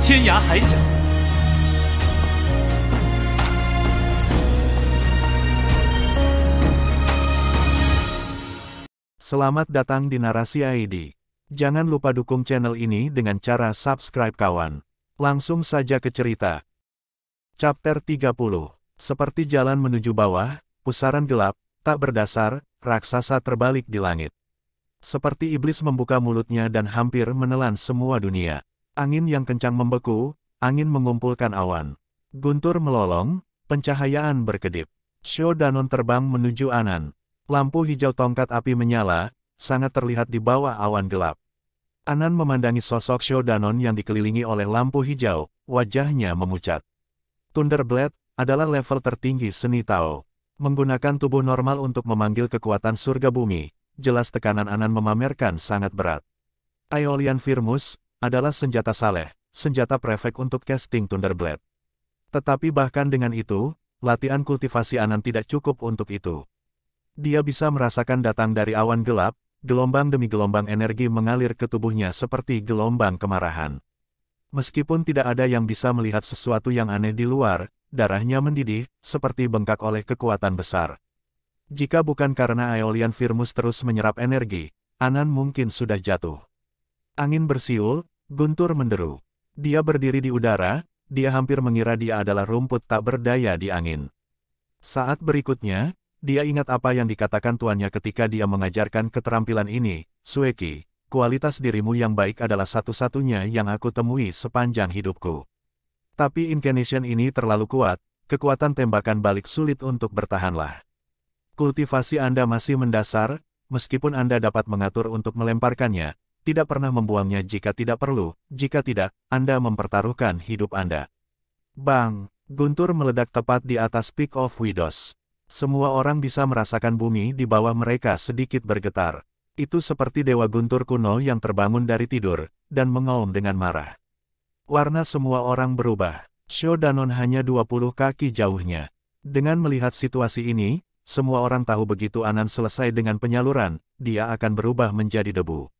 天涯海角。Selamat datang di Narasi ID. Jangan lupa dukung channel ini dengan cara subscribe kawan. Langsung saja ke cerita. Chapter 30. Seperti jalan menuju bawah, pusaran gelap, tak berdasar, raksasa terbalik di langit. Seperti iblis membuka mulutnya dan hampir menelan semua dunia. Angin yang kencang membeku, angin mengumpulkan awan. Guntur melolong, pencahayaan berkedip. Shodanon terbang menuju Anan. Lampu hijau tongkat api menyala, sangat terlihat di bawah awan gelap. Anan memandangi sosok Shodanon yang dikelilingi oleh lampu hijau, wajahnya memucat. Thunderblade adalah level tertinggi seni Tao. Menggunakan tubuh normal untuk memanggil kekuatan surga bumi, jelas tekanan Anan memamerkan sangat berat. Aeolian Firmus adalah senjata saleh, senjata prefek untuk casting Thunderblade. Tetapi bahkan dengan itu, latihan kultivasi Anan tidak cukup untuk itu. Dia bisa merasakan datang dari awan gelap, gelombang demi gelombang energi mengalir ke tubuhnya seperti gelombang kemarahan. Meskipun tidak ada yang bisa melihat sesuatu yang aneh di luar, darahnya mendidih, seperti bengkak oleh kekuatan besar. Jika bukan karena Aeolian Firmus terus menyerap energi, Anan mungkin sudah jatuh. Angin bersiul, Guntur menderu. Dia berdiri di udara, dia hampir mengira dia adalah rumput tak berdaya di angin. Saat berikutnya, dia ingat apa yang dikatakan tuannya ketika dia mengajarkan keterampilan ini, Sueki, kualitas dirimu yang baik adalah satu-satunya yang aku temui sepanjang hidupku. Tapi incarnation ini terlalu kuat, kekuatan tembakan balik sulit untuk bertahanlah. Kultivasi Anda masih mendasar, meskipun Anda dapat mengatur untuk melemparkannya, tidak pernah membuangnya jika tidak perlu, jika tidak, Anda mempertaruhkan hidup Anda. Bang! Guntur meledak tepat di atas Peak of Widows. Semua orang bisa merasakan bumi di bawah mereka sedikit bergetar. Itu seperti Dewa Guntur kuno yang terbangun dari tidur, dan mengaum dengan marah. Warna semua orang berubah. Shodanon hanya 20 kaki jauhnya. Dengan melihat situasi ini, semua orang tahu begitu Anan selesai dengan penyaluran, dia akan berubah menjadi debu.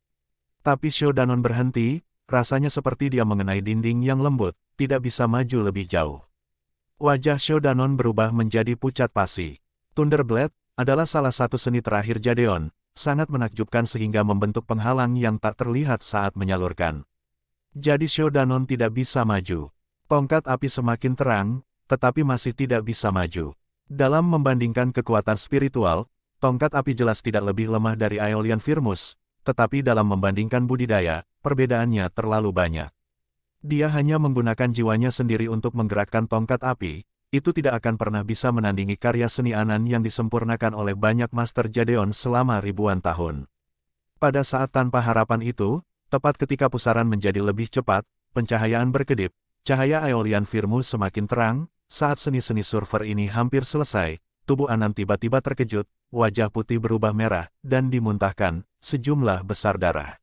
Tapi Shodanon berhenti, rasanya seperti dia mengenai dinding yang lembut, tidak bisa maju lebih jauh. Wajah Shodanon berubah menjadi pucat pasi. Thunderblade adalah salah satu seni terakhir Jadeon, sangat menakjubkan sehingga membentuk penghalang yang tak terlihat saat menyalurkan. Jadi Shodanon tidak bisa maju. Tongkat api semakin terang, tetapi masih tidak bisa maju. Dalam membandingkan kekuatan spiritual, tongkat api jelas tidak lebih lemah dari Aeolian Firmus, tetapi dalam membandingkan budidaya, perbedaannya terlalu banyak. Dia hanya menggunakan jiwanya sendiri untuk menggerakkan tongkat api, itu tidak akan pernah bisa menandingi karya seni Anan yang disempurnakan oleh banyak Master Jadeon selama ribuan tahun. Pada saat tanpa harapan itu, tepat ketika pusaran menjadi lebih cepat, pencahayaan berkedip, cahaya Aeolian Firmus semakin terang, saat seni-seni surfer ini hampir selesai, tubuh Anan tiba-tiba terkejut, wajah putih berubah merah, dan dimuntahkan sejumlah besar darah.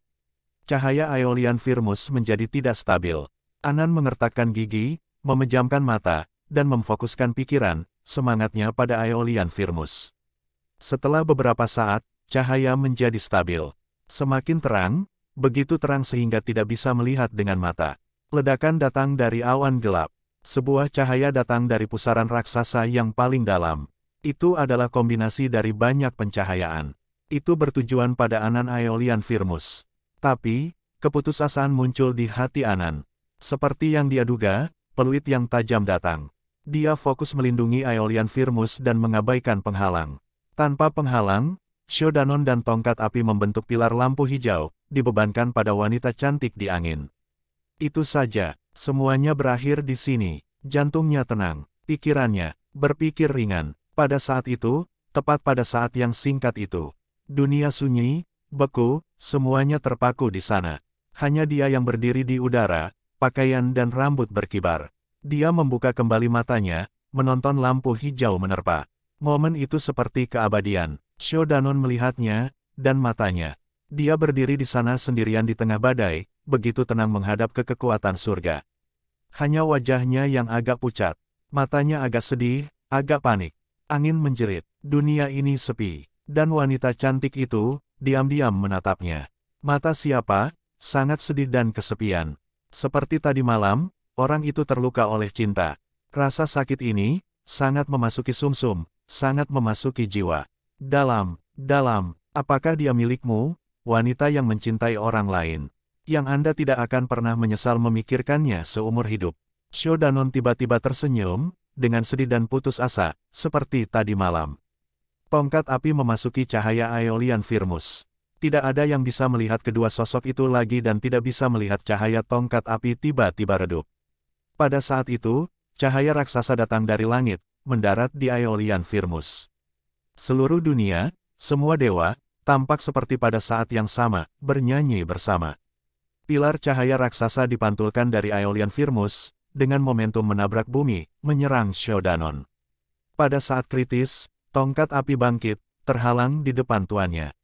Cahaya Aeolian Firmus menjadi tidak stabil. Anan mengertakkan gigi, memejamkan mata, dan memfokuskan pikiran, semangatnya pada Aeolian Firmus. Setelah beberapa saat, cahaya menjadi stabil. Semakin terang, begitu terang sehingga tidak bisa melihat dengan mata. Ledakan datang dari awan gelap. Sebuah cahaya datang dari pusaran raksasa yang paling dalam. Itu adalah kombinasi dari banyak pencahayaan. Itu bertujuan pada Anan Aeolian Firmus. Tapi, keputusasaan muncul di hati Anan. Seperti yang dia duga, peluit yang tajam datang. Dia fokus melindungi Aeolian Firmus dan mengabaikan penghalang. Tanpa penghalang, Shodanon dan tongkat api membentuk pilar lampu hijau, dibebankan pada wanita cantik di angin. Itu saja, semuanya berakhir di sini. Jantungnya tenang, pikirannya berpikir ringan. Pada saat itu, tepat pada saat yang singkat itu, dunia sunyi, beku, semuanya terpaku di sana. Hanya dia yang berdiri di udara, pakaian dan rambut berkibar. Dia membuka kembali matanya, menonton lampu hijau menerpa. Momen itu seperti keabadian. Shodanon melihatnya, dan matanya. Dia berdiri di sana sendirian di tengah badai, begitu tenang menghadap ke kekuatan surga. Hanya wajahnya yang agak pucat. Matanya agak sedih, agak panik. Angin menjerit. Dunia ini sepi. Dan wanita cantik itu, diam-diam menatapnya. Mata siapa? Sangat sedih dan kesepian. Seperti tadi malam, orang itu terluka oleh cinta. Rasa sakit ini, sangat memasuki sumsum, sangat memasuki jiwa. Dalam, apakah dia milikmu, wanita yang mencintai orang lain? Yang Anda tidak akan pernah menyesal memikirkannya seumur hidup. Shodanon tiba-tiba tersenyum, dengan sedih dan putus asa, seperti tadi malam. Tongkat api memasuki cahaya Aeolian Firmus. Tidak ada yang bisa melihat kedua sosok itu lagi dan tidak bisa melihat cahaya tongkat api tiba-tiba redup. Pada saat itu, cahaya raksasa datang dari langit, mendarat di Aeolian Firmus. Seluruh dunia, semua dewa, tampak seperti pada saat yang sama, bernyanyi bersama. Pilar cahaya raksasa dipantulkan dari Aeolian Firmus, dengan momentum menabrak bumi, menyerang Shodanon. Pada saat kritis, tongkat api bangkit, terhalang di depan tuannya.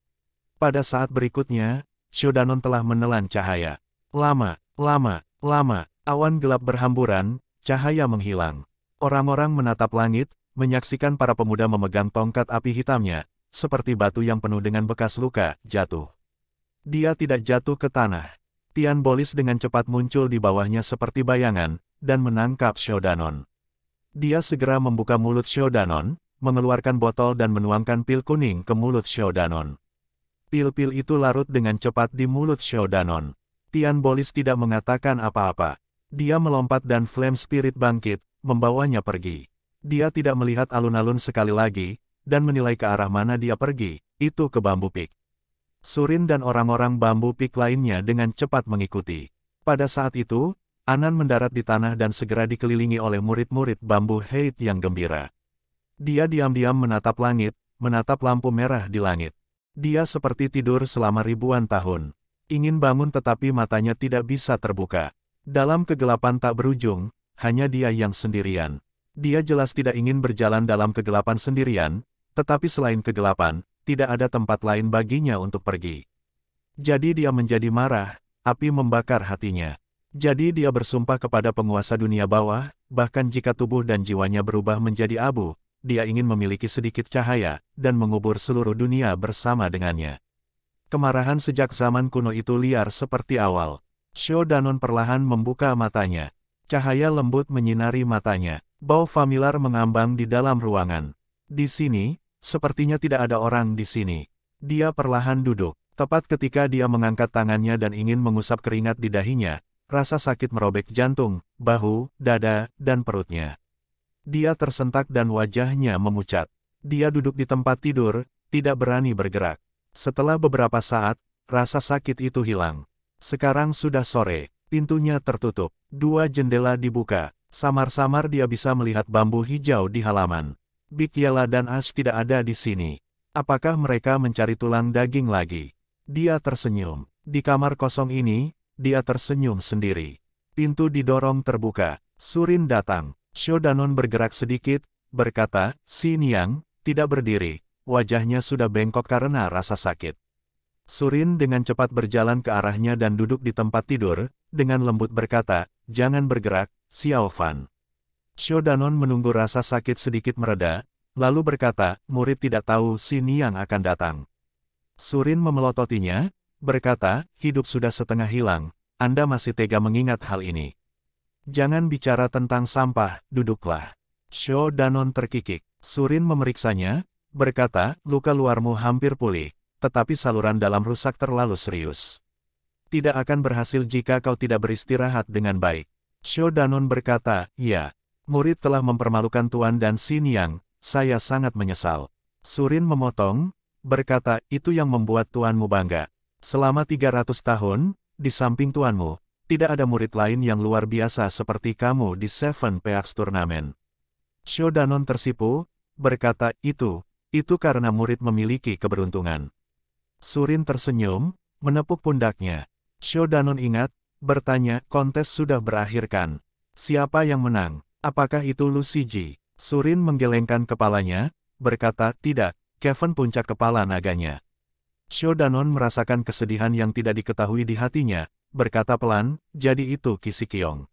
Pada saat berikutnya, Shodanon telah menelan cahaya. Lama, awan gelap berhamburan, cahaya menghilang. Orang-orang menatap langit, menyaksikan para pemuda memegang tongkat api hitamnya, seperti batu yang penuh dengan bekas luka, jatuh. Dia tidak jatuh ke tanah. Tian Bolis dengan cepat muncul di bawahnya seperti bayangan, dan menangkap Shodanon. Dia segera membuka mulut Shodanon, mengeluarkan botol dan menuangkan pil kuning ke mulut Shodanon. Pil-pil itu larut dengan cepat di mulut Shodanon. Tian Bolis tidak mengatakan apa-apa. Dia melompat dan Flame Spirit bangkit, membawanya pergi. Dia tidak melihat alun-alun sekali lagi, dan menilai ke arah mana dia pergi, itu ke Bambu Peak. Surin dan orang-orang Bambu Peak lainnya dengan cepat mengikuti. Pada saat itu, Anan mendarat di tanah dan segera dikelilingi oleh murid-murid Bambu Hate yang gembira. Dia diam-diam menatap langit, menatap lampu merah di langit. Dia seperti tidur selama ribuan tahun. Ingin bangun tetapi matanya tidak bisa terbuka. Dalam kegelapan tak berujung, hanya dia yang sendirian. Dia jelas tidak ingin berjalan dalam kegelapan sendirian, tetapi selain kegelapan, tidak ada tempat lain baginya untuk pergi. Jadi dia menjadi marah, api membakar hatinya. Jadi dia bersumpah kepada penguasa dunia bawah, bahkan jika tubuh dan jiwanya berubah menjadi abu, dia ingin memiliki sedikit cahaya, dan mengubur seluruh dunia bersama dengannya. Kemarahan sejak zaman kuno itu liar seperti awal. Shodanon perlahan membuka matanya. Cahaya lembut menyinari matanya. Bau familiar mengambang di dalam ruangan. Di sini, sepertinya tidak ada orang di sini. Dia perlahan duduk. Tepat ketika dia mengangkat tangannya dan ingin mengusap keringat di dahinya, rasa sakit merobek jantung, bahu, dada, dan perutnya. Dia tersentak dan wajahnya memucat. Dia duduk di tempat tidur, tidak berani bergerak. Setelah beberapa saat, rasa sakit itu hilang. Sekarang sudah sore, pintunya tertutup. 2 jendela dibuka. Samar-samar dia bisa melihat bambu hijau di halaman. Big Yala dan Ash tidak ada di sini. Apakah mereka mencari tulang daging lagi? Dia tersenyum. Di kamar kosong ini, dia tersenyum sendiri. Pintu didorong terbuka. Surin datang. Shodanon bergerak sedikit, berkata, "Si Niang," tidak berdiri. Wajahnya sudah bengkok karena rasa sakit. Surin dengan cepat berjalan ke arahnya dan duduk di tempat tidur, dengan lembut berkata, "Jangan bergerak, Xiao Fan." Shodanon menunggu rasa sakit sedikit mereda, lalu berkata, "Murid tidak tahu si Niang akan datang." Surin memelototinya, berkata, "Hidup sudah setengah hilang, Anda masih tega mengingat hal ini. Jangan bicara tentang sampah, duduklah." Shodanon terkikik. Surin memeriksanya, berkata, "Luka luarmu hampir pulih, tetapi saluran dalam rusak terlalu serius. Tidak akan berhasil jika kau tidak beristirahat dengan baik." Shodanon berkata, "Ya, murid telah mempermalukan Tuan dan si Niang, saya sangat menyesal." Surin memotong, berkata, "Itu yang membuat tuanmu bangga. Selama 300 tahun, di samping tuanmu, tidak ada murid lain yang luar biasa seperti kamu di Seven Peaks Turnamen." Shodanon tersipu, berkata, itu karena murid memiliki keberuntungan." Surin tersenyum, menepuk pundaknya. Shodanon ingat, bertanya, "Kontes sudah berakhir kan? Siapa yang menang? Apakah itu Lu Siji?" Surin menggelengkan kepalanya, berkata, "Tidak, Kevin puncak kepala naganya." Shodanon merasakan kesedihan yang tidak diketahui di hatinya, berkata pelan, "Jadi itu Kisi Kiong.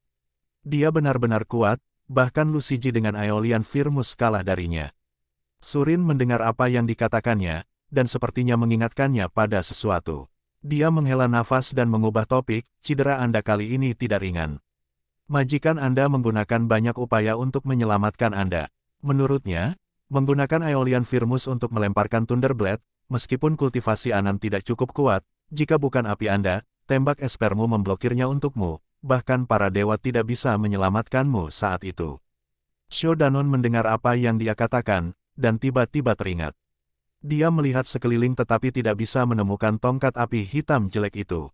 Dia benar-benar kuat, bahkan Lu Siji dengan Aeolian Firmus kalah darinya." Surin mendengar apa yang dikatakannya, dan sepertinya mengingatkannya pada sesuatu. Dia menghela nafas dan mengubah topik, cedera Anda kali ini tidak ringan. Majikan Anda menggunakan banyak upaya untuk menyelamatkan Anda. Menurutnya, menggunakan Aeolian Firmus untuk melemparkan Thunderblade, meskipun kultivasi Anan tidak cukup kuat, jika bukan api Anda, tembak espermu memblokirnya untukmu, bahkan para dewa tidak bisa menyelamatkanmu saat itu. Shodanon mendengar apa yang dia katakan, dan tiba-tiba teringat. Dia melihat sekeliling tetapi tidak bisa menemukan tongkat api hitam jelek itu.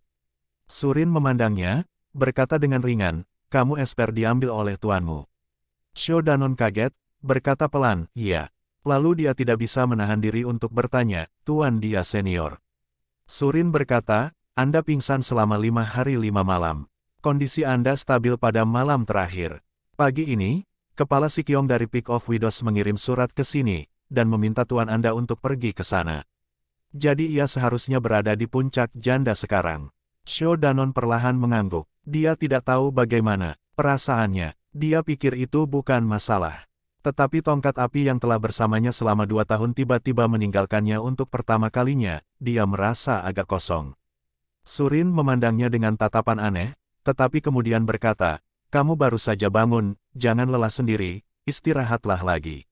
Surin memandangnya, berkata dengan ringan, kamu esper diambil oleh tuanmu. Shodanon kaget, berkata pelan, iya. Lalu dia tidak bisa menahan diri untuk bertanya, Tuan dia senior. Surin berkata, Anda pingsan selama 5 hari 5 malam. Kondisi Anda stabil pada malam terakhir. Pagi ini, Kepala Sikyong dari Peak of Widows mengirim surat ke sini, dan meminta tuan Anda untuk pergi ke sana. Jadi ia seharusnya berada di puncak janda sekarang. Shodanon perlahan mengangguk. Dia tidak tahu bagaimana perasaannya. Dia pikir itu bukan masalah. Tetapi tongkat api yang telah bersamanya selama 2 tahun tiba-tiba meninggalkannya untuk pertama kalinya, dia merasa agak kosong. Surin memandangnya dengan tatapan aneh, tetapi kemudian berkata, kamu baru saja bangun, jangan lelah sendiri, istirahatlah lagi.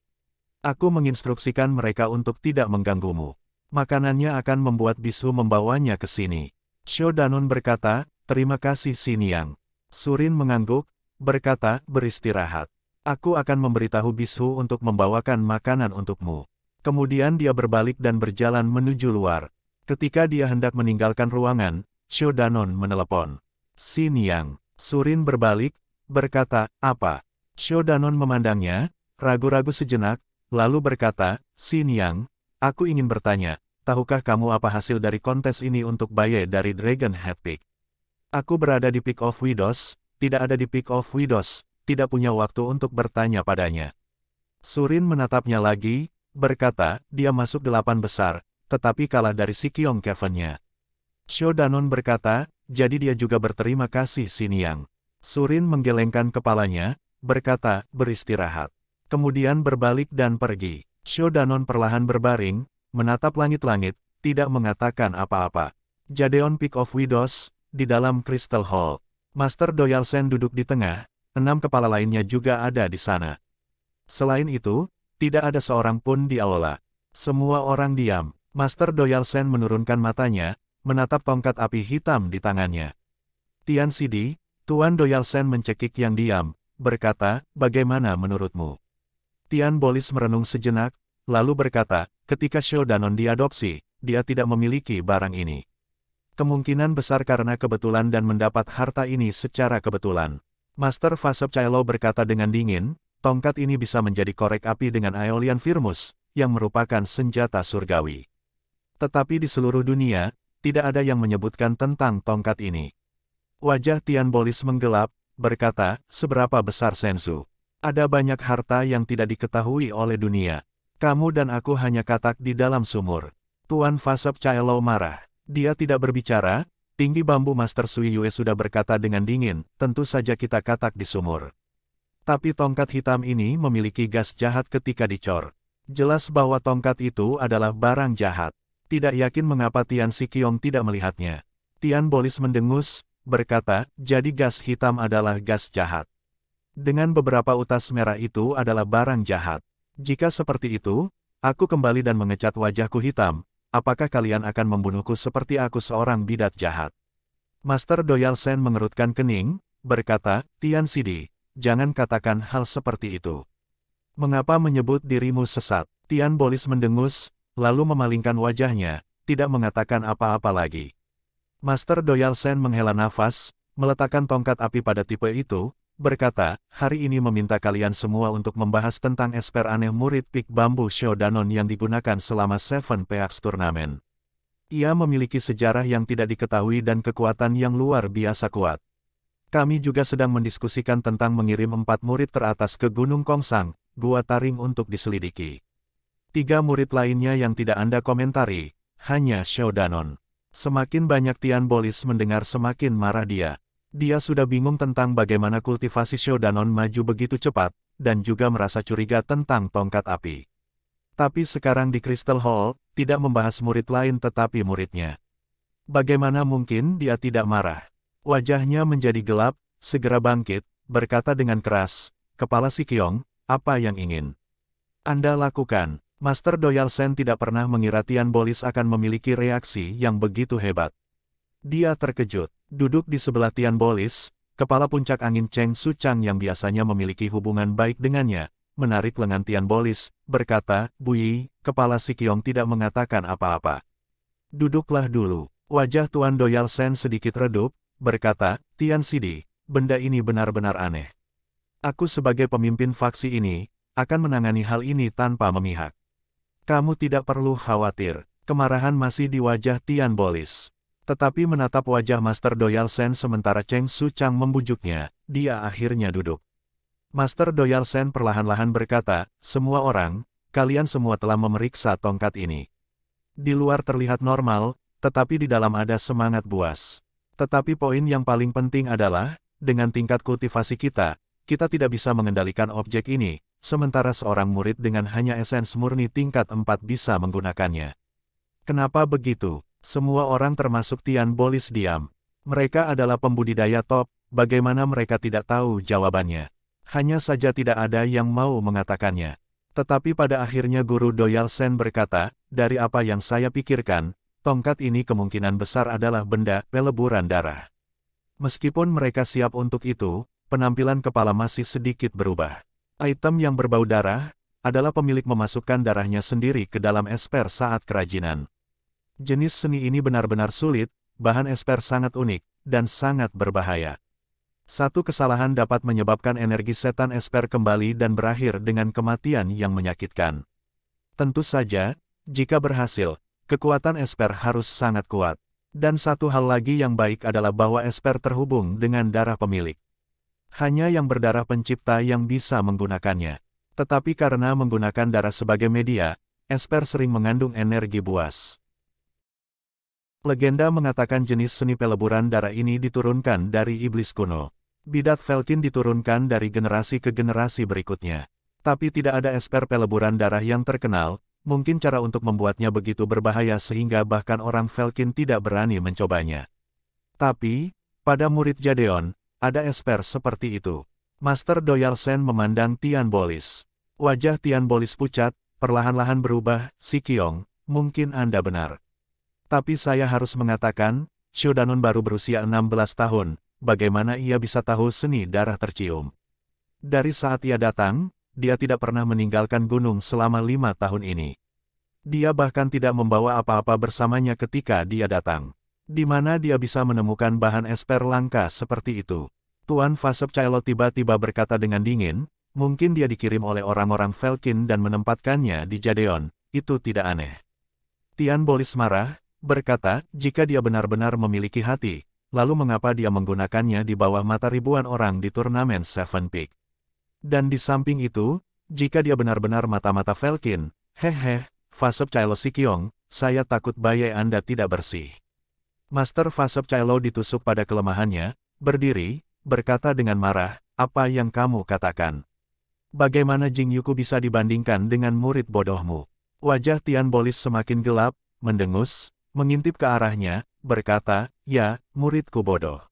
Aku menginstruksikan mereka untuk tidak mengganggumu. Makanannya akan membuat bisu membawanya ke sini. Shodanon berkata, terima kasih Xiniang. Surin mengangguk, berkata, beristirahat. Aku akan memberitahu bisu untuk membawakan makanan untukmu. Kemudian dia berbalik dan berjalan menuju luar. Ketika dia hendak meninggalkan ruangan, Shodanon menelepon. Xiniang. Surin berbalik, berkata, apa? Shodanon memandangnya, ragu-ragu sejenak, lalu berkata, Xiniang, aku ingin bertanya, tahukah kamu apa hasil dari kontes ini untuk Baye dari Dragon Head Peak? Aku berada di Peak of Widows, tidak ada di Peak of Widows, tidak punya waktu untuk bertanya padanya. Surin menatapnya lagi, berkata, dia masuk 8 besar, tetapi kalah dari Sikyong Cavern-nya. Shodanon berkata, jadi dia juga berterima kasih Xiniang. Surin menggelengkan kepalanya, berkata, beristirahat. Kemudian berbalik dan pergi. Shodanon perlahan berbaring, menatap langit-langit, tidak mengatakan apa-apa. Jadeon Peak of Widows, di dalam Crystal Hall. Master Doyalsen duduk di tengah, 6 kepala lainnya juga ada di sana. Selain itu, tidak ada seorang pun di aula. Semua orang diam. Master Doyalsen menurunkan matanya, menatap tongkat api hitam di tangannya. Tian Sidi, Tuan Doyalsen mencekik yang diam, berkata, bagaimana menurutmu? Tian Bolis merenung sejenak, lalu berkata, ketika Shodanon diadopsi, dia tidak memiliki barang ini. Kemungkinan besar karena kebetulan dan mendapat harta ini secara kebetulan. Master Fasep Caelo berkata dengan dingin, tongkat ini bisa menjadi korek api dengan Aeolian Firmus, yang merupakan senjata surgawi. Tetapi di seluruh dunia, tidak ada yang menyebutkan tentang tongkat ini. Wajah Tian Bolis menggelap, berkata, seberapa besar Sensu? Ada banyak harta yang tidak diketahui oleh dunia. Kamu dan aku hanya katak di dalam sumur. Tuan Fasep Caelo marah. Dia tidak berbicara, tinggi bambu Master Sui Yue sudah berkata dengan dingin, tentu saja kita katak di sumur. Tapi tongkat hitam ini memiliki gas jahat ketika dicor. Jelas bahwa tongkat itu adalah barang jahat. Tidak yakin mengapa Tian Sikyong tidak melihatnya. Tian Bolis mendengus, berkata, jadi gas hitam adalah gas jahat. Dengan beberapa utas merah itu adalah barang jahat. Jika seperti itu, aku kembali dan mengecat wajahku hitam, apakah kalian akan membunuhku seperti aku seorang bidat jahat? Master Doyalsen mengerutkan kening, berkata, Tian Sidi, jangan katakan hal seperti itu. Mengapa menyebut dirimu sesat? Tian Bolis mendengus, lalu memalingkan wajahnya, tidak mengatakan apa-apa lagi. Master Doyalsen menghela nafas, meletakkan tongkat api pada tipe itu, berkata, hari ini meminta kalian semua untuk membahas tentang esper aneh murid Peak Bambu Shodanon yang digunakan selama Seven Peaks Turnamen. Ia memiliki sejarah yang tidak diketahui dan kekuatan yang luar biasa kuat. Kami juga sedang mendiskusikan tentang mengirim 4 murid teratas ke Gunung Kongsang, Gua Taring untuk diselidiki. 3 murid lainnya yang tidak Anda komentari, hanya Shodanon. Semakin banyak Tian Bolis mendengar semakin marah dia. Dia sudah bingung tentang bagaimana kultivasi Shodanon maju begitu cepat, dan juga merasa curiga tentang tongkat api. Tapi sekarang di Crystal Hall, tidak membahas murid lain tetapi muridnya. Bagaimana mungkin dia tidak marah? Wajahnya menjadi gelap, segera bangkit, berkata dengan keras, "Kepala Sikyong, apa yang ingin Anda lakukan?" Master Doyal Sen tidak pernah mengira Tian Bolis akan memiliki reaksi yang begitu hebat. Dia terkejut, duduk di sebelah Tian Bolis, kepala puncak angin Cheng Suchang yang biasanya memiliki hubungan baik dengannya, menarik lengan Tian Bolis, berkata, "Bu Yi, Kepala Sikyong tidak mengatakan apa-apa. Duduklah dulu." Wajah Tuan Doyal Sen sedikit redup, berkata, "Tian Sidi, benda ini benar-benar aneh. Aku sebagai pemimpin faksi ini, akan menangani hal ini tanpa memihak. Kamu tidak perlu khawatir." Kemarahan masih di wajah Tian Bolis. Tetapi menatap wajah Master Doyal Sen sementara Cheng Suchang membujuknya, dia akhirnya duduk. Master Doyal Sen perlahan-lahan berkata, "Semua orang, kalian semua telah memeriksa tongkat ini. Di luar terlihat normal, tetapi di dalam ada semangat buas. Tetapi poin yang paling penting adalah, dengan tingkat kultivasi kita tidak bisa mengendalikan objek ini, sementara seorang murid dengan hanya esens murni tingkat 4 bisa menggunakannya." Kenapa begitu? Semua orang termasuk Tian Bolis diam. Mereka adalah pembudidaya top, bagaimana mereka tidak tahu jawabannya? Hanya saja tidak ada yang mau mengatakannya. Tetapi pada akhirnya Guru Doyal Sen berkata, "Dari apa yang saya pikirkan, tongkat ini kemungkinan besar adalah benda peleburan darah." Meskipun mereka siap untuk itu, penampilan kepala masih sedikit berubah. Item yang berbau darah adalah pemilik memasukkan darahnya sendiri ke dalam esper saat kerajinan. Jenis seni ini benar-benar sulit, bahan esper sangat unik, dan sangat berbahaya. Satu kesalahan dapat menyebabkan energi setan esper kembali dan berakhir dengan kematian yang menyakitkan. Tentu saja, jika berhasil, kekuatan esper harus sangat kuat. Dan satu hal lagi yang baik adalah bahwa esper terhubung dengan darah pemilik. Hanya yang berdarah pencipta yang bisa menggunakannya. Tetapi karena menggunakan darah sebagai media, esper sering mengandung energi buas. Legenda mengatakan jenis seni peleburan darah ini diturunkan dari iblis kuno. Bidat Velkin diturunkan dari generasi ke generasi berikutnya. Tapi tidak ada esper peleburan darah yang terkenal, mungkin cara untuk membuatnya begitu berbahaya sehingga bahkan orang Velkin tidak berani mencobanya. Tapi, pada murid Jadeon, ada esper seperti itu. Master Doyal Sen memandang Tian Bolis. Wajah Tian Bolis pucat, perlahan-lahan berubah, "Sikyong, mungkin Anda benar. Tapi saya harus mengatakan, Shodanon baru berusia 16 tahun, bagaimana ia bisa tahu seni darah tercium? Dari saat ia datang, dia tidak pernah meninggalkan gunung selama 5 tahun ini. Dia bahkan tidak membawa apa-apa bersamanya ketika dia datang. Di mana dia bisa menemukan bahan esper langka seperti itu?" Tuan Fasep Chaelo tiba-tiba berkata dengan dingin, "Mungkin dia dikirim oleh orang-orang Velkin dan menempatkannya di Jadeon, itu tidak aneh." Tian Bolis marah, berkata, "Jika dia benar-benar memiliki hati, lalu mengapa dia menggunakannya di bawah mata ribuan orang di turnamen Seven Peak? Dan di samping itu, jika dia benar-benar mata-mata Velkin, Fasep Chaelo Sikyong, saya takut bayi Anda tidak bersih." Master Fasep Chaelo ditusuk pada kelemahannya, berdiri, berkata dengan marah, "Apa yang kamu katakan? Bagaimana Jing Yuku bisa dibandingkan dengan murid bodohmu?" Wajah Tian Bolis semakin gelap, mendengus, mengintip ke arahnya, berkata, "Ya, muridku bodoh.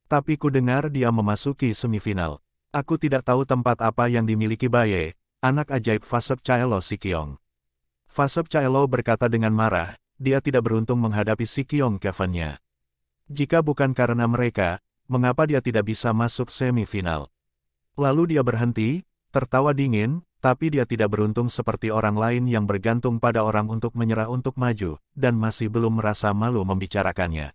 Tapi ku dengar dia memasuki semifinal. Aku tidak tahu tempat apa yang dimiliki Baye, anak ajaib Fasep Chaelo Sikyong." Fasep Chaelo berkata dengan marah, dia tidak beruntung menghadapi Sikyong Keven-nya. Jika bukan karena mereka, mengapa dia tidak bisa masuk semifinal? Lalu dia berhenti, tertawa dingin, tapi dia tidak beruntung seperti orang lain yang bergantung pada orang untuk menyerah untuk maju, dan masih belum merasa malu membicarakannya.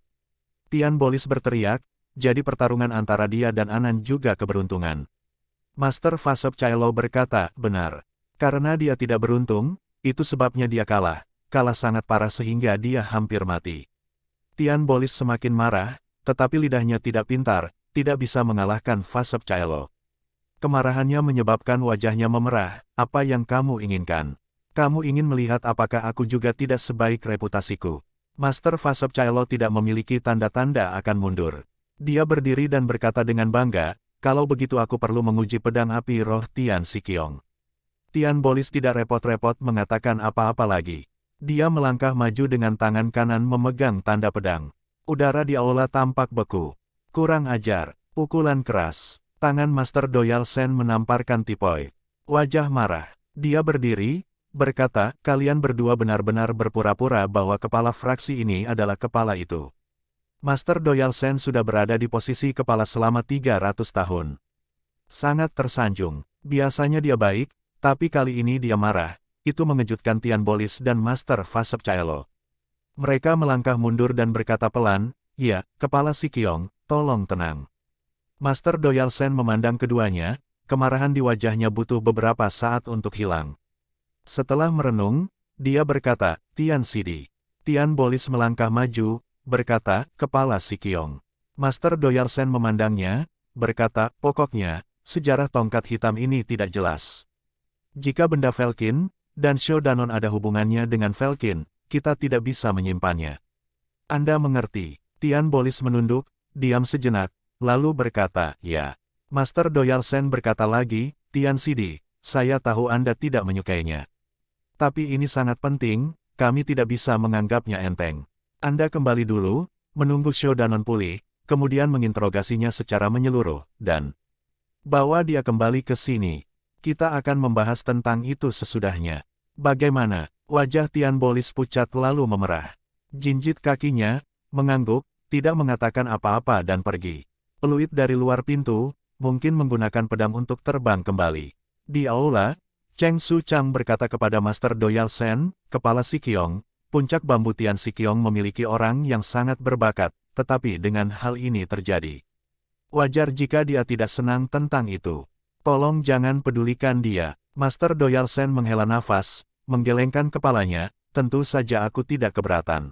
Tian Bolis berteriak, jadi pertarungan antara dia dan Anan juga keberuntungan. Master Fasep Chaelo berkata, "Benar. Karena dia tidak beruntung, itu sebabnya dia kalah sangat parah sehingga dia hampir mati." Tian Bolis semakin marah, tetapi lidahnya tidak pintar, tidak bisa mengalahkan Fasep Chaelo. Kemarahannya menyebabkan wajahnya memerah. "Apa yang kamu inginkan? Kamu ingin melihat apakah aku juga tidak sebaik reputasiku?" Master Fasep Chaelo tidak memiliki tanda-tanda akan mundur. Dia berdiri dan berkata dengan bangga, "Kalau begitu aku perlu menguji pedang api roh Tian Sikyong." Tian Bolis tidak repot-repot mengatakan apa-apa lagi. Dia melangkah maju dengan tangan kanan memegang tanda pedang. Udara di aula tampak beku. Kurang ajar, pukulan keras. Tangan Master Doyal Sen menamparkan Tipoi. Wajah marah. Dia berdiri, berkata, kalian berdua benar-benar berpura-pura bahwa kepala fraksi ini adalah kepala itu. Master Doyal Sen sudah berada di posisi kepala selama 300 tahun. Sangat tersanjung. Biasanya dia baik, tapi kali ini dia marah. Itu mengejutkan Tian Bolis dan Master Fasep Caelo. Mereka melangkah mundur dan berkata pelan, ya, Kepala Sikyong, tolong tenang. Master Doyal Sen memandang keduanya, kemarahan di wajahnya butuh beberapa saat untuk hilang. Setelah merenung, dia berkata, Tian Sidi. Tian Bolis melangkah maju, berkata, Kepala Sikyong. Master Doyal Sen memandangnya, berkata, pokoknya, sejarah tongkat hitam ini tidak jelas. Jika benda Velkin dan Shodanon ada hubungannya dengan Velkin, kita tidak bisa menyimpannya. Anda mengerti? Tian Bolis menunduk, diam sejenak, lalu berkata, ya. Master Doyal Sen berkata lagi, Tian Sidi, saya tahu Anda tidak menyukainya. Tapi ini sangat penting, kami tidak bisa menganggapnya enteng. Anda kembali dulu, menunggu Shodanon pulih, kemudian menginterogasinya secara menyeluruh, dan bawa dia kembali ke sini. Kita akan membahas tentang itu sesudahnya. Bagaimana? Wajah Tian Bolis pucat lalu memerah. Jinjit kakinya, mengangguk, tidak mengatakan apa-apa dan pergi. Peluit dari luar pintu, mungkin menggunakan pedang untuk terbang kembali. Di aula, Cheng Su Chang berkata kepada Master Doyal Sen, Kepala Sikyong, puncak bambu Tian Sikyong memiliki orang yang sangat berbakat, tetapi dengan hal ini terjadi. Wajar jika dia tidak senang tentang itu. Tolong jangan pedulikan dia. Master Doyal Sen menghela nafas, menggelengkan kepalanya, tentu saja aku tidak keberatan.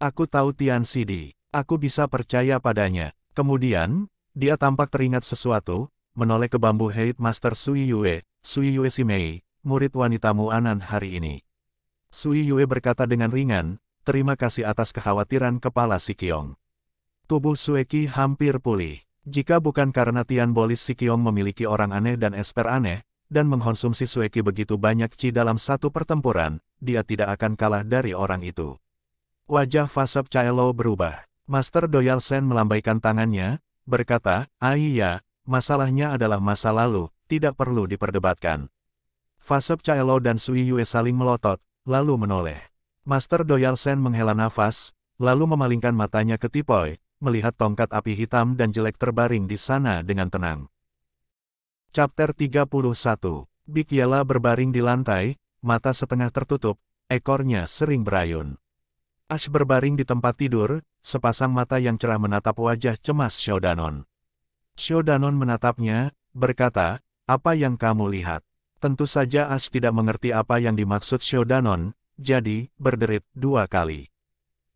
Aku tahu Tian Sidi, aku bisa percaya padanya. Kemudian, dia tampak teringat sesuatu, menoleh ke bambu Hate Master Sui Yue Simei, murid wanitamu Anan hari ini. Sui Yue berkata dengan ringan, terima kasih atas kekhawatiran Kepala Sikyong. Tubuh Sueki hampir pulih. Jika bukan karena Tian Bolis Sikyong memiliki orang aneh dan esper aneh, dan mengkonsumsi Sueki begitu banyak Qi dalam satu pertempuran, dia tidak akan kalah dari orang itu. Wajah Fasep Caelo berubah. Master Doyal Sen melambaikan tangannya, berkata, iya, masalahnya adalah masa lalu, tidak perlu diperdebatkan. Fasep Caelo dan Sui Yue saling melotot, lalu menoleh. Master Doyal Sen menghela nafas, lalu memalingkan matanya ke Tipoi, melihat tongkat api hitam dan jelek terbaring di sana dengan tenang. Chapter 31. Big Yala berbaring di lantai, mata setengah tertutup, ekornya sering berayun. Ash berbaring di tempat tidur, sepasang mata yang cerah menatap wajah cemas Shodanon. Shodanon menatapnya, berkata, apa yang kamu lihat? Tentu saja Ash tidak mengerti apa yang dimaksud Shodanon, jadi, berderit 2 kali.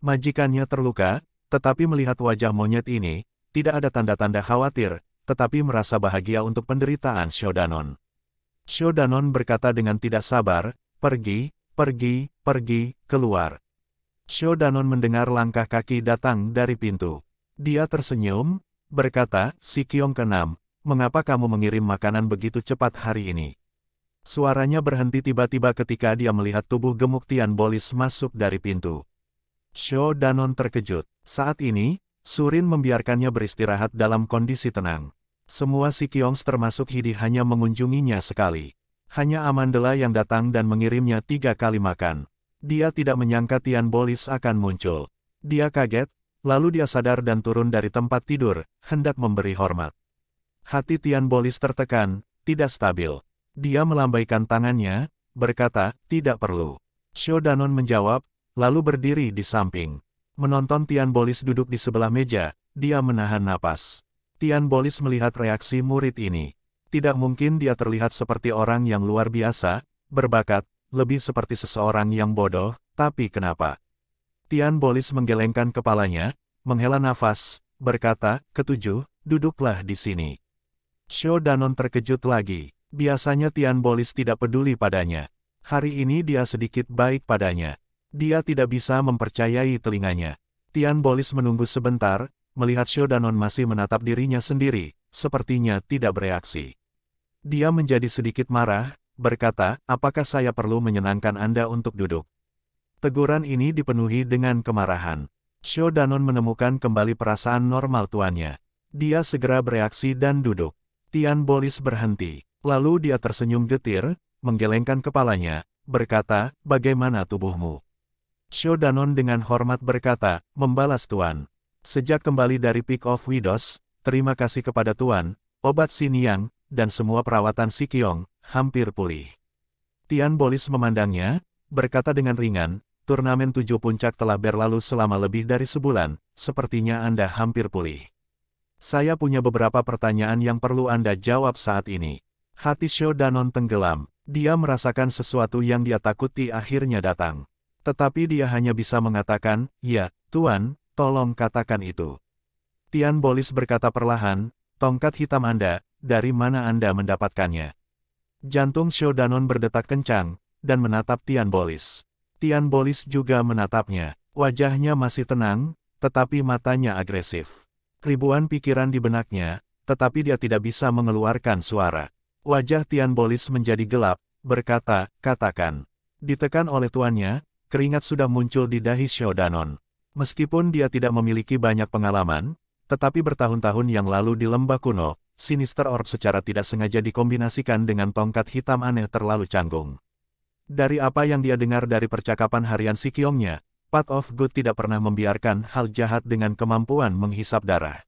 Majikannya terluka, tetapi melihat wajah monyet ini, tidak ada tanda-tanda khawatir, tetapi merasa bahagia untuk penderitaan Shodanon. Shodanon berkata dengan tidak sabar, pergi, keluar. Shodanon mendengar langkah kaki datang dari pintu. Dia tersenyum, berkata, Sikyong ke-6, mengapa kamu mengirim makanan begitu cepat hari ini? Suaranya berhenti tiba-tiba ketika dia melihat tubuh gemuk Tian Bolis masuk dari pintu. Shodanon terkejut. Saat ini, Surin membiarkannya beristirahat dalam kondisi tenang. Semua Sikyongs termasuk Hidi hanya mengunjunginya sekali. Hanya Amandela yang datang dan mengirimnya 3 kali makan. Dia tidak menyangka Tian Bolis akan muncul. Dia kaget, lalu dia sadar dan turun dari tempat tidur, hendak memberi hormat. Hati Tian Bolis tertekan, tidak stabil. Dia melambaikan tangannya, berkata, tidak perlu. Shodanon menjawab, lalu berdiri di samping. Menonton Tian Bolis duduk di sebelah meja, dia menahan napas. Tian Bolis melihat reaksi murid ini. Tidak mungkin dia terlihat seperti orang yang luar biasa, berbakat, lebih seperti seseorang yang bodoh, tapi kenapa? Tian Bolis menggelengkan kepalanya, menghela nafas, berkata, "Ketujuh, duduklah di sini." Shodanon terkejut lagi. Biasanya Tian Bolis tidak peduli padanya. Hari ini dia sedikit baik padanya. Dia tidak bisa mempercayai telinganya. Tian Bolis menunggu sebentar, melihat Shodanon masih menatap dirinya sendiri, sepertinya tidak bereaksi. Dia menjadi sedikit marah, berkata, "Apakah saya perlu menyenangkan Anda untuk duduk?" Teguran ini dipenuhi dengan kemarahan. Shodanon menemukan kembali perasaan normal tuannya. Dia segera bereaksi dan duduk. Tian Bolis berhenti. Lalu dia tersenyum getir, menggelengkan kepalanya, berkata, "Bagaimana tubuhmu?" Shodanon dengan hormat berkata, "Membalas Tuan. Sejak kembali dari Peak of Widows, terima kasih kepada Tuan, obat Xiniang, dan semua perawatan Sikyong, hampir pulih." Tian Bolis memandangnya, berkata dengan ringan, "Turnamen 7 puncak telah berlalu selama lebih dari sebulan, sepertinya Anda hampir pulih. Saya punya beberapa pertanyaan yang perlu Anda jawab saat ini." Hati Shodanon tenggelam. Dia merasakan sesuatu yang dia takuti akhirnya datang. Tetapi dia hanya bisa mengatakan, "Ya, Tuan, tolong katakan itu." Tian Bolis berkata perlahan, "Tongkat hitam Anda, dari mana Anda mendapatkannya?" Jantung Shodanon berdetak kencang, dan menatap Tian Bolis. Tian Bolis juga menatapnya. Wajahnya masih tenang, tetapi matanya agresif. Ribuan pikiran di benaknya, tetapi dia tidak bisa mengeluarkan suara. Wajah Tian Bolis menjadi gelap, berkata, "Katakan." Ditekan oleh tuannya, keringat sudah muncul di dahi Shodanon. Meskipun dia tidak memiliki banyak pengalaman, tetapi bertahun-tahun yang lalu di lembah kuno, Sinister Orb secara tidak sengaja dikombinasikan dengan tongkat hitam aneh terlalu canggung. Dari apa yang dia dengar dari percakapan harian Sikyongnya, Path of Good tidak pernah membiarkan hal jahat dengan kemampuan menghisap darah.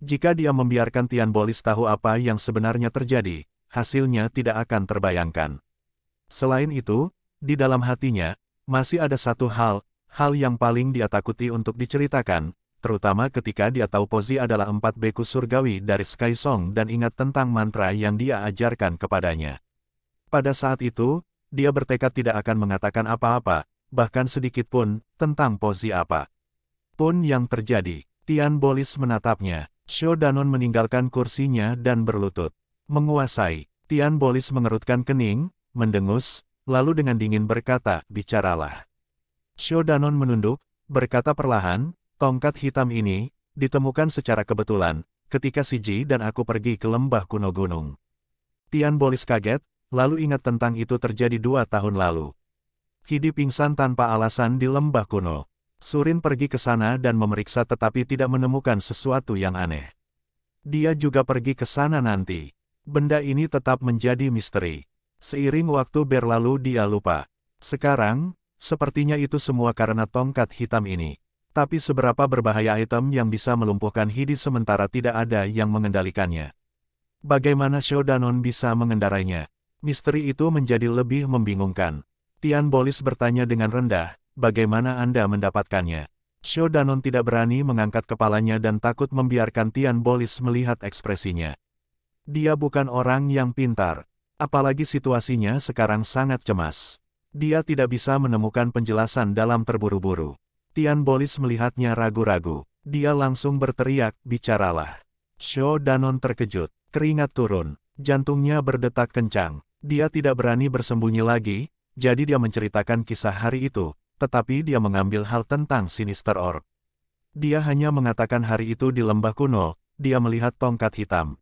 Jika dia membiarkan Tian Bolis tahu apa yang sebenarnya terjadi, hasilnya tidak akan terbayangkan. Selain itu, di dalam hatinya, masih ada satu hal yang paling dia takuti untuk diceritakan, terutama ketika dia tahu Pozi adalah 4 beku surgawi dari Sky Song dan ingat tentang mantra yang dia ajarkan kepadanya. Pada saat itu, dia bertekad tidak akan mengatakan apa-apa, bahkan sedikit pun, tentang Pozi apa pun yang terjadi. Tian Bolis menatapnya. Shodanon meninggalkan kursinya dan berlutut. Menguasai. Tian Bolis mengerutkan kening, mendengus, lalu dengan dingin berkata, "Bicaralah." Shodanon menunduk, berkata perlahan, "Tongkat hitam ini, ditemukan secara kebetulan, ketika si Ji dan aku pergi ke lembah kuno gunung." Tian Bolis kaget, lalu ingat tentang itu terjadi 2 tahun lalu. Hidi pingsan tanpa alasan di lembah kuno. Surin pergi ke sana dan memeriksa tetapi tidak menemukan sesuatu yang aneh. Dia juga pergi ke sana nanti. Benda ini tetap menjadi misteri. Seiring waktu berlalu dia lupa. Sekarang, sepertinya itu semua karena tongkat hitam ini. Tapi seberapa berbahaya item yang bisa melumpuhkan Hidi sementara tidak ada yang mengendalikannya? Bagaimana Shodanon bisa mengendarainya? Misteri itu menjadi lebih membingungkan. Tian Bolis bertanya dengan rendah, "Bagaimana Anda mendapatkannya?" Shodanon tidak berani mengangkat kepalanya dan takut membiarkan Tian Bolis melihat ekspresinya. Dia bukan orang yang pintar. Apalagi situasinya sekarang sangat cemas. Dia tidak bisa menemukan penjelasan dalam terburu-buru. Tian Bolis melihatnya ragu-ragu. Dia langsung berteriak, "Bicaralah." Shodanon terkejut. Keringat turun. Jantungnya berdetak kencang. Dia tidak berani bersembunyi lagi, jadi dia menceritakan kisah hari itu, tetapi dia mengambil hal tentang Sinister Orb. Dia hanya mengatakan hari itu di lembah kuno, dia melihat tongkat hitam.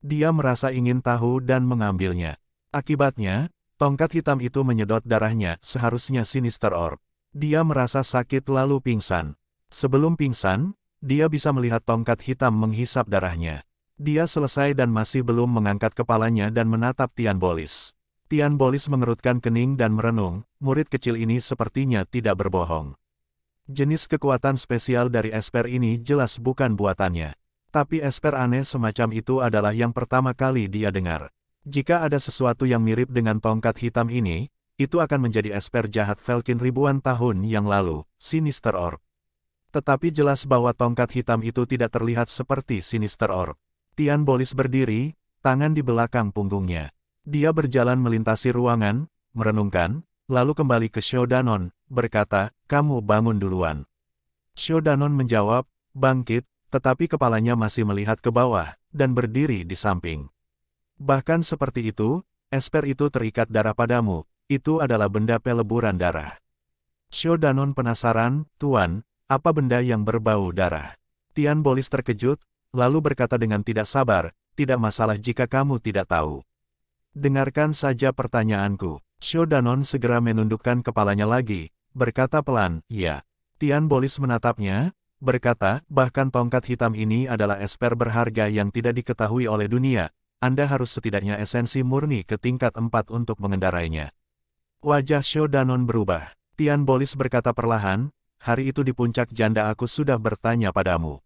Dia merasa ingin tahu dan mengambilnya. Akibatnya, tongkat hitam itu menyedot darahnya, seharusnya Sinister Orb. Dia merasa sakit lalu pingsan. Sebelum pingsan, dia bisa melihat tongkat hitam menghisap darahnya. Dia selesai dan masih belum mengangkat kepalanya dan menatap Tian Bolis. Tian Bolis mengerutkan kening dan merenung, murid kecil ini sepertinya tidak berbohong. Jenis kekuatan spesial dari Esper ini jelas bukan buatannya. Tapi Esper aneh semacam itu adalah yang pertama kali dia dengar. Jika ada sesuatu yang mirip dengan tongkat hitam ini, itu akan menjadi Esper jahat Velkin ribuan tahun yang lalu, Sinister Orb. Tetapi jelas bahwa tongkat hitam itu tidak terlihat seperti Sinister Orb. Tian Bolis berdiri, tangan di belakang punggungnya. Dia berjalan melintasi ruangan, merenungkan, lalu kembali ke Shodanon, berkata, "Kamu bangun duluan." Shodanon menjawab, "Bangkit," tetapi kepalanya masih melihat ke bawah, dan berdiri di samping. "Bahkan seperti itu, Esper itu terikat darah padamu, itu adalah benda peleburan darah." Shodanon penasaran, "Tuan, apa benda yang berbau darah?" Tian Bolis terkejut, lalu berkata dengan tidak sabar, "Tidak masalah jika kamu tidak tahu. Dengarkan saja pertanyaanku." Shodanon segera menundukkan kepalanya lagi, berkata pelan, "Iya." Tian Bolis menatapnya, berkata, "Bahkan tongkat hitam ini adalah esper berharga yang tidak diketahui oleh dunia. Anda harus setidaknya esensi murni ke tingkat 4 untuk mengendarainya." Wajah Shou Danon berubah. Tian Bolis berkata perlahan, "Hari itu di puncak janda aku sudah bertanya padamu.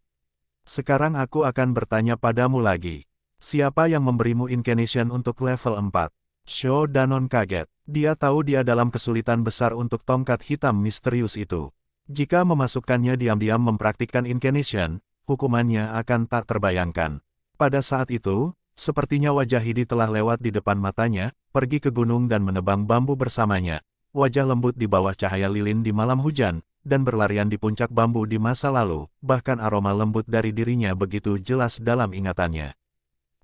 Sekarang aku akan bertanya padamu lagi. Siapa yang memberimu incarnation untuk level 4? Shou Danon kaget. Dia tahu dia dalam kesulitan besar untuk tongkat hitam misterius itu. Jika memasukkannya diam-diam mempraktikkan incarnation, hukumannya akan tak terbayangkan. Pada saat itu, sepertinya wajah Hidi telah lewat di depan matanya, pergi ke gunung dan menebang bambu bersamanya. Wajah lembut di bawah cahaya lilin di malam hujan, dan berlarian di puncak bambu di masa lalu, bahkan aroma lembut dari dirinya begitu jelas dalam ingatannya.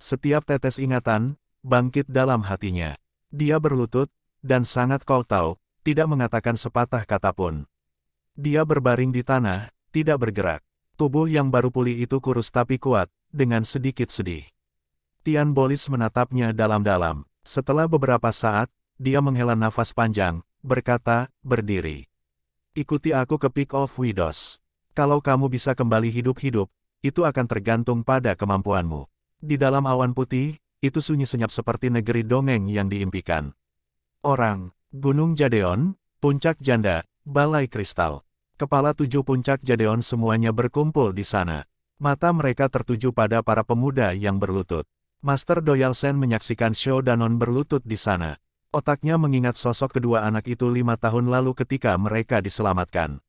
Setiap tetes ingatan, bangkit dalam hatinya. Dia berlutut, dan sangat kotau, tidak mengatakan sepatah kata pun. Dia berbaring di tanah, tidak bergerak. Tubuh yang baru pulih itu kurus tapi kuat, dengan sedikit sedih. Tian Bolis menatapnya dalam-dalam. Setelah beberapa saat, dia menghela nafas panjang, berkata, "Berdiri. Ikuti aku ke Peak of Widows. Kalau kamu bisa kembali hidup-hidup, itu akan tergantung pada kemampuanmu." Di dalam awan putih, itu sunyi senyap seperti negeri dongeng yang diimpikan. Orang, Gunung Jadeon, Puncak Janda, Balai Kristal. Kepala 7 puncak Jadeon semuanya berkumpul di sana. Mata mereka tertuju pada para pemuda yang berlutut. Master Doyalsen menyaksikan Shou Danon berlutut di sana. Otaknya mengingat sosok kedua anak itu 5 tahun lalu ketika mereka diselamatkan.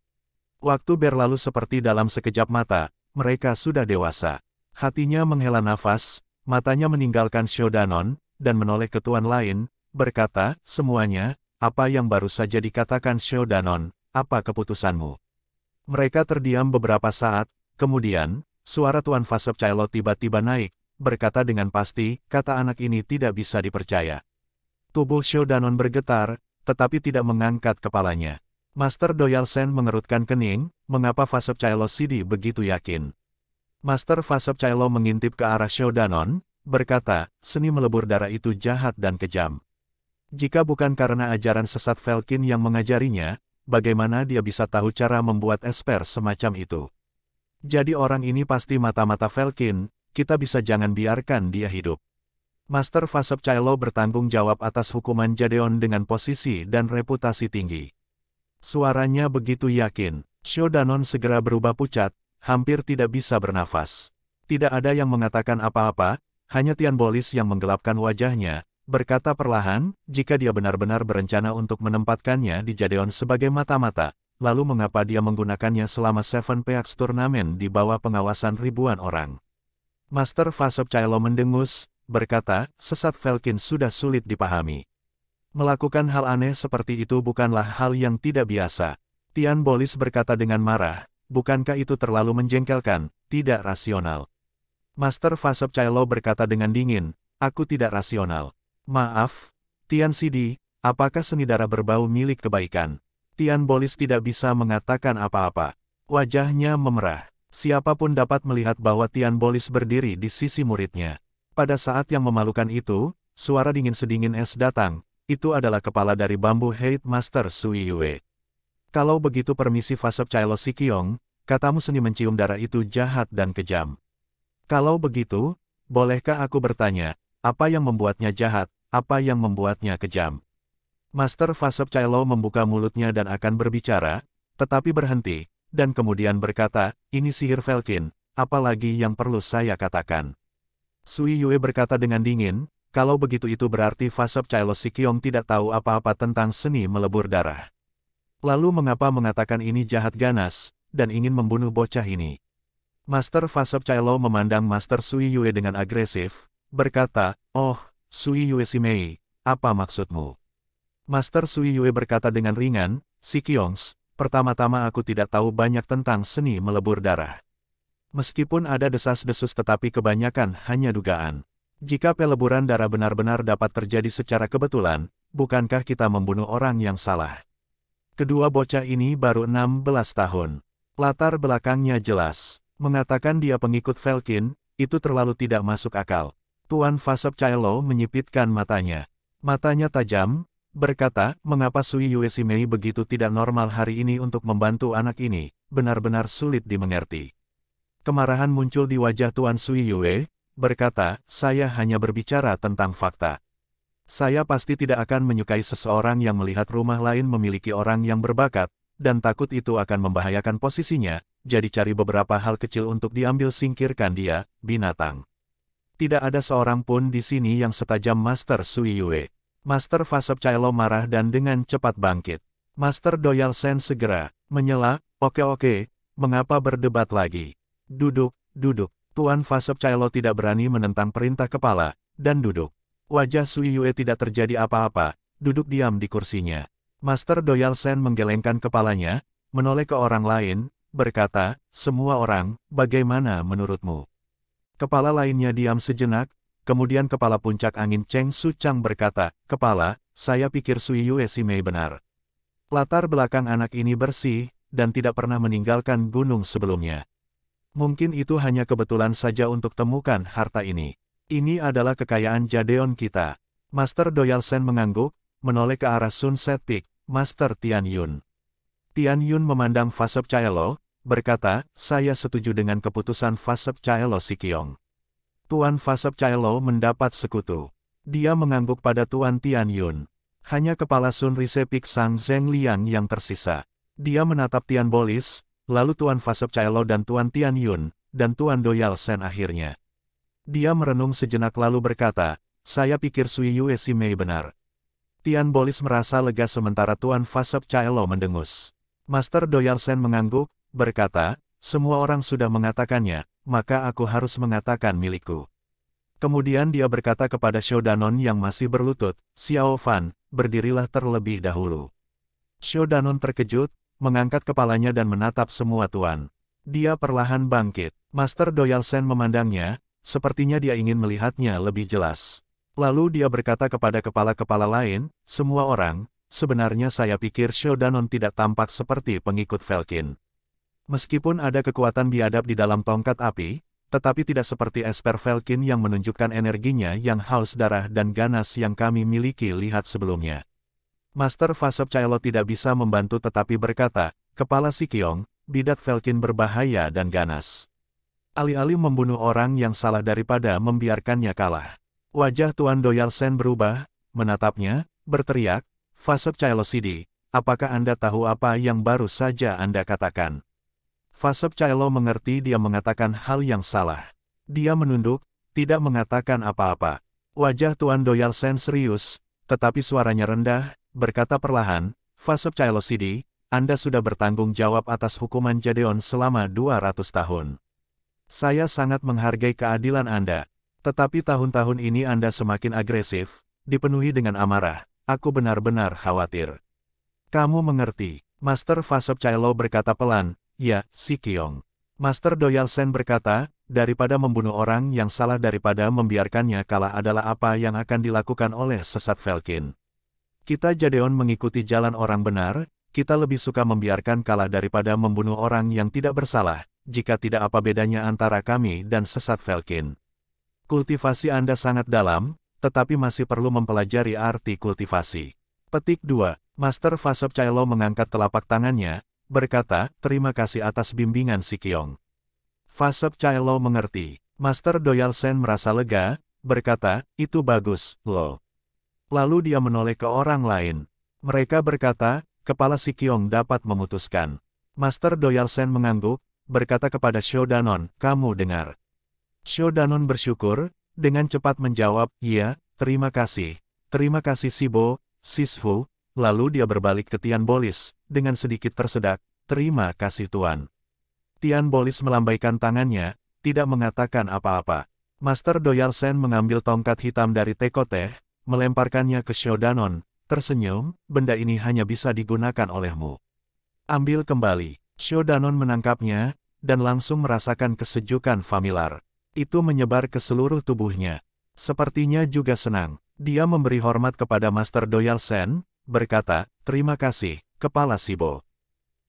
Waktu berlalu seperti dalam sekejap mata, mereka sudah dewasa. Hatinya menghela nafas, matanya meninggalkan Shou Danon, dan menoleh ke tuan lain, berkata, "Semuanya, apa yang baru saja dikatakan Shou Danon, apa keputusanmu?" Mereka terdiam beberapa saat, kemudian, suara Tuan Fasep Cailo tiba-tiba naik, berkata dengan pasti, "Kata anak ini tidak bisa dipercaya." Tubuh Shou Danon bergetar, tetapi tidak mengangkat kepalanya. Master Doyalsen mengerutkan kening, mengapa Fasep Cailo Sidi begitu yakin? Master Fasep Cailo mengintip ke arah Shou Danon, berkata, "Seni melebur darah itu jahat dan kejam. Jika bukan karena ajaran sesat Velkin yang mengajarinya, bagaimana dia bisa tahu cara membuat esper semacam itu? Jadi orang ini pasti mata-mata Velkin, kita bisa jangan biarkan dia hidup." Master Fasep Cailo bertanggung jawab atas hukuman Jadeon dengan posisi dan reputasi tinggi. Suaranya begitu yakin, Shou Danon segera berubah pucat, hampir tidak bisa bernafas. Tidak ada yang mengatakan apa-apa, hanya Tian Bolis yang menggelapkan wajahnya, berkata perlahan, "Jika dia benar-benar berencana untuk menempatkannya di Jadeon sebagai mata-mata, lalu mengapa dia menggunakannya selama Seven Peaks turnamen di bawah pengawasan ribuan orang?" Master Fasep Cailo mendengus, berkata, "Sesat Velkin sudah sulit dipahami. Melakukan hal aneh seperti itu bukanlah hal yang tidak biasa." Tian Bolis berkata dengan marah, "Bukankah itu terlalu menjengkelkan, tidak rasional?" Master Fasep Cailo berkata dengan dingin, "Aku tidak rasional. Maaf, Tian Sidi, apakah seni darah berbau milik kebaikan?" Tian Bolis tidak bisa mengatakan apa-apa. Wajahnya memerah. Siapapun dapat melihat bahwa Tian Bolis berdiri di sisi muridnya. Pada saat yang memalukan itu, suara dingin sedingin es datang. Itu adalah kepala dari bambu Hate Master Sui Yue. "Kalau begitu permisi Fasep Cailo Sikyong, katamu seni mencium darah itu jahat dan kejam. Kalau begitu, bolehkah aku bertanya, apa yang membuatnya jahat? Apa yang membuatnya kejam?" Master Fasep Cailo membuka mulutnya dan akan berbicara, tetapi berhenti, dan kemudian berkata, "Ini sihir Velkin, apalagi yang perlu saya katakan?" Sui Yue berkata dengan dingin, "Kalau begitu itu berarti Fasep Cailo Sikyong tidak tahu apa-apa tentang seni melebur darah. Lalu mengapa mengatakan ini jahat ganas, dan ingin membunuh bocah ini?" Master Fasep Cailo memandang Master Sui Yue dengan agresif, berkata, "Oh, Sui Yue Simei, apa maksudmu?" Master Sui Yue berkata dengan ringan, "Sikyongs, pertama-tama aku tidak tahu banyak tentang seni melebur darah. Meskipun ada desas-desus tetapi kebanyakan hanya dugaan. Jika peleburan darah benar-benar dapat terjadi secara kebetulan, bukankah kita membunuh orang yang salah?" Kedua bocah ini baru 16 tahun. Latar belakangnya jelas. Mengatakan dia pengikut Velkin, itu terlalu tidak masuk akal. Tuan Fasep Cailo menyipitkan matanya. Matanya tajam, berkata, mengapa Sui Yue si Mei begitu tidak normal hari ini untuk membantu anak ini, benar-benar sulit dimengerti. Kemarahan muncul di wajah Tuan Sui Yue, berkata, saya hanya berbicara tentang fakta. Saya pasti tidak akan menyukai seseorang yang melihat rumah lain memiliki orang yang berbakat, dan takut itu akan membahayakan posisinya, jadi cari beberapa hal kecil untuk diambil singkirkan dia, binatang. Tidak ada seorang pun di sini yang setajam Master Sui Yue. Master Fasep Cailo marah dan dengan cepat bangkit. Master Doyal Sen segera menyela, oke, mengapa berdebat lagi? Duduk. Tuan Fasep Cailo tidak berani menentang perintah kepala, dan duduk. Wajah Sui Yue tidak terjadi apa-apa, duduk diam di kursinya. Master Doyal Sen menggelengkan kepalanya, menoleh ke orang lain, berkata, semua orang, bagaimana menurutmu? Kepala lainnya diam sejenak, kemudian kepala puncak angin Cheng Su Chang berkata, kepala, saya pikir Sui Yue si Mei benar. Latar belakang anak ini bersih, dan tidak pernah meninggalkan gunung sebelumnya. Mungkin itu hanya kebetulan saja untuk temukan harta ini. Ini adalah kekayaan Jadeon kita. Master Doyal Sen mengangguk, menoleh ke arah Sunset Peak, Master Tian Yun. Tian Yun memandang Fasep Cailo, berkata, saya setuju dengan keputusan Fasep Cailo Sikiong. Tuan Fasep Cailo mendapat sekutu. Dia mengangguk pada Tuan Tian Yun. Hanya kepala Sun Rise Peak Sang Zheng Liang yang tersisa. Dia menatap Tian Bolis, lalu Tuan Fasep Cailo dan Tuan Tian Yun, dan Tuan Doyal Sen akhirnya. Dia merenung sejenak lalu berkata, saya pikir Sui Yue si Mei benar. Tian Bolis merasa lega sementara Tuan Fasep Cailo mendengus. Master Doyal Sen mengangguk, berkata, semua orang sudah mengatakannya, maka aku harus mengatakan milikku. Kemudian dia berkata kepada Shodanon yang masih berlutut, Xiao Fan, berdirilah terlebih dahulu. Shodanon terkejut, mengangkat kepalanya dan menatap semua tuan. Dia perlahan bangkit. Master Doyal Sen memandangnya, sepertinya dia ingin melihatnya lebih jelas. Lalu dia berkata kepada kepala-kepala lain, semua orang, sebenarnya saya pikir Shodanon tidak tampak seperti pengikut Velkin. Meskipun ada kekuatan biadab di dalam tongkat api, tetapi tidak seperti Esper Velkin yang menunjukkan energinya yang haus darah dan ganas yang kami miliki lihat sebelumnya. Master Fasep Cailo tidak bisa membantu tetapi berkata, kepala Sikiong, bidat Velkin berbahaya dan ganas. Alih-alih membunuh orang yang salah daripada membiarkannya kalah. Wajah Tuan Doyal Sen berubah, menatapnya, berteriak, Fasep Cailo Sidi, apakah Anda tahu apa yang baru saja Anda katakan? Fasep Cailo mengerti dia mengatakan hal yang salah. Dia menunduk, tidak mengatakan apa-apa. Wajah Tuan Doyal Sen serius, tetapi suaranya rendah, berkata perlahan, Fasep Cailo Sidi, Anda sudah bertanggung jawab atas hukuman Jadeon selama 200 tahun. Saya sangat menghargai keadilan Anda. Tetapi tahun-tahun ini Anda semakin agresif, dipenuhi dengan amarah. Aku benar-benar khawatir. Kamu mengerti, Master Fasep Cailo berkata pelan, ya, Sikiong. Master Doyal Sen berkata, daripada membunuh orang yang salah daripada membiarkannya kalah adalah apa yang akan dilakukan oleh sesat Velkin. Kita Jadeon mengikuti jalan orang benar, kita lebih suka membiarkan kalah daripada membunuh orang yang tidak bersalah, jika tidak apa bedanya antara kami dan sesat Velkin. Kultivasi Anda sangat dalam, tetapi masih perlu mempelajari arti kultivasi. Petik 2. Master Fasep Cailo mengangkat telapak tangannya, berkata, terima kasih atas bimbingan Sikiong. Fasep Cailo mengerti. Master Doyal Sen merasa lega, berkata, itu bagus, loh. Lalu dia menoleh ke orang lain. Mereka berkata, kepala Sikiong dapat memutuskan. Master Doyal Sen mengangguk, berkata kepada Shodanon, kamu dengar. Shodanon bersyukur, dengan cepat menjawab, iya, terima kasih Sibo, Sishu, lalu dia berbalik ke Tian Bolis, dengan sedikit tersedak, terima kasih Tuan. Tian Bolis melambaikan tangannya, tidak mengatakan apa-apa. Master Doyal Sen mengambil tongkat hitam dari teko teh, melemparkannya ke Shodanon, tersenyum, benda ini hanya bisa digunakan olehmu. Ambil kembali. Shodanon menangkapnya, dan langsung merasakan kesejukan familiar. Itu menyebar ke seluruh tubuhnya. Sepertinya juga senang. Dia memberi hormat kepada Master Doyal Sen, berkata, terima kasih, Kepala Sibo.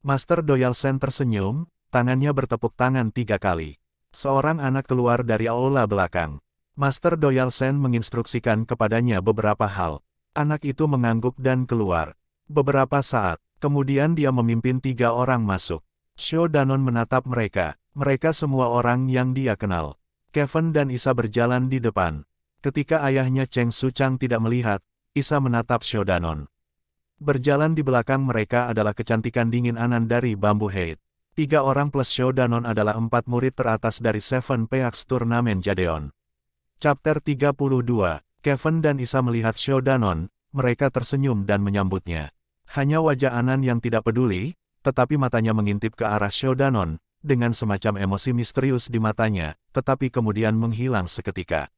Master Doyal Sen tersenyum, tangannya bertepuk tangan 3 kali. Seorang anak keluar dari aula belakang. Master Doyal Sen menginstruksikan kepadanya beberapa hal. Anak itu mengangguk dan keluar. Beberapa saat, kemudian dia memimpin 3 orang masuk. Shou Danon menatap mereka. Mereka semua orang yang dia kenal. Kevin dan Isa berjalan di depan. Ketika ayahnya Cheng Suchang tidak melihat, Isa menatap Shou Danon. Berjalan di belakang mereka adalah kecantikan dingin Anan dari Bamboo Head. 3 orang plus Shou Danon adalah 4 murid teratas dari Seven Peaks Turnamen Jadeon. Chapter 32, Kevin dan Isa melihat Shou Danon, mereka tersenyum dan menyambutnya. Hanya wajah Anan yang tidak peduli, tetapi matanya mengintip ke arah Shou Danon, dengan semacam emosi misterius di matanya, tetapi kemudian menghilang seketika.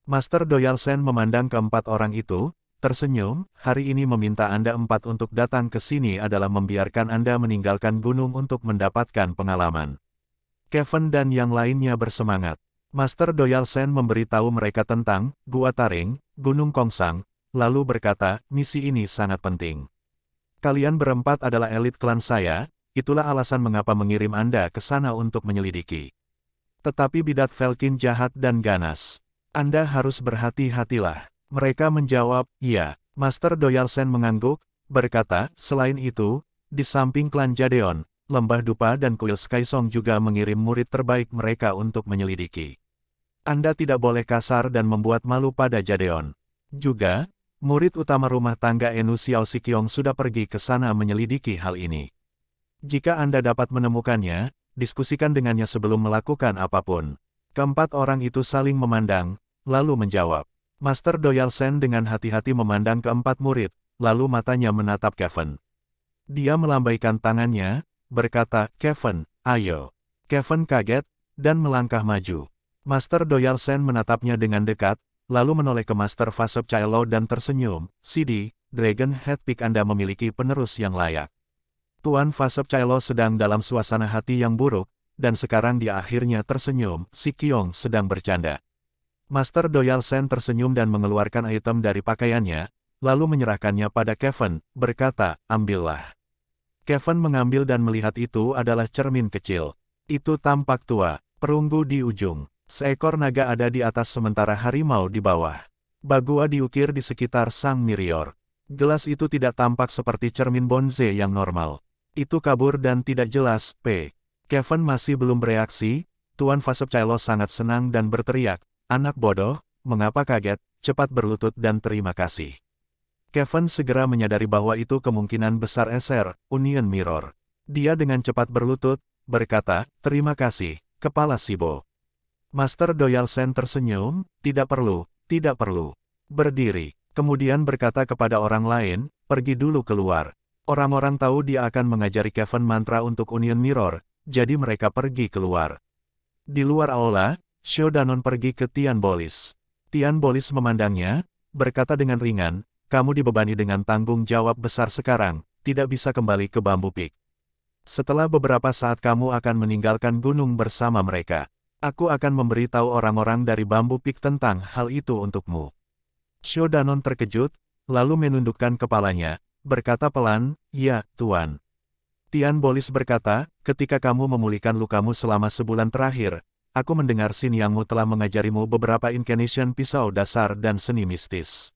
Master Doyal Sen memandang keempat orang itu, tersenyum, hari ini meminta Anda 4 untuk datang ke sini adalah membiarkan Anda meninggalkan gunung untuk mendapatkan pengalaman. Kevin dan yang lainnya bersemangat. Master Doyal Sen memberitahu mereka tentang Gua Taring, Gunung Kongsang, lalu berkata, misi ini sangat penting. Kalian berempat adalah elit klan saya, itulah alasan mengapa mengirim Anda ke sana untuk menyelidiki. Tetapi bidat Velkin jahat dan ganas. Anda harus berhati-hatilah. Mereka menjawab, iya. Master Doyal Sen mengangguk, berkata, selain itu, di samping klan Jadeon, Lembah Dupa dan Kuil Skysong juga mengirim murid terbaik mereka untuk menyelidiki. Anda tidak boleh kasar dan membuat malu pada Jadeon. Juga, murid utama rumah tangga Enu Xiao Sikyong sudah pergi ke sana menyelidiki hal ini. Jika Anda dapat menemukannya, diskusikan dengannya sebelum melakukan apapun. Keempat orang itu saling memandang, lalu menjawab. Master Doyal Sen dengan hati-hati memandang keempat murid, lalu matanya menatap Kevin. Dia melambaikan tangannya, berkata, Kevin, ayo. Kevin kaget, dan melangkah maju. Master Doyal Sen menatapnya dengan dekat, lalu menoleh ke Master Fasep Chaelo dan tersenyum, Sidi, Dragon Head Peak Anda memiliki penerus yang layak. Tuan Fasep Chaelo sedang dalam suasana hati yang buruk, dan sekarang dia akhirnya tersenyum, si Kyong sedang bercanda. Master Doyal Sen tersenyum dan mengeluarkan item dari pakaiannya, lalu menyerahkannya pada Kevin, berkata, ambillah. Kevin mengambil dan melihat itu adalah cermin kecil. Itu tampak tua, perunggu di ujung. Seekor naga ada di atas sementara harimau di bawah. Bagua diukir di sekitar sang Mirior. Gelas itu tidak tampak seperti cermin bonze yang normal. Itu kabur dan tidak jelas, P. Kevin masih belum bereaksi, Tuan Fasep Chaelo sangat senang dan berteriak, anak bodoh, mengapa kaget, cepat berlutut dan terima kasih. Kevin segera menyadari bahwa itu kemungkinan besar SR, Union Mirror. Dia dengan cepat berlutut, berkata, terima kasih, Kepala Sibo. Master Doyal Sen tersenyum, tidak perlu, tidak perlu. Berdiri, kemudian berkata kepada orang lain, pergi dulu keluar. Orang-orang tahu dia akan mengajari Kevin mantra untuk Union Mirror, jadi mereka pergi keluar. Di luar aula, Shou Danon pergi ke Tian Bolis. Tian Bolis memandangnya, berkata dengan ringan, kamu dibebani dengan tanggung jawab besar sekarang, tidak bisa kembali ke Bamboo Peak. Setelah beberapa saat kamu akan meninggalkan gunung bersama mereka. Aku akan memberitahu orang-orang dari Bamboo Peak tentang hal itu untukmu. Shou Danon terkejut, lalu menundukkan kepalanya, berkata pelan, ya, Tuan. Tian Bolis berkata, ketika kamu memulihkan lukamu selama sebulan terakhir, aku mendengar Sin Yangmu telah mengajarimu beberapa incantation pisau dasar dan seni mistis.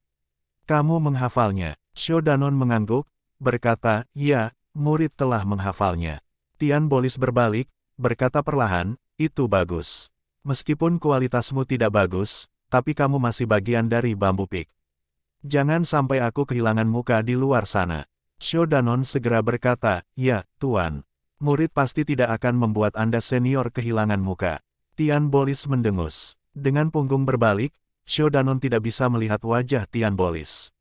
Kamu menghafalnya. Shou Danon mengangguk, berkata, ya, murid telah menghafalnya. Tian Bolis berbalik, berkata perlahan, itu bagus. Meskipun kualitasmu tidak bagus, tapi kamu masih bagian dari Bamboo Peak. Jangan sampai aku kehilangan muka di luar sana. Shou Danon segera berkata, ya, Tuan. Murid pasti tidak akan membuat Anda senior kehilangan muka. Tian Bolis mendengus. Dengan punggung berbalik, Shou Danon tidak bisa melihat wajah Tian Bolis.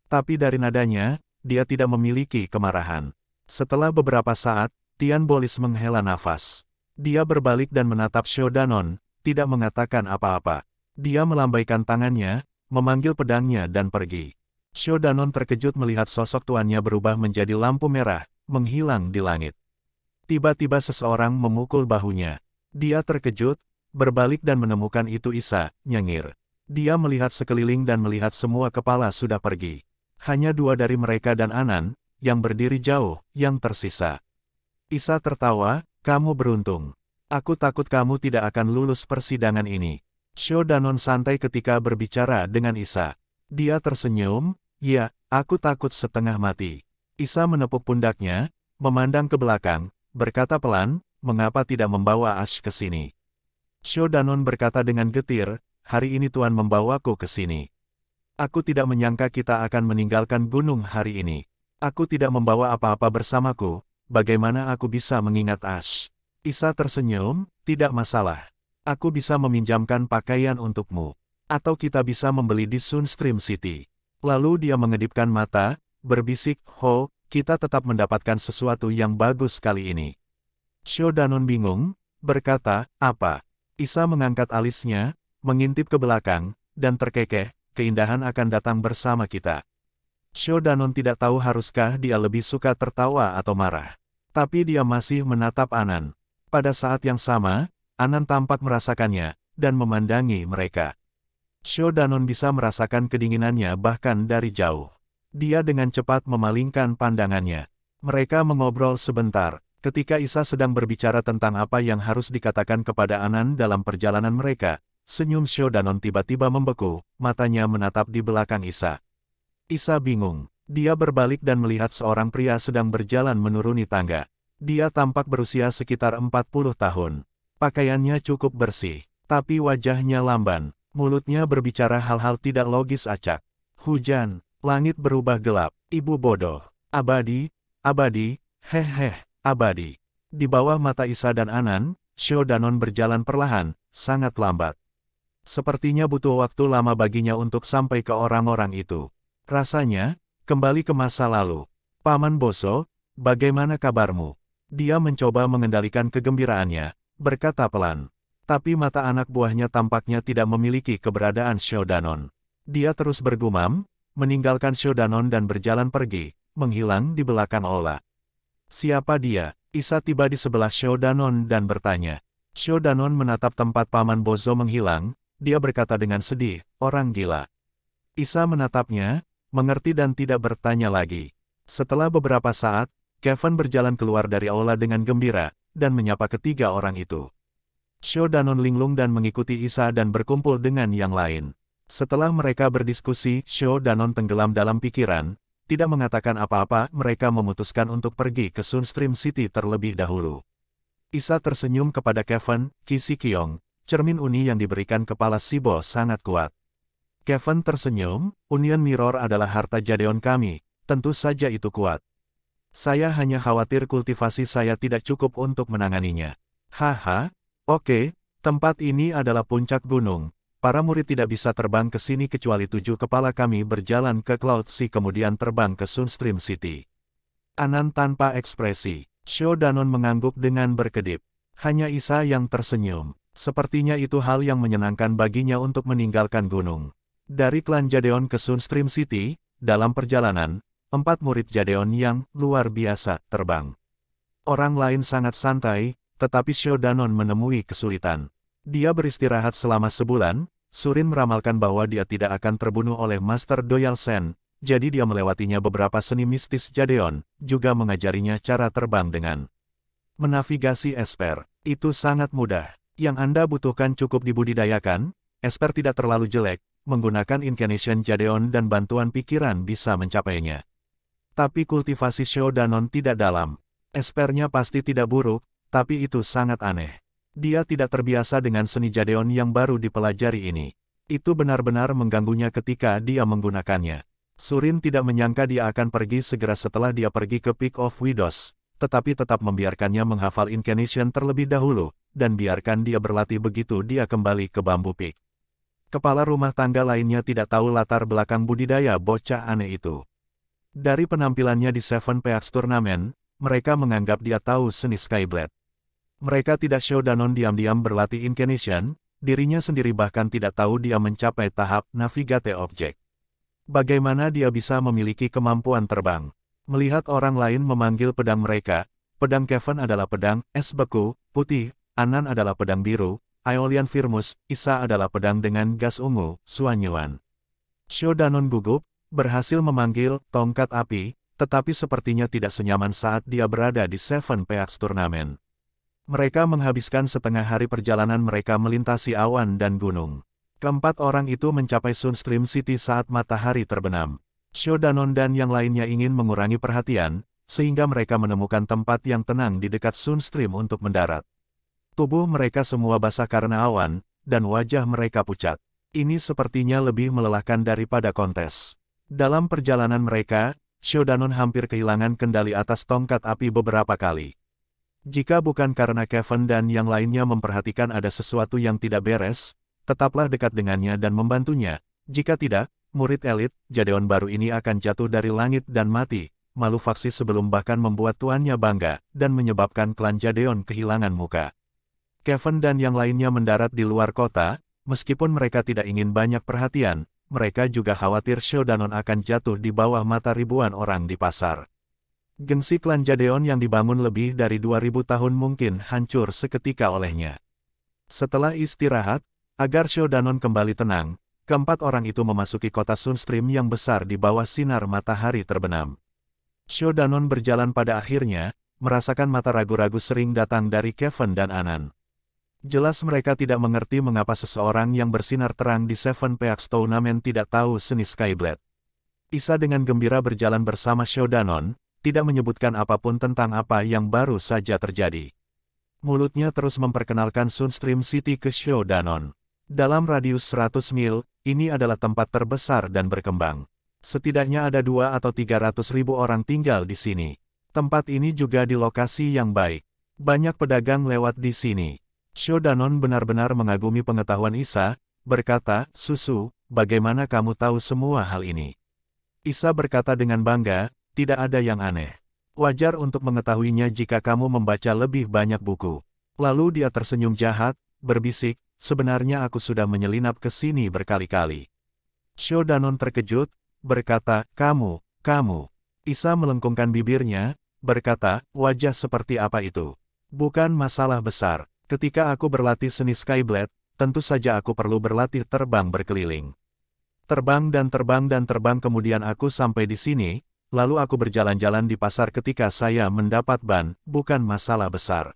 Tapi dari nadanya, dia tidak memiliki kemarahan. Setelah beberapa saat, Tian Bolis menghela nafas. Dia berbalik dan menatap Shou Danon, tidak mengatakan apa-apa. Dia melambaikan tangannya, memanggil pedangnya dan pergi. Shou Danon terkejut melihat sosok tuannya berubah menjadi lampu merah, menghilang di langit. Tiba-tiba seseorang memukul bahunya. Dia terkejut, berbalik dan menemukan itu Isa, nyengir. Dia melihat sekeliling dan melihat semua kepala sudah pergi. Hanya 2 dari mereka dan Anan, yang berdiri jauh, yang tersisa. Isa tertawa, kamu beruntung. Aku takut kamu tidak akan lulus persidangan ini. Shou Danon santai ketika berbicara dengan Isa. Dia tersenyum, Ya, aku takut setengah mati. Isa menepuk pundaknya, memandang ke belakang, berkata pelan, mengapa tidak membawa Ash ke sini? Shodanon berkata dengan getir, hari ini Tuan membawaku ke sini. Aku tidak menyangka kita akan meninggalkan gunung hari ini. Aku tidak membawa apa-apa bersamaku, bagaimana aku bisa mengingat Ash? Isa tersenyum, tidak masalah. Aku bisa meminjamkan pakaian untukmu. Atau kita bisa membeli di Sunstream City. Lalu dia mengedipkan mata, berbisik, "Ho, kita tetap mendapatkan sesuatu yang bagus kali ini." Shodanon bingung, berkata, "Apa?" Isa mengangkat alisnya, mengintip ke belakang, dan terkekeh, "Keindahan akan datang bersama kita." Shodanon tidak tahu haruskah dia lebih suka tertawa atau marah. Tapi dia masih menatap Anan. Pada saat yang sama, Anan tampak merasakannya, dan memandangi mereka. Shodanon bisa merasakan kedinginannya bahkan dari jauh. Dia dengan cepat memalingkan pandangannya. Mereka mengobrol sebentar, ketika Isa sedang berbicara tentang apa yang harus dikatakan kepada Anan dalam perjalanan mereka. Senyum Shodanon tiba-tiba membeku, matanya menatap di belakang Isa. Isa bingung. Dia berbalik dan melihat seorang pria sedang berjalan menuruni tangga. Dia tampak berusia sekitar 40 tahun. Pakaiannya cukup bersih, tapi wajahnya lamban. Mulutnya berbicara hal-hal tidak logis acak. Hujan, langit berubah gelap, ibu bodoh, abadi, abadi. Di bawah mata Isa dan Anan, Shodanon berjalan perlahan, sangat lambat. Sepertinya butuh waktu lama baginya untuk sampai ke orang-orang itu. Rasanya, kembali ke masa lalu. Paman Boso, bagaimana kabarmu? Dia mencoba mengendalikan kegembiraannya, berkata pelan. Tapi mata anak buahnya tampaknya tidak memiliki keberadaan Shodanon. Dia terus bergumam, meninggalkan Shodanon dan berjalan pergi, menghilang di belakang Ola. Siapa dia? Isa tiba di sebelah Shodanon dan bertanya. Shodanon menatap tempat Paman Bozo menghilang, dia berkata dengan sedih, orang gila. Isa menatapnya, mengerti dan tidak bertanya lagi. Setelah beberapa saat, Kevin berjalan keluar dari aula dengan gembira, dan menyapa ketiga orang itu. Shodanon linglung dan mengikuti Isa dan berkumpul dengan yang lain. Setelah mereka berdiskusi, Shodanon tenggelam dalam pikiran, tidak mengatakan apa-apa, mereka memutuskan untuk pergi ke Sunstream City terlebih dahulu. Isa tersenyum kepada Kevin, Kisi Kyong, cermin uni yang diberikan kepala Sibo sangat kuat. Kevin tersenyum, Union Mirror adalah harta Jadeon kami, tentu saja itu kuat. Saya hanya khawatir kultivasi saya tidak cukup untuk menanganinya. Haha. Oke, tempat ini adalah puncak gunung. Para murid tidak bisa terbang ke sini kecuali 7 kepala kami berjalan ke Cloud Sea kemudian terbang ke Sunstream City. Anan tanpa ekspresi. Shodanon mengangguk dengan berkedip. Hanya Isa yang tersenyum. Sepertinya itu hal yang menyenangkan baginya untuk meninggalkan gunung. Dari klan Jadeon ke Sunstream City, dalam perjalanan, 4 murid Jadeon yang luar biasa terbang. Orang lain sangat santai, tetapi Shodanon menemui kesulitan. Dia beristirahat selama sebulan, Surin meramalkan bahwa dia tidak akan terbunuh oleh Master Doyal Sen, jadi dia melewatinya beberapa seni mistis Jadeon, juga mengajarinya cara terbang dengan menavigasi Esper. Itu sangat mudah. Yang Anda butuhkan cukup dibudidayakan, Esper tidak terlalu jelek, menggunakan Incarnation Jadeon dan bantuan pikiran bisa mencapainya. Tapi kultivasi Shodanon tidak dalam. Espernya pasti tidak buruk, tapi itu sangat aneh. Dia tidak terbiasa dengan seni Jadeon yang baru dipelajari ini. Itu benar-benar mengganggunya ketika dia menggunakannya. Surin tidak menyangka dia akan pergi segera setelah dia pergi ke Peak of Widows, tetapi tetap membiarkannya menghafal Incarnation terlebih dahulu, dan biarkan dia berlatih begitu dia kembali ke Bambu Peak. Kepala rumah tangga lainnya tidak tahu latar belakang budidaya bocah aneh itu. Dari penampilannya di Seven Peaks Turnamen, mereka menganggap dia tahu seni Skyblade. Mereka tidak Shodanon diam-diam berlatih Incarnation, dirinya sendiri bahkan tidak tahu dia mencapai tahap Navigate Object. Bagaimana dia bisa memiliki kemampuan terbang? Melihat orang lain memanggil pedang mereka, pedang Kevin adalah pedang es beku, putih, Anan adalah pedang biru, Aeolian Firmus, Isa adalah pedang dengan gas ungu, Suanyuan. Shodanon gugup, berhasil memanggil tongkat api, tetapi sepertinya tidak senyaman saat dia berada di Seven Peaks Turnamen. Mereka menghabiskan setengah hari perjalanan mereka melintasi awan dan gunung. Keempat orang itu mencapai Sunstream City saat matahari terbenam. Shodanon dan yang lainnya ingin mengurangi perhatian, sehingga mereka menemukan tempat yang tenang di dekat Sunstream untuk mendarat. Tubuh mereka semua basah karena awan, dan wajah mereka pucat. Ini sepertinya lebih melelahkan daripada kontes. Dalam perjalanan mereka, Shodanon hampir kehilangan kendali atas tongkat api beberapa kali. Jika bukan karena Kevin dan yang lainnya memperhatikan ada sesuatu yang tidak beres, tetaplah dekat dengannya dan membantunya. Jika tidak, murid elit, Jadeon baru ini akan jatuh dari langit dan mati, malu faksi sebelum bahkan membuat tuannya bangga, dan menyebabkan klan Jadeon kehilangan muka. Kevin dan yang lainnya mendarat di luar kota, meskipun mereka tidak ingin banyak perhatian, mereka juga khawatir Shodanon akan jatuh di bawah mata ribuan orang di pasar. Gengsi klan Jadeon yang dibangun lebih dari 2000 tahun mungkin hancur seketika olehnya. Setelah istirahat, agar Shodanon kembali tenang, keempat orang itu memasuki kota Sunstream yang besar di bawah sinar matahari terbenam. Shodanon berjalan pada akhirnya, merasakan mata ragu-ragu sering datang dari Kevin dan Anan. Jelas mereka tidak mengerti mengapa seseorang yang bersinar terang di Seven Peaks Tournament tidak tahu seni Skyblade. Isa dengan gembira berjalan bersama Shodanon, tidak menyebutkan apapun tentang apa yang baru saja terjadi. Mulutnya terus memperkenalkan Sunstream City ke Shodanon. Dalam radius 100 mil, ini adalah tempat terbesar dan berkembang. Setidaknya ada 2 atau 300 ribu orang tinggal di sini. Tempat ini juga di lokasi yang baik. Banyak pedagang lewat di sini. Shodanon benar-benar mengagumi pengetahuan Isa, berkata, "Susu, bagaimana kamu tahu semua hal ini?" Isa berkata dengan bangga, "Tidak ada yang aneh. Wajar untuk mengetahuinya jika kamu membaca lebih banyak buku." Lalu dia tersenyum jahat, berbisik, "Sebenarnya aku sudah menyelinap ke sini berkali-kali." Shodanon terkejut, berkata, Kamu. Isa melengkungkan bibirnya, berkata, "Wajah seperti apa itu? Bukan masalah besar. Ketika aku berlatih seni Skyblade, tentu saja aku perlu berlatih terbang berkeliling. Terbang dan terbang kemudian aku sampai di sini, lalu aku berjalan-jalan di pasar ketika saya mendapat ban, bukan masalah besar."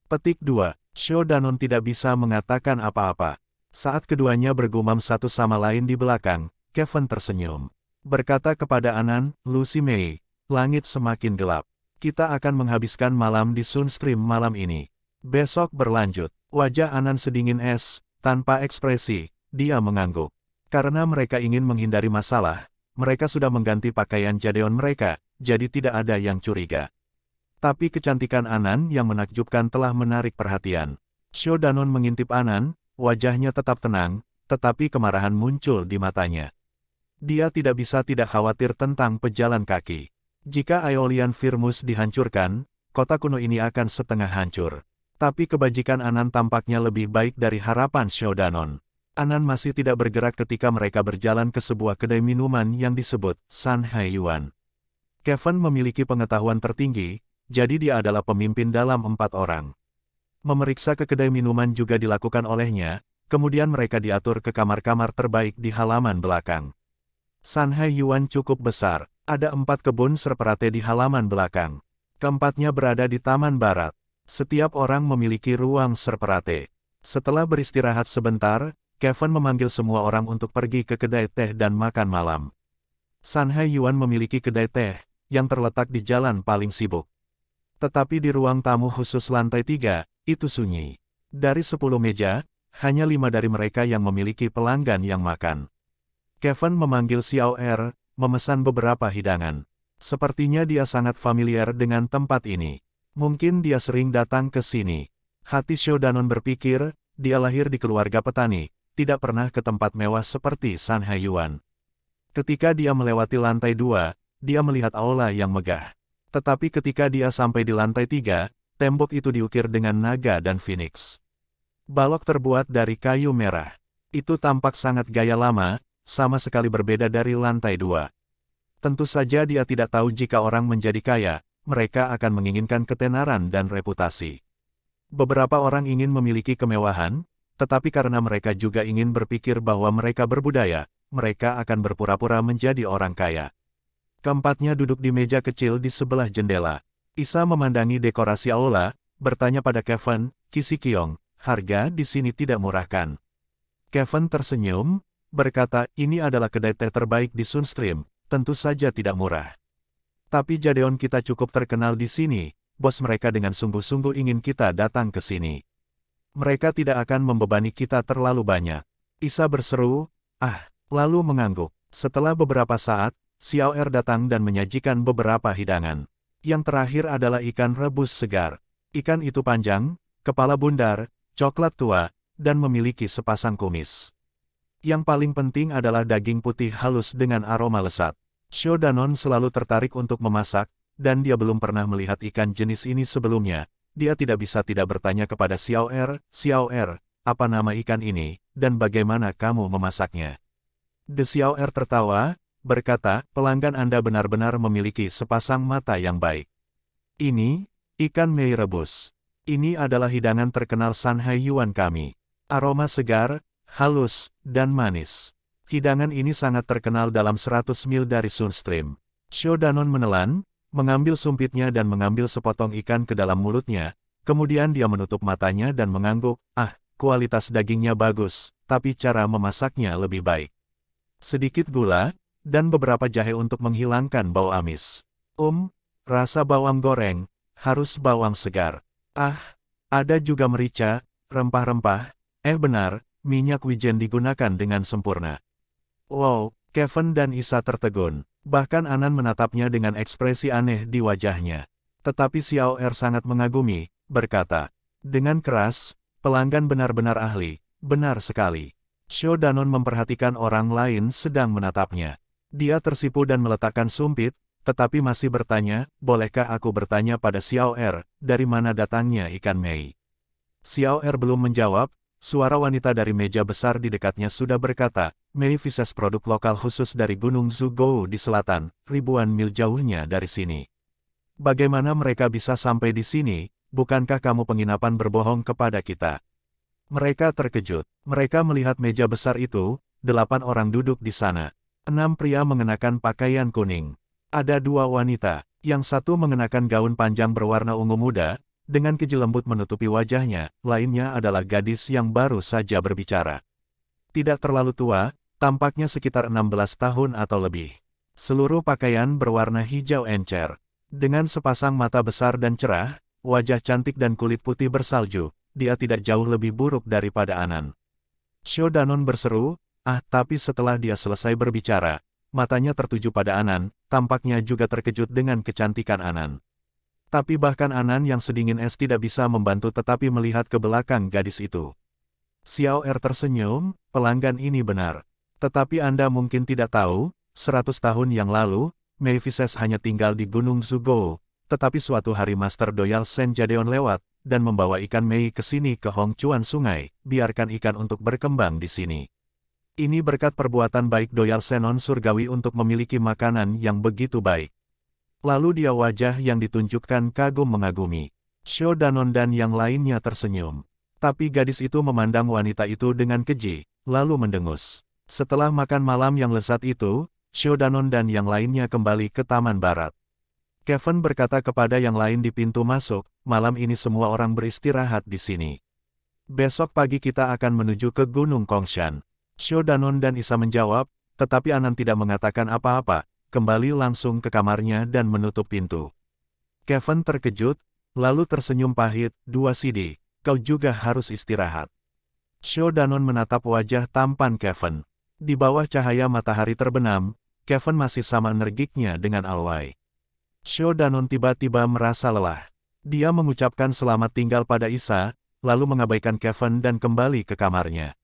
Petik 2. Shodanon tidak bisa mengatakan apa-apa. Saat keduanya bergumam satu sama lain di belakang, Kevin tersenyum. Berkata kepada Anan, "Lucy Mei, langit semakin gelap. Kita akan menghabiskan malam di Sunstream malam ini. Besok berlanjut." Wajah Anan sedingin es, tanpa ekspresi, dia mengangguk. Karena mereka ingin menghindari masalah, mereka sudah mengganti pakaian Jadeon mereka, jadi tidak ada yang curiga. Tapi kecantikan Anan yang menakjubkan telah menarik perhatian. Shodanon mengintip Anan, wajahnya tetap tenang, tetapi kemarahan muncul di matanya. Dia tidak bisa tidak khawatir tentang pejalan kaki. Jika Aeolian Firmus dihancurkan, kota kuno ini akan setengah hancur. Tapi kebajikan Anan tampaknya lebih baik dari harapan Shodanon. Anan masih tidak bergerak ketika mereka berjalan ke sebuah kedai minuman yang disebut San Haiyuan. Kevin memiliki pengetahuan tertinggi, jadi dia adalah pemimpin dalam 4 orang. Memeriksa ke kedai minuman juga dilakukan olehnya, kemudian mereka diatur ke kamar-kamar terbaik di halaman belakang. San Haiyuan cukup besar, ada 4 kebun serperate di halaman belakang. Keempatnya berada di taman barat. Setiap orang memiliki ruang serperate. Setelah beristirahat sebentar, Kevin memanggil semua orang untuk pergi ke kedai teh dan makan malam. San Haiyuan memiliki kedai teh, yang terletak di jalan paling sibuk. Tetapi di ruang tamu khusus lantai 3, itu sunyi. Dari 10 meja, hanya 5 dari mereka yang memiliki pelanggan yang makan. Kevin memanggil Xiao Er, memesan beberapa hidangan. Sepertinya dia sangat familiar dengan tempat ini. Mungkin dia sering datang ke sini. Hati Shodanon berpikir, dia lahir di keluarga petani, tidak pernah ke tempat mewah seperti San Haiyuan. Ketika dia melewati lantai 2, dia melihat aula yang megah. Tetapi ketika dia sampai di lantai 3, tembok itu diukir dengan naga dan phoenix. Balok terbuat dari kayu merah. Itu tampak sangat gaya lama, sama sekali berbeda dari lantai 2. Tentu saja dia tidak tahu jika orang menjadi kaya, mereka akan menginginkan ketenaran dan reputasi. Beberapa orang ingin memiliki kemewahan, tetapi karena mereka juga ingin berpikir bahwa mereka berbudaya, mereka akan berpura-pura menjadi orang kaya. Keempatnya duduk di meja kecil di sebelah jendela. Isa memandangi dekorasi aula, bertanya pada Kevin, "Kisi Kyong, harga di sini tidak murah kan?" Kevin tersenyum, berkata, "Ini adalah kedai teh terbaik di Sunstream, tentu saja tidak murah. Tapi Jadeon kita cukup terkenal di sini, bos mereka dengan sungguh-sungguh ingin kita datang ke sini. Mereka tidak akan membebani kita terlalu banyak. Isa berseru, lalu mengangguk. Setelah beberapa saat, Xiao Er datang dan menyajikan beberapa hidangan. Yang terakhir adalah ikan rebus segar. Ikan itu panjang, kepala bundar, coklat tua, dan memiliki sepasang kumis. Yang paling penting adalah daging putih halus dengan aroma lesat. Xiao Danon selalu tertarik untuk memasak, dan dia belum pernah melihat ikan jenis ini sebelumnya. Dia tidak bisa tidak bertanya kepada Xiao Er, apa nama ikan ini, dan bagaimana kamu memasaknya? De Xiao Er tertawa, berkata, pelanggan Anda benar-benar memiliki sepasang mata yang baik. Ini, ikan mei rebus. Ini adalah hidangan terkenal Shanghai Yuan kami. Aroma segar, halus, dan manis. Hidangan ini sangat terkenal dalam 100 mil dari Sunstream. Xiao Danon menelan, mengambil sumpitnya dan mengambil sepotong ikan ke dalam mulutnya, kemudian dia menutup matanya dan mengangguk, kualitas dagingnya bagus, tapi cara memasaknya lebih baik. Sedikit gula, dan beberapa jahe untuk menghilangkan bau amis. Rasa bawang goreng, harus bawang segar. Ada juga merica, rempah-rempah, benar, minyak wijen digunakan dengan sempurna. Wow, Kevin dan Isa tertegun. Bahkan Anan menatapnya dengan ekspresi aneh di wajahnya. Tetapi Xiao Er sangat mengagumi, berkata, dengan keras, pelanggan benar-benar ahli, benar sekali. Xiao Danon memperhatikan orang lain sedang menatapnya. Dia tersipu dan meletakkan sumpit, tetapi masih bertanya, bolehkah aku bertanya pada Xiao Er, dari mana datangnya ikan mei? Xiao Er belum menjawab, suara wanita dari meja besar di dekatnya sudah berkata, Mei Fishes produk lokal khusus dari Gunung Zhugou di selatan, ribuan mil jauhnya dari sini. Bagaimana mereka bisa sampai di sini, bukankah kamu penginapan berbohong kepada kita? Mereka terkejut. Mereka melihat meja besar itu, 8 orang duduk di sana. 6 pria mengenakan pakaian kuning. Ada 2 wanita, yang satu mengenakan gaun panjang berwarna ungu muda, dengan keji lembut menutupi wajahnya, lainnya adalah gadis yang baru saja berbicara. Tidak terlalu tua, tampaknya sekitar 16 tahun atau lebih. Seluruh pakaian berwarna hijau encer. Dengan sepasang mata besar dan cerah, wajah cantik dan kulit putih bersalju, dia tidak jauh lebih buruk daripada Anan. Xiao Danon berseru, tapi setelah dia selesai berbicara, matanya tertuju pada Anan, tampaknya juga terkejut dengan kecantikan Anan. Tapi bahkan Anan yang sedingin es tidak bisa membantu tetapi melihat ke belakang gadis itu. Xiao Er tersenyum, pelanggan ini benar. Tetapi Anda mungkin tidak tahu, 100 tahun yang lalu, Mei Fishes hanya tinggal di Gunung Zhugou, tetapi suatu hari Master Doyal Shen Jadeon lewat, dan membawa ikan mei ke sini ke Hongchuan Sungai, biarkan ikan untuk berkembang di sini. Ini berkat perbuatan baik Doyal Shenon surgawi untuk memiliki makanan yang begitu baik. Lalu dia wajah yang ditunjukkan kagum mengagumi. Xiao Danon dan yang lainnya tersenyum. Tapi gadis itu memandang wanita itu dengan keji, lalu mendengus. Setelah makan malam yang lezat itu, Xiao Danon dan yang lainnya kembali ke Taman Barat. Kevin berkata kepada yang lain di pintu masuk, malam ini semua orang beristirahat di sini. Besok pagi kita akan menuju ke Gunung Kongshan. Xiao Danon dan Isa menjawab, tetapi Anan tidak mengatakan apa-apa, kembali langsung ke kamarnya dan menutup pintu. Kevin terkejut, lalu tersenyum pahit, 2 Sidi, kau juga harus istirahat. Xiao Danon menatap wajah tampan Kevin. Di bawah cahaya matahari terbenam, Kevin masih sama energiknya dengan Alwai. Xiao Danon tiba-tiba merasa lelah. Dia mengucapkan selamat tinggal pada Isa, lalu mengabaikan Kevin dan kembali ke kamarnya.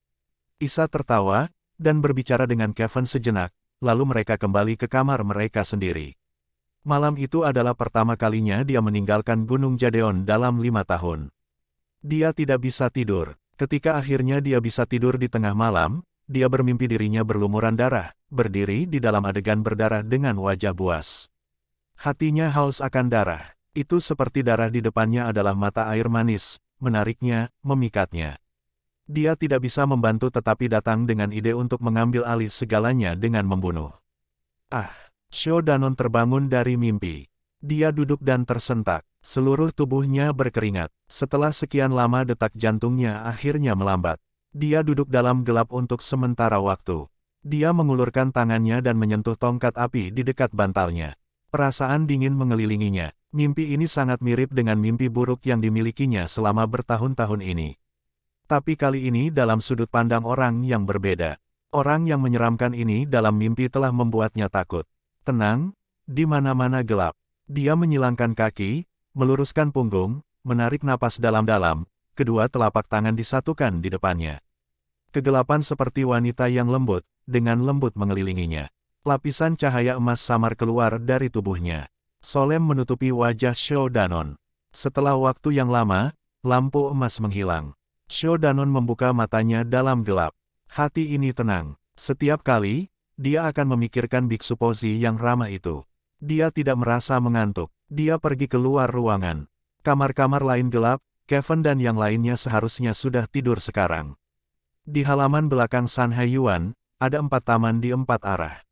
Isa tertawa, dan berbicara dengan Kevin sejenak, lalu mereka kembali ke kamar mereka sendiri. Malam itu adalah pertama kalinya dia meninggalkan Gunung Jadeon dalam 5 tahun. Dia tidak bisa tidur. Ketika akhirnya dia bisa tidur di tengah malam, dia bermimpi dirinya berlumuran darah, berdiri di dalam adegan berdarah dengan wajah buas. Hatinya haus akan darah. Itu seperti darah di depannya adalah mata air manis, menariknya, memikatnya. Dia tidak bisa membantu tetapi datang dengan ide untuk mengambil alih segalanya dengan membunuh. Xiao Danon terbangun dari mimpi. Dia duduk dan tersentak. Seluruh tubuhnya berkeringat. Setelah sekian lama detak jantungnya akhirnya melambat. Dia duduk dalam gelap untuk sementara waktu. Dia mengulurkan tangannya dan menyentuh tongkat api di dekat bantalnya. Perasaan dingin mengelilinginya. Mimpi ini sangat mirip dengan mimpi buruk yang dimilikinya selama bertahun-tahun ini. Tapi kali ini dalam sudut pandang orang yang berbeda. Orang yang menyeramkan ini dalam mimpi telah membuatnya takut. Tenang, di mana-mana gelap. Dia menyilangkan kaki, meluruskan punggung, menarik napas dalam-dalam, kedua telapak tangan disatukan di depannya. Kegelapan seperti wanita yang lembut, dengan lembut mengelilinginya. Lapisan cahaya emas samar keluar dari tubuhnya. Solem menutupi wajah Shou Danon. Setelah waktu yang lama, lampu emas menghilang. Shou Danon membuka matanya dalam gelap. Hati ini tenang. Setiap kali, dia akan memikirkan biksu Pozi yang ramah itu. Dia tidak merasa mengantuk. Dia pergi keluar ruangan. Kamar-kamar lain gelap, Kevin dan yang lainnya seharusnya sudah tidur sekarang. Di halaman belakang San Haiyuan, ada 4 taman di 4 arah.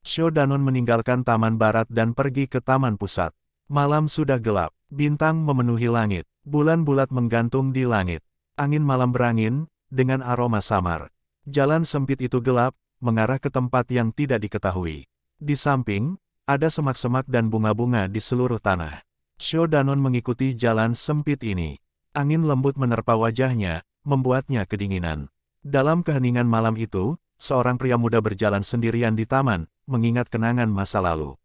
Shou Danon meninggalkan taman barat dan pergi ke taman pusat. Malam sudah gelap, bintang memenuhi langit, bulan bulat menggantung di langit. Angin malam berangin, dengan aroma samar. Jalan sempit itu gelap, mengarah ke tempat yang tidak diketahui. Di samping, ada semak-semak dan bunga-bunga di seluruh tanah. Shou Danon mengikuti jalan sempit ini. Angin lembut menerpa wajahnya, membuatnya kedinginan. Dalam keheningan malam itu, seorang pria muda berjalan sendirian di taman, mengingat kenangan masa lalu.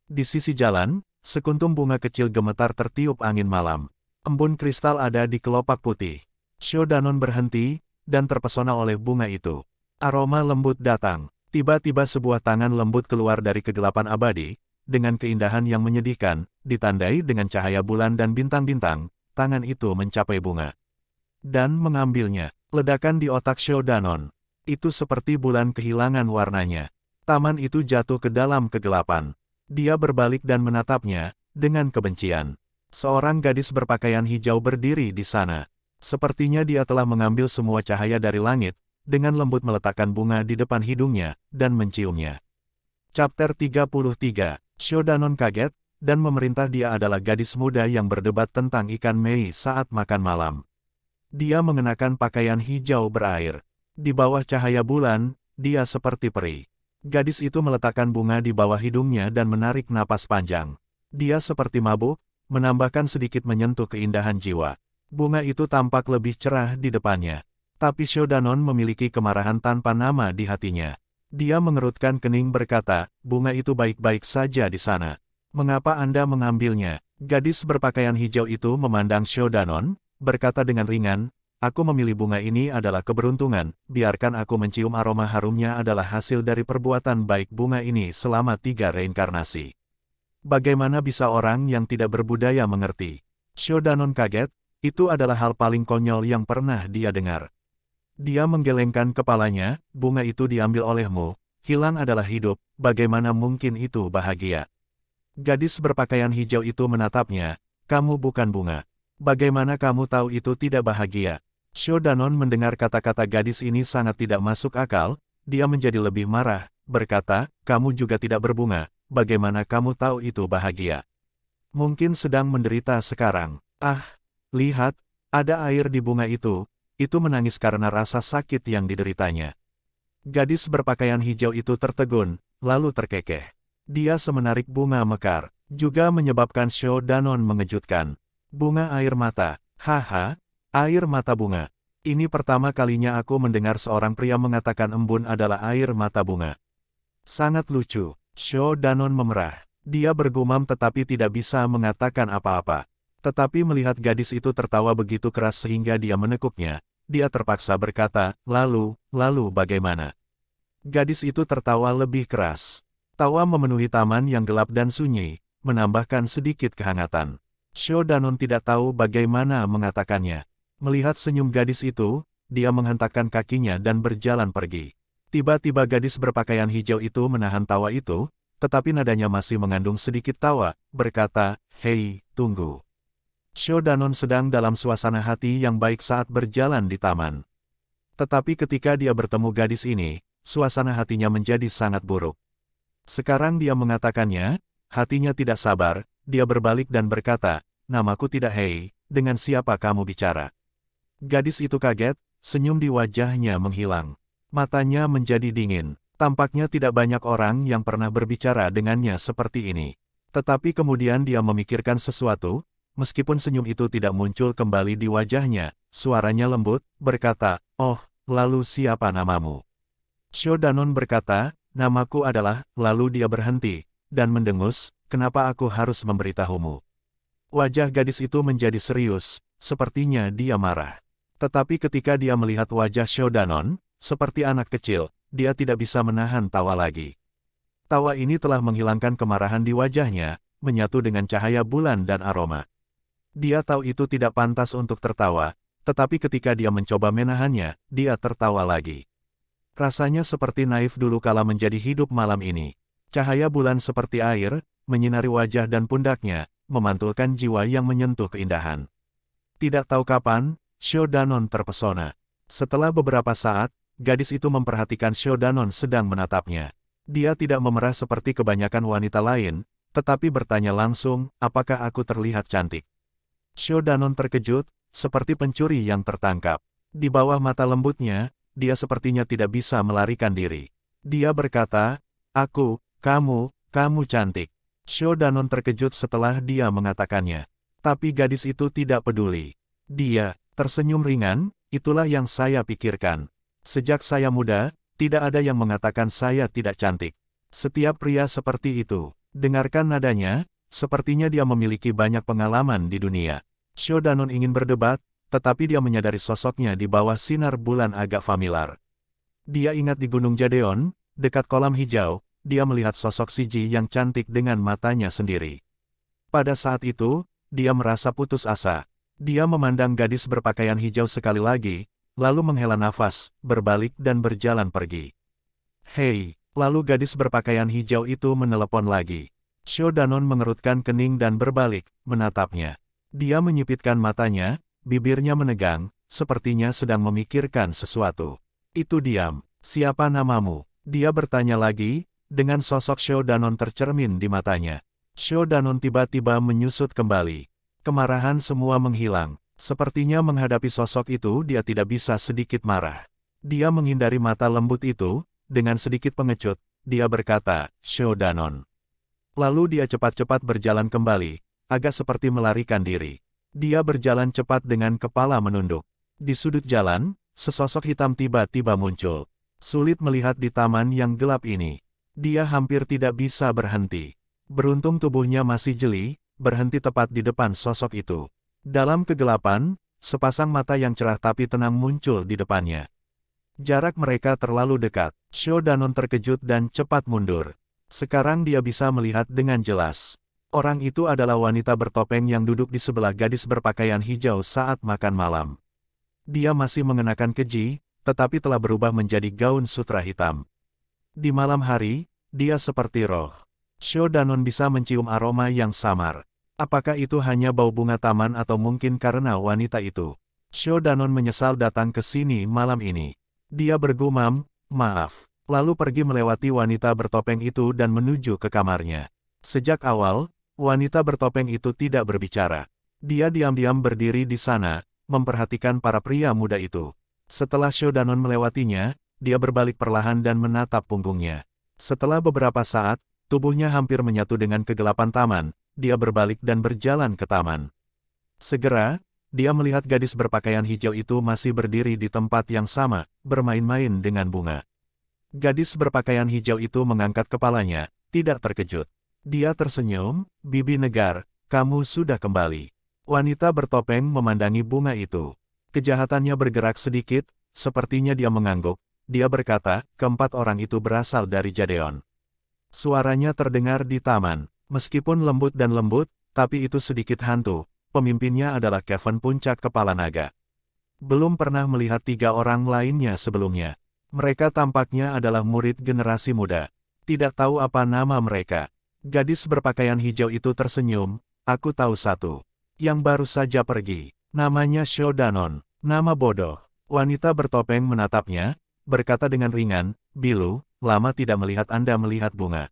Di sisi jalan, sekuntum bunga kecil gemetar tertiup angin malam. Embun kristal ada di kelopak putih. Shou Danon berhenti, dan terpesona oleh bunga itu. Aroma lembut datang. Tiba-tiba sebuah tangan lembut keluar dari kegelapan abadi, dengan keindahan yang menyedihkan, ditandai dengan cahaya bulan dan bintang-bintang, tangan itu mencapai bunga. Dan mengambilnya. Ledakan di otak Shou Danon. Itu seperti bulan kehilangan warnanya. Taman itu jatuh ke dalam kegelapan. Dia berbalik dan menatapnya, dengan kebencian. Seorang gadis berpakaian hijau berdiri di sana. Sepertinya dia telah mengambil semua cahaya dari langit, dengan lembut meletakkan bunga di depan hidungnya, dan menciumnya. Chapter 33. Shou Danon kaget, dan memerintah dia adalah gadis muda yang berdebat tentang ikan mei saat makan malam. Dia mengenakan pakaian hijau berair. Di bawah cahaya bulan, dia seperti peri. Gadis itu meletakkan bunga di bawah hidungnya dan menarik napas panjang. Dia seperti mabuk, menambahkan sedikit menyentuh keindahan jiwa. Bunga itu tampak lebih cerah di depannya. Tapi Shou Danon memiliki kemarahan tanpa nama di hatinya. Dia mengerutkan kening berkata, bunga itu baik-baik saja di sana. Mengapa Anda mengambilnya? Gadis berpakaian hijau itu memandang Shou Danon, berkata dengan ringan, aku memilih bunga ini adalah keberuntungan, biarkan aku mencium aroma harumnya adalah hasil dari perbuatan baik bunga ini selama 3 reinkarnasi. Bagaimana bisa orang yang tidak berbudaya mengerti? Shou Danon kaget, itu adalah hal paling konyol yang pernah dia dengar. Dia menggelengkan kepalanya, bunga itu diambil olehmu, hilang adalah hidup, bagaimana mungkin itu bahagia? Gadis berpakaian hijau itu menatapnya, kamu bukan bunga. Bagaimana kamu tahu itu tidak bahagia? Shou Danon mendengar kata-kata gadis ini sangat tidak masuk akal, dia menjadi lebih marah, berkata, kamu juga tidak berbunga, bagaimana kamu tahu itu bahagia? Mungkin sedang menderita sekarang. Ah, lihat, ada air di bunga itu menangis karena rasa sakit yang dideritanya. Gadis berpakaian hijau itu tertegun, lalu terkekeh. Dia semenarik bunga mekar, juga menyebabkan Shou Danon mengejutkan. Bunga air mata, haha, air mata bunga. Ini pertama kalinya aku mendengar seorang pria mengatakan embun adalah air mata bunga. Sangat lucu, Shou Danon memerah. Dia bergumam tetapi tidak bisa mengatakan apa-apa. Tetapi melihat gadis itu tertawa begitu keras sehingga dia menekuknya, dia terpaksa berkata, lalu bagaimana? Gadis itu tertawa lebih keras. Tawa memenuhi taman yang gelap dan sunyi, menambahkan sedikit kehangatan. Shou Danon tidak tahu bagaimana mengatakannya. Melihat senyum gadis itu, dia menghentakkan kakinya dan berjalan pergi. Tiba-tiba gadis berpakaian hijau itu menahan tawa itu, tetapi nadanya masih mengandung sedikit tawa, berkata, hei, tunggu. Shou Danon sedang dalam suasana hati yang baik saat berjalan di taman. Tetapi ketika dia bertemu gadis ini, suasana hatinya menjadi sangat buruk. Sekarang dia mengatakannya, hatinya tidak sabar, dia berbalik dan berkata, namaku tidak Hei, dengan siapa kamu bicara? Gadis itu kaget, senyum di wajahnya menghilang. Matanya menjadi dingin. Tampaknya tidak banyak orang yang pernah berbicara dengannya seperti ini. Tetapi kemudian dia memikirkan sesuatu, meskipun senyum itu tidak muncul kembali di wajahnya, suaranya lembut, berkata, "Oh, lalu siapa namamu?" Shodanon berkata, "Namaku adalah," lalu dia berhenti, dan mendengus, "Kenapa aku harus memberitahumu?" Wajah gadis itu menjadi serius, sepertinya dia marah. Tetapi ketika dia melihat wajah Shodanon, seperti anak kecil, dia tidak bisa menahan tawa lagi. Tawa ini telah menghilangkan kemarahan di wajahnya, menyatu dengan cahaya bulan dan aroma. Dia tahu itu tidak pantas untuk tertawa, tetapi ketika dia mencoba menahannya, dia tertawa lagi. Rasanya seperti naif dulu kala menjadi hidup malam ini. Cahaya bulan seperti air, menyinari wajah dan pundaknya, memantulkan jiwa yang menyentuh keindahan. Tidak tahu kapan, Shodanon terpesona. Setelah beberapa saat, gadis itu memperhatikan Shodanon sedang menatapnya. Dia tidak memerah seperti kebanyakan wanita lain, tetapi bertanya langsung, "Apakah aku terlihat cantik?" Shodanon terkejut, seperti pencuri yang tertangkap. Di bawah mata lembutnya, dia sepertinya tidak bisa melarikan diri. Dia berkata, kamu cantik." Shodanon terkejut setelah dia mengatakannya. Tapi gadis itu tidak peduli. Dia tersenyum ringan, "Itulah yang saya pikirkan. Sejak saya muda, tidak ada yang mengatakan saya tidak cantik. Setiap pria seperti itu." Dengarkan nadanya, sepertinya dia memiliki banyak pengalaman di dunia. Shodanon ingin berdebat, tetapi dia menyadari sosoknya di bawah sinar bulan agak familiar. Dia ingat di Gunung Jadeon, dekat kolam hijau, dia melihat sosok Shiji yang cantik dengan matanya sendiri. Pada saat itu, dia merasa putus asa. Dia memandang gadis berpakaian hijau sekali lagi, lalu menghela nafas, berbalik dan berjalan pergi. "Hei!" Lalu gadis berpakaian hijau itu menelepon lagi. Shodanon mengerutkan kening dan berbalik, menatapnya. Dia menyipitkan matanya, bibirnya menegang, sepertinya sedang memikirkan sesuatu. "Itu diam. Siapa namamu?" Dia bertanya lagi, dengan sosok Shodanon tercermin di matanya. Shodanon tiba-tiba menyusut kembali. Kemarahan semua menghilang. Sepertinya menghadapi sosok itu dia tidak bisa sedikit marah. Dia menghindari mata lembut itu, dengan sedikit pengecut, dia berkata, "Shodanon." Lalu dia cepat-cepat berjalan kembali, agak seperti melarikan diri. Dia berjalan cepat dengan kepala menunduk. Di sudut jalan, sesosok hitam tiba-tiba muncul. Sulit melihat di taman yang gelap ini. Dia hampir tidak bisa berhenti. Beruntung tubuhnya masih jeli, berhenti tepat di depan sosok itu. Dalam kegelapan, sepasang mata yang cerah tapi tenang muncul di depannya. Jarak mereka terlalu dekat. Shodanon terkejut dan cepat mundur. Sekarang dia bisa melihat dengan jelas. Orang itu adalah wanita bertopeng yang duduk di sebelah gadis berpakaian hijau saat makan malam. Dia masih mengenakan keji, tetapi telah berubah menjadi gaun sutra hitam. Di malam hari, dia seperti roh. Shodanon bisa mencium aroma yang samar. Apakah itu hanya bau bunga taman atau mungkin karena wanita itu? Shodanon menyesal datang ke sini malam ini. Dia bergumam, "Maaf." Lalu pergi melewati wanita bertopeng itu dan menuju ke kamarnya. Sejak awal, wanita bertopeng itu tidak berbicara. Dia diam-diam berdiri di sana, memperhatikan para pria muda itu. Setelah Shodanon melewatinya, dia berbalik perlahan dan menatap punggungnya. Setelah beberapa saat, tubuhnya hampir menyatu dengan kegelapan taman, dia berbalik dan berjalan ke taman. Segera, dia melihat gadis berpakaian hijau itu masih berdiri di tempat yang sama, bermain-main dengan bunga. Gadis berpakaian hijau itu mengangkat kepalanya, tidak terkejut. Dia tersenyum, "Bibi Negar, kamu sudah kembali." Wanita bertopeng memandangi bunga itu. Kejahatannya bergerak sedikit, sepertinya dia mengangguk. Dia berkata, "Keempat orang itu berasal dari Jadeon." Suaranya terdengar di taman, meskipun lembut dan lembut, tapi itu sedikit hantu. Pemimpinnya adalah Kevin Puncak Kepala Naga. Belum pernah melihat 3 orang lainnya sebelumnya. Mereka tampaknya adalah murid generasi muda. Tidak tahu apa nama mereka. Gadis berpakaian hijau itu tersenyum, "Aku tahu satu. Yang baru saja pergi. Namanya Shodanon. Nama bodoh." Wanita bertopeng menatapnya, berkata dengan ringan, "Bilu, lama tidak melihat Anda melihat bunga."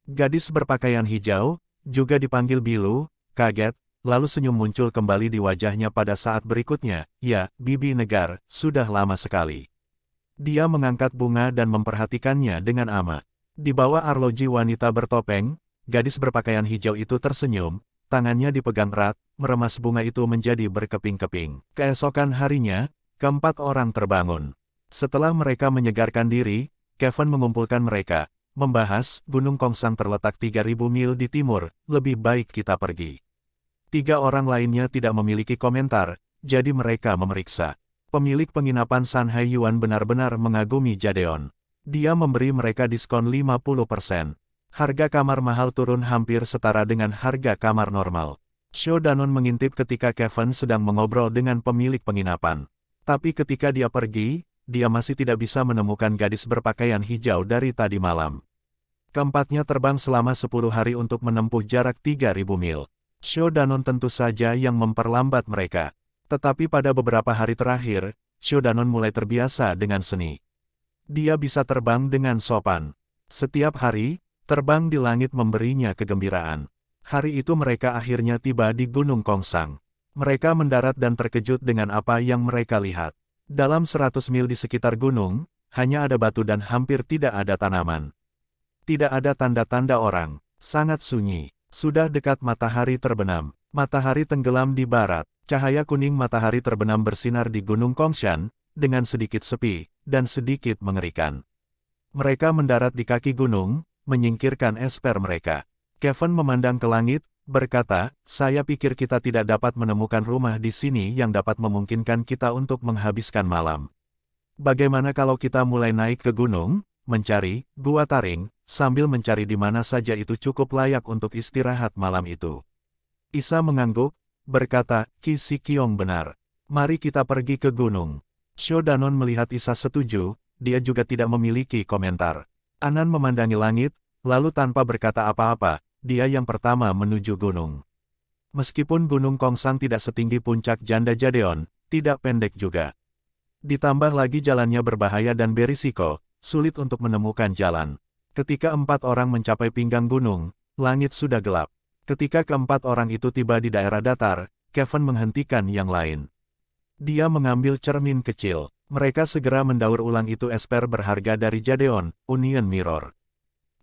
Gadis berpakaian hijau, juga dipanggil Bilu, kaget, lalu senyum muncul kembali di wajahnya pada saat berikutnya. "Ya, Bibi Negar, sudah lama sekali." Dia mengangkat bunga dan memperhatikannya dengan amat. Di bawah arloji wanita bertopeng, gadis berpakaian hijau itu tersenyum, tangannya dipegang erat, meremas bunga itu menjadi berkeping-keping. Keesokan harinya, keempat orang terbangun. Setelah mereka menyegarkan diri, Kevin mengumpulkan mereka, membahas, Gunung Kongsang terletak 3.000 mil di timur, lebih baik kita pergi. 3 orang lainnya tidak memiliki komentar, jadi mereka memeriksa. Pemilik penginapan San Haiyuan benar-benar mengagumi Jadeon. Dia memberi mereka diskon 50%. Harga kamar mahal turun hampir setara dengan harga kamar normal. Sho Danon mengintip ketika Kevin sedang mengobrol dengan pemilik penginapan. Tapi ketika dia pergi, dia masih tidak bisa menemukan gadis berpakaian hijau dari tadi malam. Keempatnya terbang selama 10 hari untuk menempuh jarak 3.000 mil. Sho Danon tentu saja yang memperlambat mereka. Tetapi pada beberapa hari terakhir, Sho Danon mulai terbiasa dengan seni. Dia bisa terbang dengan sopan. Setiap hari, terbang di langit memberinya kegembiraan. Hari itu mereka akhirnya tiba di Gunung Kongsang. Mereka mendarat dan terkejut dengan apa yang mereka lihat. Dalam 100 mil di sekitar gunung, hanya ada batu dan hampir tidak ada tanaman. Tidak ada tanda-tanda orang, sangat sunyi. Sudah dekat matahari terbenam. Matahari tenggelam di barat. Cahaya kuning matahari terbenam bersinar di Gunung Kongshan, dengan sedikit sepi, dan sedikit mengerikan. Mereka mendarat di kaki gunung, menyingkirkan esper mereka. Kevin memandang ke langit, berkata, saya pikir kita tidak dapat menemukan rumah di sini yang dapat memungkinkan kita untuk menghabiskan malam. Bagaimana kalau kita mulai naik ke gunung, mencari gua taring, sambil mencari di mana saja itu cukup layak untuk istirahat malam itu. Isa mengangguk, berkata, Ki Si Kiong benar. Mari kita pergi ke gunung. Sho Danon melihat Isa setuju, dia juga tidak memiliki komentar. Anan memandangi langit, lalu tanpa berkata apa-apa, dia yang pertama menuju gunung. Meskipun Gunung Kongsang tidak setinggi puncak Janda Jadeon, tidak pendek juga. Ditambah lagi jalannya berbahaya dan berisiko, sulit untuk menemukan jalan. Ketika 4 orang mencapai pinggang gunung, langit sudah gelap. Ketika keempat orang itu tiba di daerah datar, Kevin menghentikan yang lain. Dia mengambil cermin kecil. Mereka segera mendaur ulang itu esper berharga dari Jadeon, Union Mirror.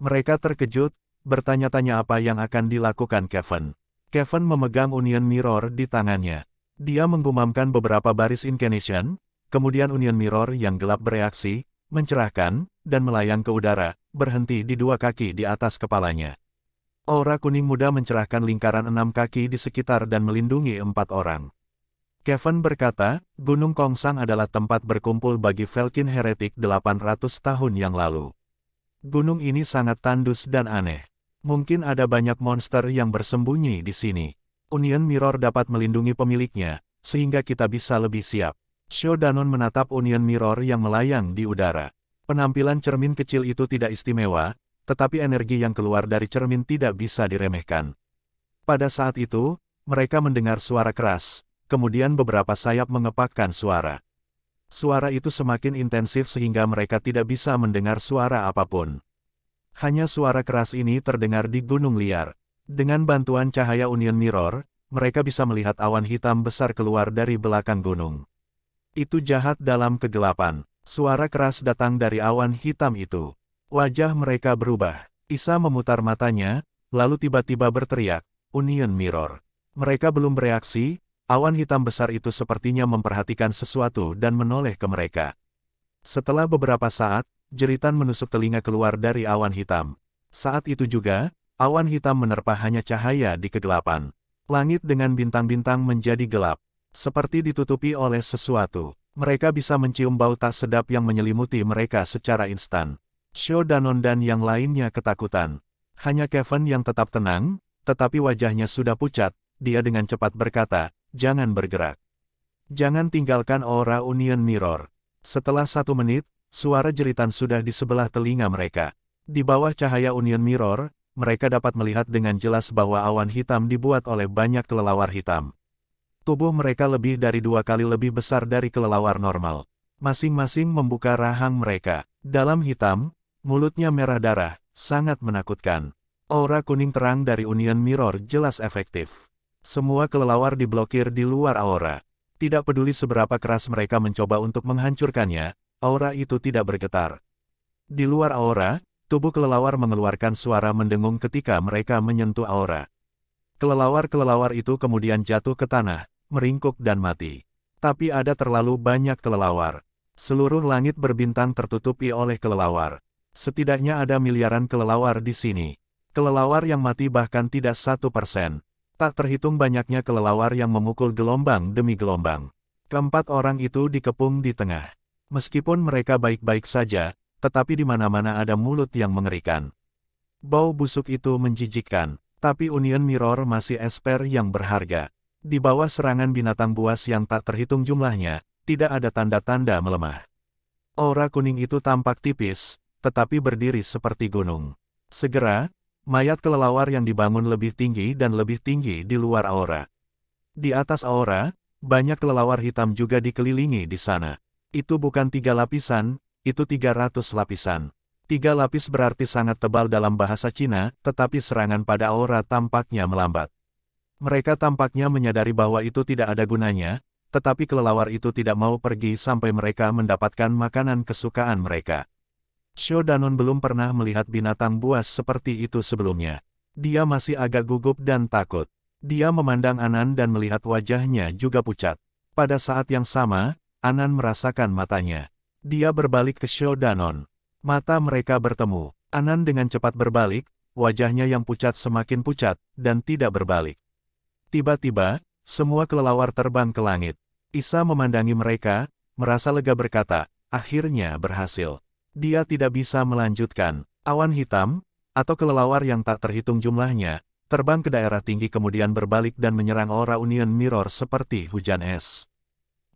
Mereka terkejut, bertanya-tanya apa yang akan dilakukan Kevin. Kevin memegang Union Mirror di tangannya. Dia menggumamkan beberapa baris incantation, kemudian Union Mirror yang gelap bereaksi, mencerahkan, dan melayang ke udara, berhenti di 2 kaki di atas kepalanya. Aura kuning muda mencerahkan lingkaran 6 kaki di sekitar dan melindungi 4 orang. Kevin berkata, Gunung Kongsang adalah tempat berkumpul bagi Velkin heretik 800 tahun yang lalu. Gunung ini sangat tandus dan aneh. Mungkin ada banyak monster yang bersembunyi di sini. Union Mirror dapat melindungi pemiliknya, sehingga kita bisa lebih siap. Sho Danon menatap Union Mirror yang melayang di udara. Penampilan cermin kecil itu tidak istimewa, tetapi energi yang keluar dari cermin tidak bisa diremehkan. Pada saat itu, mereka mendengar suara keras. Kemudian beberapa sayap mengepakkan suara. Suara itu semakin intensif sehingga mereka tidak bisa mendengar suara apapun. Hanya suara keras ini terdengar di gunung liar. Dengan bantuan cahaya Union Mirror, mereka bisa melihat awan hitam besar keluar dari belakang gunung. Itu jahat dalam kegelapan. Suara keras datang dari awan hitam itu. Wajah mereka berubah. Isa memutar matanya, lalu tiba-tiba berteriak, Union Mirror. Mereka belum bereaksi. Awan hitam besar itu sepertinya memperhatikan sesuatu dan menoleh ke mereka. Setelah beberapa saat, jeritan menusuk telinga keluar dari awan hitam. Saat itu juga, awan hitam menerpa hanya cahaya di kegelapan. Langit dengan bintang-bintang menjadi gelap, seperti ditutupi oleh sesuatu. Mereka bisa mencium bau tak sedap yang menyelimuti mereka secara instan. Sho Danon dan yang lainnya ketakutan. Hanya Kevin yang tetap tenang, tetapi wajahnya sudah pucat. Dia dengan cepat berkata, jangan bergerak. Jangan tinggalkan aura Union Mirror. Setelah 1 menit, suara jeritan sudah di sebelah telinga mereka. Di bawah cahaya Union Mirror, mereka dapat melihat dengan jelas bahwa awan hitam dibuat oleh banyak kelelawar hitam. Tubuh mereka lebih dari 2 kali lebih besar dari kelelawar normal. Masing-masing membuka rahang mereka. Dalam hitam, mulutnya merah darah, sangat menakutkan. Aura kuning terang dari Union Mirror jelas efektif. Semua kelelawar diblokir di luar aura. Tidak peduli seberapa keras mereka mencoba untuk menghancurkannya, aura itu tidak bergetar. Di luar aura, tubuh kelelawar mengeluarkan suara mendengung ketika mereka menyentuh aura. Kelelawar-kelelawar itu kemudian jatuh ke tanah, meringkuk dan mati. Tapi ada terlalu banyak kelelawar. Seluruh langit berbintang tertutupi oleh kelelawar. Setidaknya ada miliaran kelelawar di sini. Kelelawar yang mati bahkan tidak 1%. Tak terhitung banyaknya kelelawar yang memukul gelombang demi gelombang. Keempat orang itu dikepung di tengah. Meskipun mereka baik-baik saja, tetapi di mana-mana ada mulut yang mengerikan. Bau busuk itu menjijikkan, tapi Union Mirror masih esper yang berharga. Di bawah serangan binatang buas yang tak terhitung jumlahnya, tidak ada tanda-tanda melemah. Aura kuning itu tampak tipis, tetapi berdiri seperti gunung. Segera, mayat kelelawar yang dibangun lebih tinggi dan lebih tinggi di luar aura. Di atas aura, banyak kelelawar hitam juga dikelilingi di sana. Itu bukan 3 lapisan, itu 300 lapisan. 3 lapis berarti sangat tebal dalam bahasa Cina, tetapi serangan pada aura tampaknya melambat. Mereka tampaknya menyadari bahwa itu tidak ada gunanya, tetapi kelelawar itu tidak mau pergi sampai mereka mendapatkan makanan kesukaan mereka. Shou Danon belum pernah melihat binatang buas seperti itu sebelumnya. Dia masih agak gugup dan takut. Dia memandang Anan dan melihat wajahnya juga pucat. Pada saat yang sama, Anan merasakan matanya. Dia berbalik ke Shou Danon. Mata mereka bertemu. Anan dengan cepat berbalik, wajahnya yang pucat semakin pucat, dan tidak berbalik. Tiba-tiba, semua kelelawar terbang ke langit. Isa memandangi mereka, merasa lega berkata, akhirnya berhasil. Dia tidak bisa melanjutkan. Awan hitam, atau kelelawar yang tak terhitung jumlahnya, terbang ke daerah tinggi kemudian berbalik dan menyerang aura Union Mirror seperti hujan es.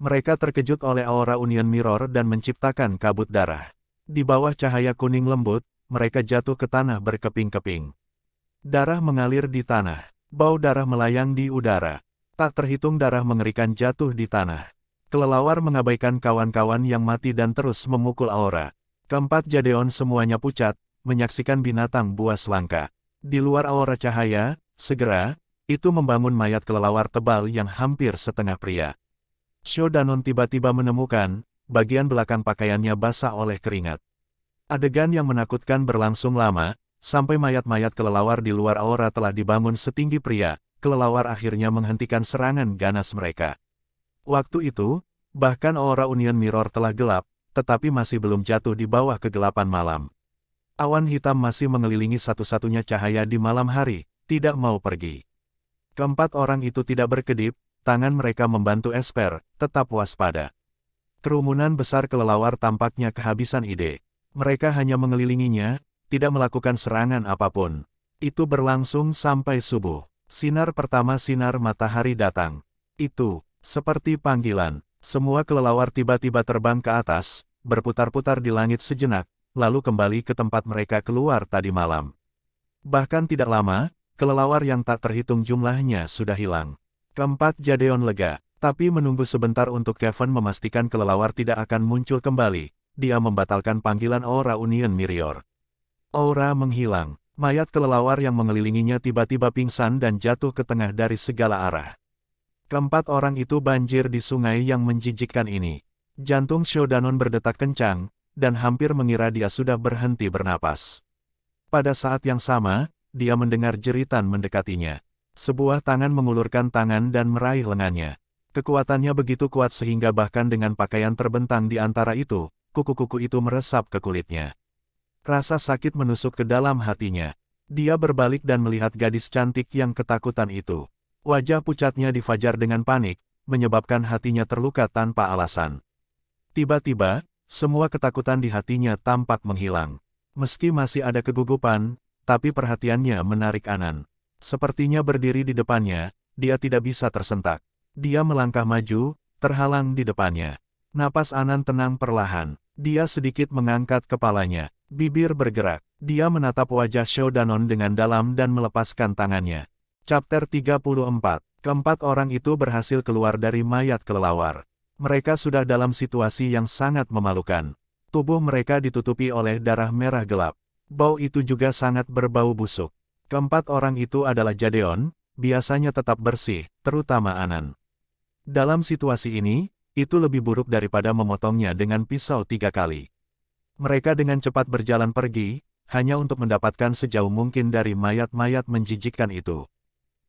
Mereka terkejut oleh aura Union Mirror dan menciptakan kabut darah. Di bawah cahaya kuning lembut, mereka jatuh ke tanah berkeping-keping. Darah mengalir di tanah. Bau darah melayang di udara. Tak terhitung darah mengerikan jatuh di tanah. Kelelawar mengabaikan kawan-kawan yang mati dan terus memukul aura. Keempat Jadeon semuanya pucat, menyaksikan binatang buas langka. Di luar aura cahaya, segera, itu membangun mayat kelelawar tebal yang hampir setengah pria. Shou Danon tiba-tiba menemukan, bagian belakang pakaiannya basah oleh keringat. Adegan yang menakutkan berlangsung lama, sampai mayat-mayat kelelawar di luar aura telah dibangun setinggi pria, kelelawar akhirnya menghentikan serangan ganas mereka. Waktu itu, bahkan aura Union Mirror telah gelap, tetapi masih belum jatuh di bawah kegelapan malam. Awan hitam masih mengelilingi satu-satunya cahaya di malam hari, tidak mau pergi. Keempat orang itu tidak berkedip, tangan mereka membantu Esper, tetap waspada. Kerumunan besar kelelawar tampaknya kehabisan ide. Mereka hanya mengelilinginya, tidak melakukan serangan apapun. Itu berlangsung sampai subuh. Sinar pertama sinar matahari datang. Itu, seperti panggilan. Semua kelelawar tiba-tiba terbang ke atas, berputar-putar di langit sejenak, lalu kembali ke tempat mereka keluar tadi malam. Bahkan tidak lama, kelelawar yang tak terhitung jumlahnya sudah hilang. Keempat Jadeon lega, tapi menunggu sebentar untuk Kevin memastikan kelelawar tidak akan muncul kembali. Dia membatalkan panggilan aura Union Mirror. Aura menghilang. Mayat kelelawar yang mengelilinginya tiba-tiba pingsan dan jatuh ke tengah dari segala arah. Keempat orang itu banjir di sungai yang menjijikkan ini. Jantung Shou Danon berdetak kencang, dan hampir mengira dia sudah berhenti bernapas. Pada saat yang sama, dia mendengar jeritan mendekatinya. Sebuah tangan mengulurkan tangan dan meraih lengannya. Kekuatannya begitu kuat sehingga bahkan dengan pakaian terbentang di antara itu, kuku-kuku itu meresap ke kulitnya. Rasa sakit menusuk ke dalam hatinya. Dia berbalik dan melihat gadis cantik yang ketakutan itu. Wajah pucatnya difajar dengan panik, menyebabkan hatinya terluka tanpa alasan. Tiba-tiba, semua ketakutan di hatinya tampak menghilang. Meski masih ada kegugupan, tapi perhatiannya menarik Anan. Sepertinya berdiri di depannya, dia tidak bisa tersentak. Dia melangkah maju, terhalang di depannya. Napas Anan tenang perlahan. Dia sedikit mengangkat kepalanya. Bibir bergerak. Dia menatap wajah Shou Danon dengan dalam dan melepaskan tangannya. Chapter 34. Keempat orang itu berhasil keluar dari mayat kelelawar. Mereka sudah dalam situasi yang sangat memalukan. Tubuh mereka ditutupi oleh darah merah gelap. Bau itu juga sangat berbau busuk. Keempat orang itu adalah Jadeon, biasanya tetap bersih, terutama Anan. Dalam situasi ini, itu lebih buruk daripada memotongnya dengan pisau 3 kali. Mereka dengan cepat berjalan pergi, hanya untuk mendapatkan sejauh mungkin dari mayat-mayat menjijikkan itu.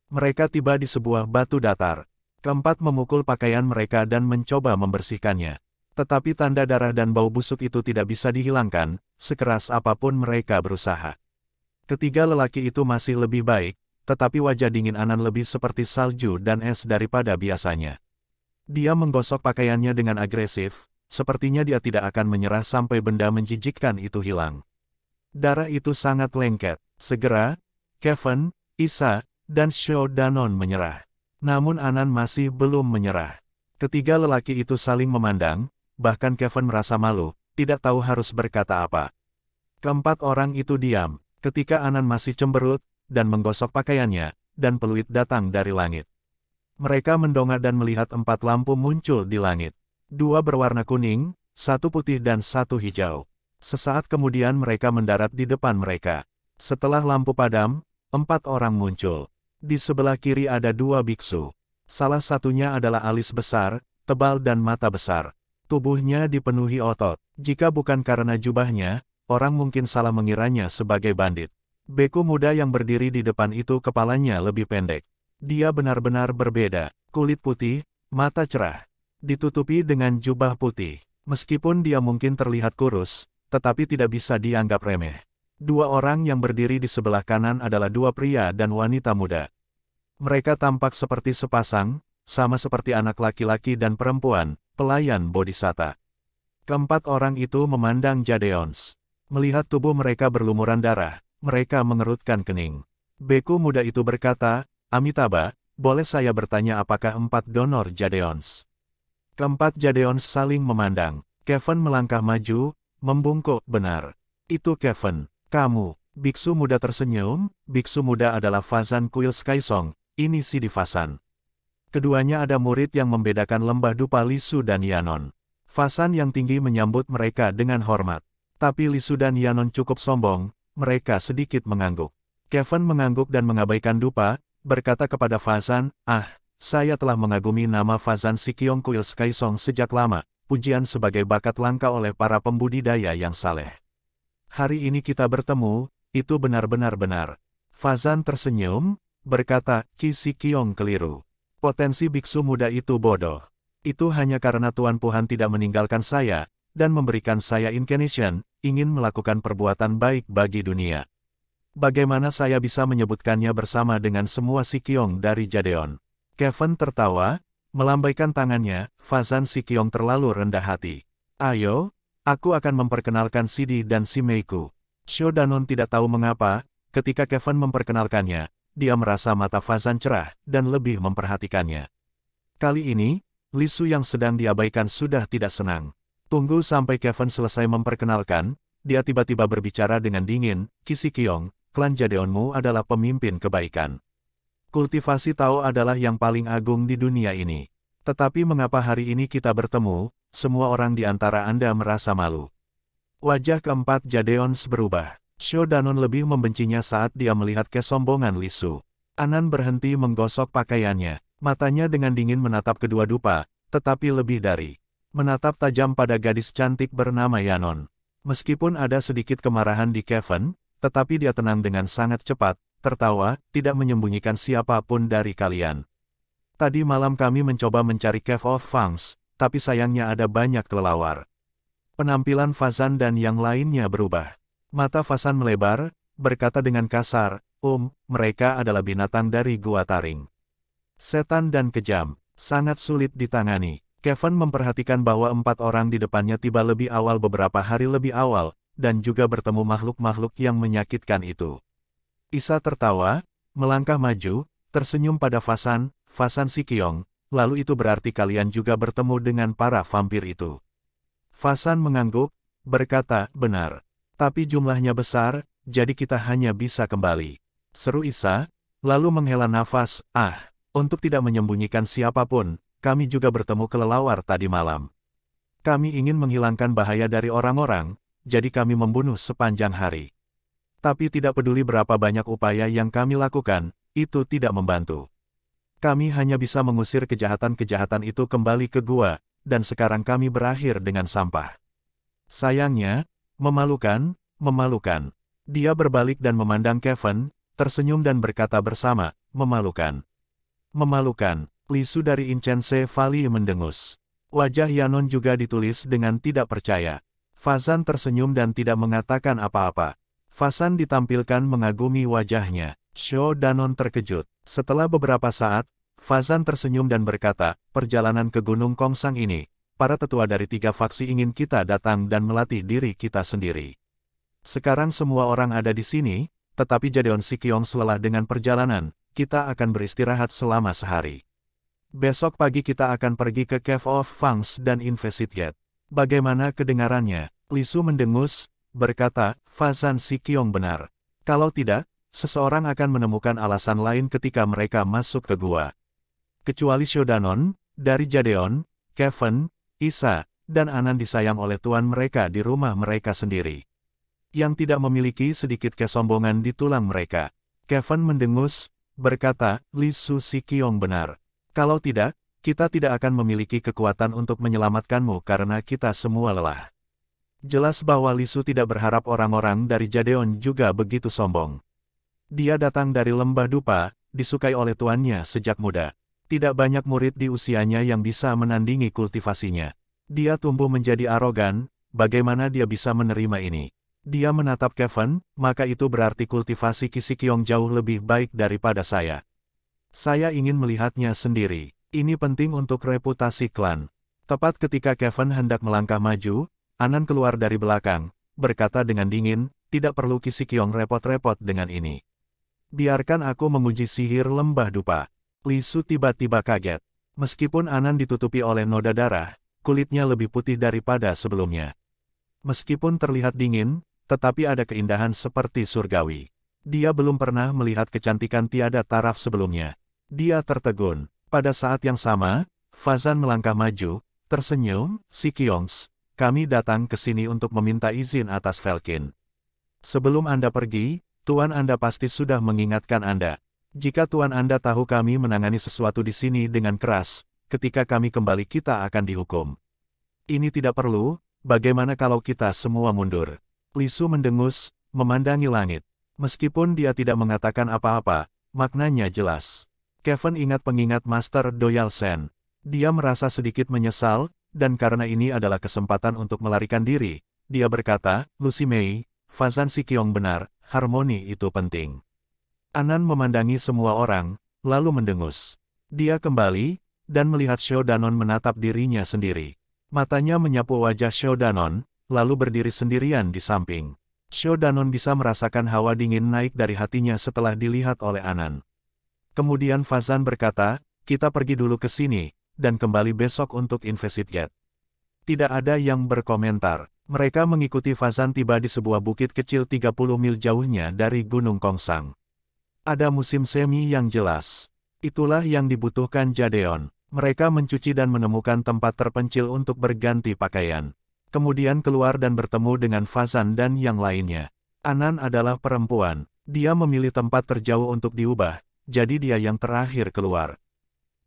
Mereka tiba di sebuah batu datar. Keempat memukul pakaian mereka dan mencoba membersihkannya. Tetapi tanda darah dan bau busuk itu tidak bisa dihilangkan, sekeras apapun mereka berusaha. Ketiga lelaki itu masih lebih baik, tetapi wajah dingin Anan lebih seperti salju dan es daripada biasanya. Dia menggosok pakaiannya dengan agresif, sepertinya dia tidak akan menyerah sampai benda menjijikkan itu hilang. Darah itu sangat lengket. Segera, Kevin, Isa, dan Sho Danon menyerah. Namun Anan masih belum menyerah. Ketiga lelaki itu saling memandang, bahkan Kevin merasa malu, tidak tahu harus berkata apa. Keempat orang itu diam, ketika Anan masih cemberut, dan menggosok pakaiannya, dan peluit datang dari langit. Mereka mendongak dan melihat 4 lampu muncul di langit. 2 berwarna kuning, 1 putih dan 1 hijau. Sesaat kemudian mereka mendarat di depan mereka. Setelah lampu padam, 4 orang muncul. Di sebelah kiri ada 2 biksu. Salah satunya adalah alis besar, tebal dan mata besar. Tubuhnya dipenuhi otot. Jika bukan karena jubahnya, orang mungkin salah mengiranya sebagai bandit. Beku muda yang berdiri di depan itu kepalanya lebih pendek. Dia benar-benar berbeda. Kulit putih, mata cerah. Ditutupi dengan jubah putih. Meskipun dia mungkin terlihat kurus, tetapi tidak bisa dianggap remeh. 2 orang yang berdiri di sebelah kanan adalah 2 pria dan wanita muda. Mereka tampak seperti sepasang, sama seperti anak laki-laki dan perempuan, pelayan Bodhisatta. Keempat orang itu memandang Jadeons. Melihat tubuh mereka berlumuran darah, mereka mengerutkan kening. Beku muda itu berkata, Amitabha, boleh saya bertanya apakah 4 donor Jadeons? Keempat Jadeons saling memandang. Kevin melangkah maju, membungkuk, benar. Itu Kevin. Kamu, biksu muda tersenyum, biksu muda adalah Fazan Kuil Skysong, ini Sidi Fazan. Keduanya ada murid yang membedakan lembah dupa Lisu dan Yanon. Fazan yang tinggi menyambut mereka dengan hormat. Tapi Lisu dan Yanon cukup sombong, mereka sedikit mengangguk. Kevin mengangguk dan mengabaikan dupa, berkata kepada Fazan, saya telah mengagumi nama Fazan Sikyong Kuil Skysong sejak lama, pujian sebagai bakat langka oleh para pembudidaya yang saleh. Hari ini kita bertemu, itu benar-benar benar. Fazan tersenyum, berkata, Ki Sikyong keliru. Potensi biksu muda itu bodoh. Itu hanya karena Tuan Puhan tidak meninggalkan saya, dan memberikan saya incarnation, ingin melakukan perbuatan baik bagi dunia. Bagaimana saya bisa menyebutkannya bersama dengan semua Sikyong dari Jadeon? Kevin tertawa, melambaikan tangannya, Fazan Sikyong terlalu rendah hati. Ayo, aku akan memperkenalkan Sidi dan si Meiku. Sho Danon tidak tahu mengapa, ketika Kevin memperkenalkannya, dia merasa mata Fazan cerah, dan lebih memperhatikannya. Kali ini, Lisu yang sedang diabaikan sudah tidak senang. Tunggu sampai Kevin selesai memperkenalkan, dia tiba-tiba berbicara dengan dingin, Ki Sikyong, klan Jadeonmu adalah pemimpin kebaikan. Kultivasi Tao adalah yang paling agung di dunia ini. Tetapi mengapa hari ini kita bertemu, semua orang di antara Anda merasa malu? Wajah keempat Jadeons berubah. Sho Danon lebih membencinya saat dia melihat kesombongan Lisu. Anan berhenti menggosok pakaiannya. Matanya dengan dingin menatap kedua dupa, tetapi lebih dari menatap tajam pada gadis cantik bernama Yanon. Meskipun ada sedikit kemarahan di Kevin, tetapi dia tenang dengan sangat cepat, tertawa, tidak menyembunyikan siapapun dari kalian. Tadi malam kami mencoba mencari Cave of Fangs, tapi sayangnya ada banyak kelelawar. Penampilan Fazan dan yang lainnya berubah. Mata Fazan melebar, berkata dengan kasar, mereka adalah binatang dari Gua Taring. Setan dan kejam, sangat sulit ditangani. Kevin memperhatikan bahwa 4 orang di depannya tiba lebih awal beberapa hari lebih awal, dan juga bertemu makhluk-makhluk yang menyakitkan itu. Isa tertawa, melangkah maju, tersenyum pada Fazan Sikyong, lalu itu berarti kalian juga bertemu dengan para vampir itu. Fazan mengangguk, berkata, benar. Tapi jumlahnya besar, jadi kita hanya bisa kembali. Seru Isa, lalu menghela nafas, untuk tidak menyembunyikan siapapun, kami juga bertemu kelelawar tadi malam. Kami ingin menghilangkan bahaya dari orang-orang, jadi kami membunuh sepanjang hari. Tapi tidak peduli berapa banyak upaya yang kami lakukan, itu tidak membantu. Kami hanya bisa mengusir kejahatan-kejahatan itu kembali ke gua, dan sekarang kami berakhir dengan sampah. Sayangnya, memalukan, memalukan. Dia berbalik dan memandang Kevin, tersenyum dan berkata bersama, memalukan. Memalukan, Lisu dari Incense Valley mendengus. Wajah Yanon juga ditulis dengan tidak percaya. Fazan tersenyum dan tidak mengatakan apa-apa. Fazan ditampilkan mengagumi wajahnya. Shou Danon terkejut. Setelah beberapa saat, Fazan tersenyum dan berkata, perjalanan ke Gunung Kongsang ini, para tetua dari 3 faksi ingin kita datang dan melatih diri kita sendiri. Sekarang semua orang ada di sini, tetapi Jadeon Sikyong lelah dengan perjalanan, kita akan beristirahat selama sehari. Besok pagi kita akan pergi ke Cave of Fangs dan investigate. Bagaimana kedengarannya? Lisu mendengus, berkata, Fazan Sikyong benar. Kalau tidak, seseorang akan menemukan alasan lain ketika mereka masuk ke gua. Kecuali Shou Danon, dari Jadeon, Kevin, Isa, dan Anan disayang oleh tuan mereka di rumah mereka sendiri. Yang tidak memiliki sedikit kesombongan di tulang mereka. Kevin mendengus, berkata, Lisu Sikyong benar. Kalau tidak, kita tidak akan memiliki kekuatan untuk menyelamatkanmu karena kita semua lelah. Jelas bahwa Lisu tidak berharap orang-orang dari Jadeon juga begitu sombong. Dia datang dari Lembah Dupa, disukai oleh tuannya sejak muda. Tidak banyak murid di usianya yang bisa menandingi kultivasinya. Dia tumbuh menjadi arogan, bagaimana dia bisa menerima ini? Dia menatap Kevin, maka itu berarti kultivasi Ki Sikyong jauh lebih baik daripada saya. Saya ingin melihatnya sendiri. Ini penting untuk reputasi klan. Tepat ketika Kevin hendak melangkah maju, Anan keluar dari belakang, berkata dengan dingin, tidak perlu Ki Sikyong repot-repot dengan ini. Biarkan aku menguji sihir Lembah Dupa. Lisu tiba-tiba kaget. Meskipun Anan ditutupi oleh noda darah, kulitnya lebih putih daripada sebelumnya. Meskipun terlihat dingin, tetapi ada keindahan seperti surgawi. Dia belum pernah melihat kecantikan tiada taraf sebelumnya. Dia tertegun. Pada saat yang sama, Fazan melangkah maju, tersenyum, Sikyongs, kami datang ke sini untuk meminta izin atas Velkin. Sebelum Anda pergi, Tuan Anda pasti sudah mengingatkan Anda. Jika Tuan Anda tahu kami menangani sesuatu di sini dengan keras, ketika kami kembali kita akan dihukum. Ini tidak perlu, bagaimana kalau kita semua mundur? Lisu mendengus, memandangi langit. Meskipun dia tidak mengatakan apa-apa, maknanya jelas. Kevin ingat pengingat Master Doyal Sen. Dia merasa sedikit menyesal, dan karena ini adalah kesempatan untuk melarikan diri, dia berkata, Lucy Mei, Fazan Sikyong benar, harmoni itu penting. Anan memandangi semua orang, lalu mendengus. Dia kembali, dan melihat Shou Danon menatap dirinya sendiri. Matanya menyapu wajah Shou Danon, lalu berdiri sendirian di samping. Shou Danon bisa merasakan hawa dingin naik dari hatinya setelah dilihat oleh Anan. Kemudian Fazan berkata, kita pergi dulu ke sini, dan kembali besok untuk investigate. Tidak ada yang berkomentar. Mereka mengikuti Fazan tiba di sebuah bukit kecil 30 mil jauhnya dari Gunung Kongsang. Ada musim semi yang jelas. Itulah yang dibutuhkan Jadeon. Mereka mencuci dan menemukan tempat terpencil untuk berganti pakaian. Kemudian keluar dan bertemu dengan Fazan dan yang lainnya. Anan adalah perempuan. Dia memilih tempat terjauh untuk diubah, jadi dia yang terakhir keluar.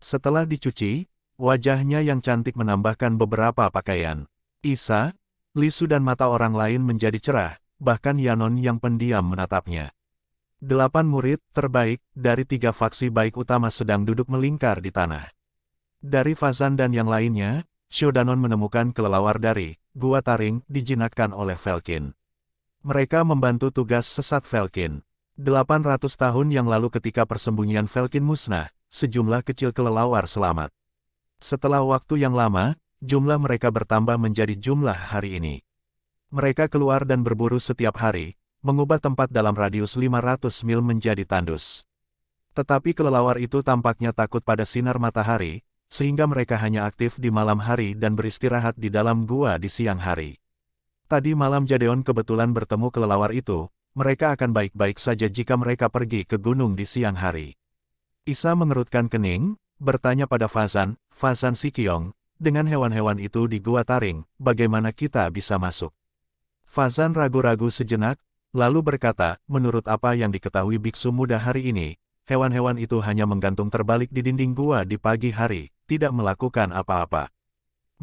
Setelah dicuci, wajahnya yang cantik menambahkan beberapa pakaian. Isa, Lisu dan mata orang lain menjadi cerah, bahkan Yanon yang pendiam menatapnya. 8 murid terbaik dari 3 faksi baik utama sedang duduk melingkar di tanah. Dari Fazan dan yang lainnya, Shou Danon menemukan kelelawar dari Gua Taring dijinakkan oleh Velkin. Mereka membantu tugas sesat Velkin. 800 tahun yang lalu ketika persembunyian Velkin musnah, sejumlah kecil kelelawar selamat. Setelah waktu yang lama, jumlah mereka bertambah menjadi jumlah hari ini. Mereka keluar dan berburu setiap hari, mengubah tempat dalam radius 500 mil menjadi tandus. Tetapi kelelawar itu tampaknya takut pada sinar matahari, sehingga mereka hanya aktif di malam hari dan beristirahat di dalam gua di siang hari. Tadi malam Jadeon kebetulan bertemu kelelawar itu, mereka akan baik-baik saja jika mereka pergi ke gunung di siang hari. Isa mengerutkan kening, bertanya pada Fazan, Fazan Sikyong, dengan hewan-hewan itu di Gua Taring, bagaimana kita bisa masuk? Fazan ragu-ragu sejenak, lalu berkata, menurut apa yang diketahui biksu muda hari ini, hewan-hewan itu hanya menggantung terbalik di dinding gua di pagi hari, tidak melakukan apa-apa.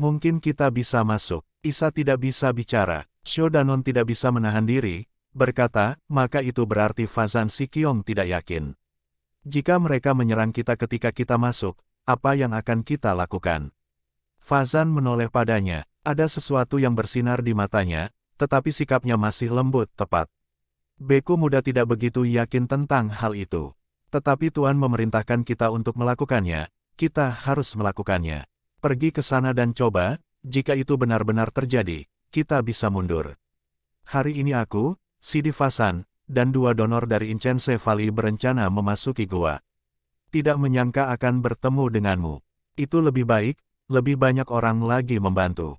Mungkin kita bisa masuk. Isa tidak bisa bicara. Shodanon tidak bisa menahan diri, berkata, maka itu berarti Fazan Sikyong tidak yakin. Jika mereka menyerang kita ketika kita masuk, apa yang akan kita lakukan? Fazan menoleh padanya, ada sesuatu yang bersinar di matanya, tetapi sikapnya masih lembut tepat. Beku muda tidak begitu yakin tentang hal itu. Tetapi Tuan memerintahkan kita untuk melakukannya, kita harus melakukannya. Pergi ke sana dan coba, jika itu benar-benar terjadi, kita bisa mundur. Hari ini aku, Sidi Fazan, dan 2 donor dari Incense Valley berencana memasuki gua. Tidak menyangka akan bertemu denganmu. Itu lebih baik, lebih banyak orang lagi membantu.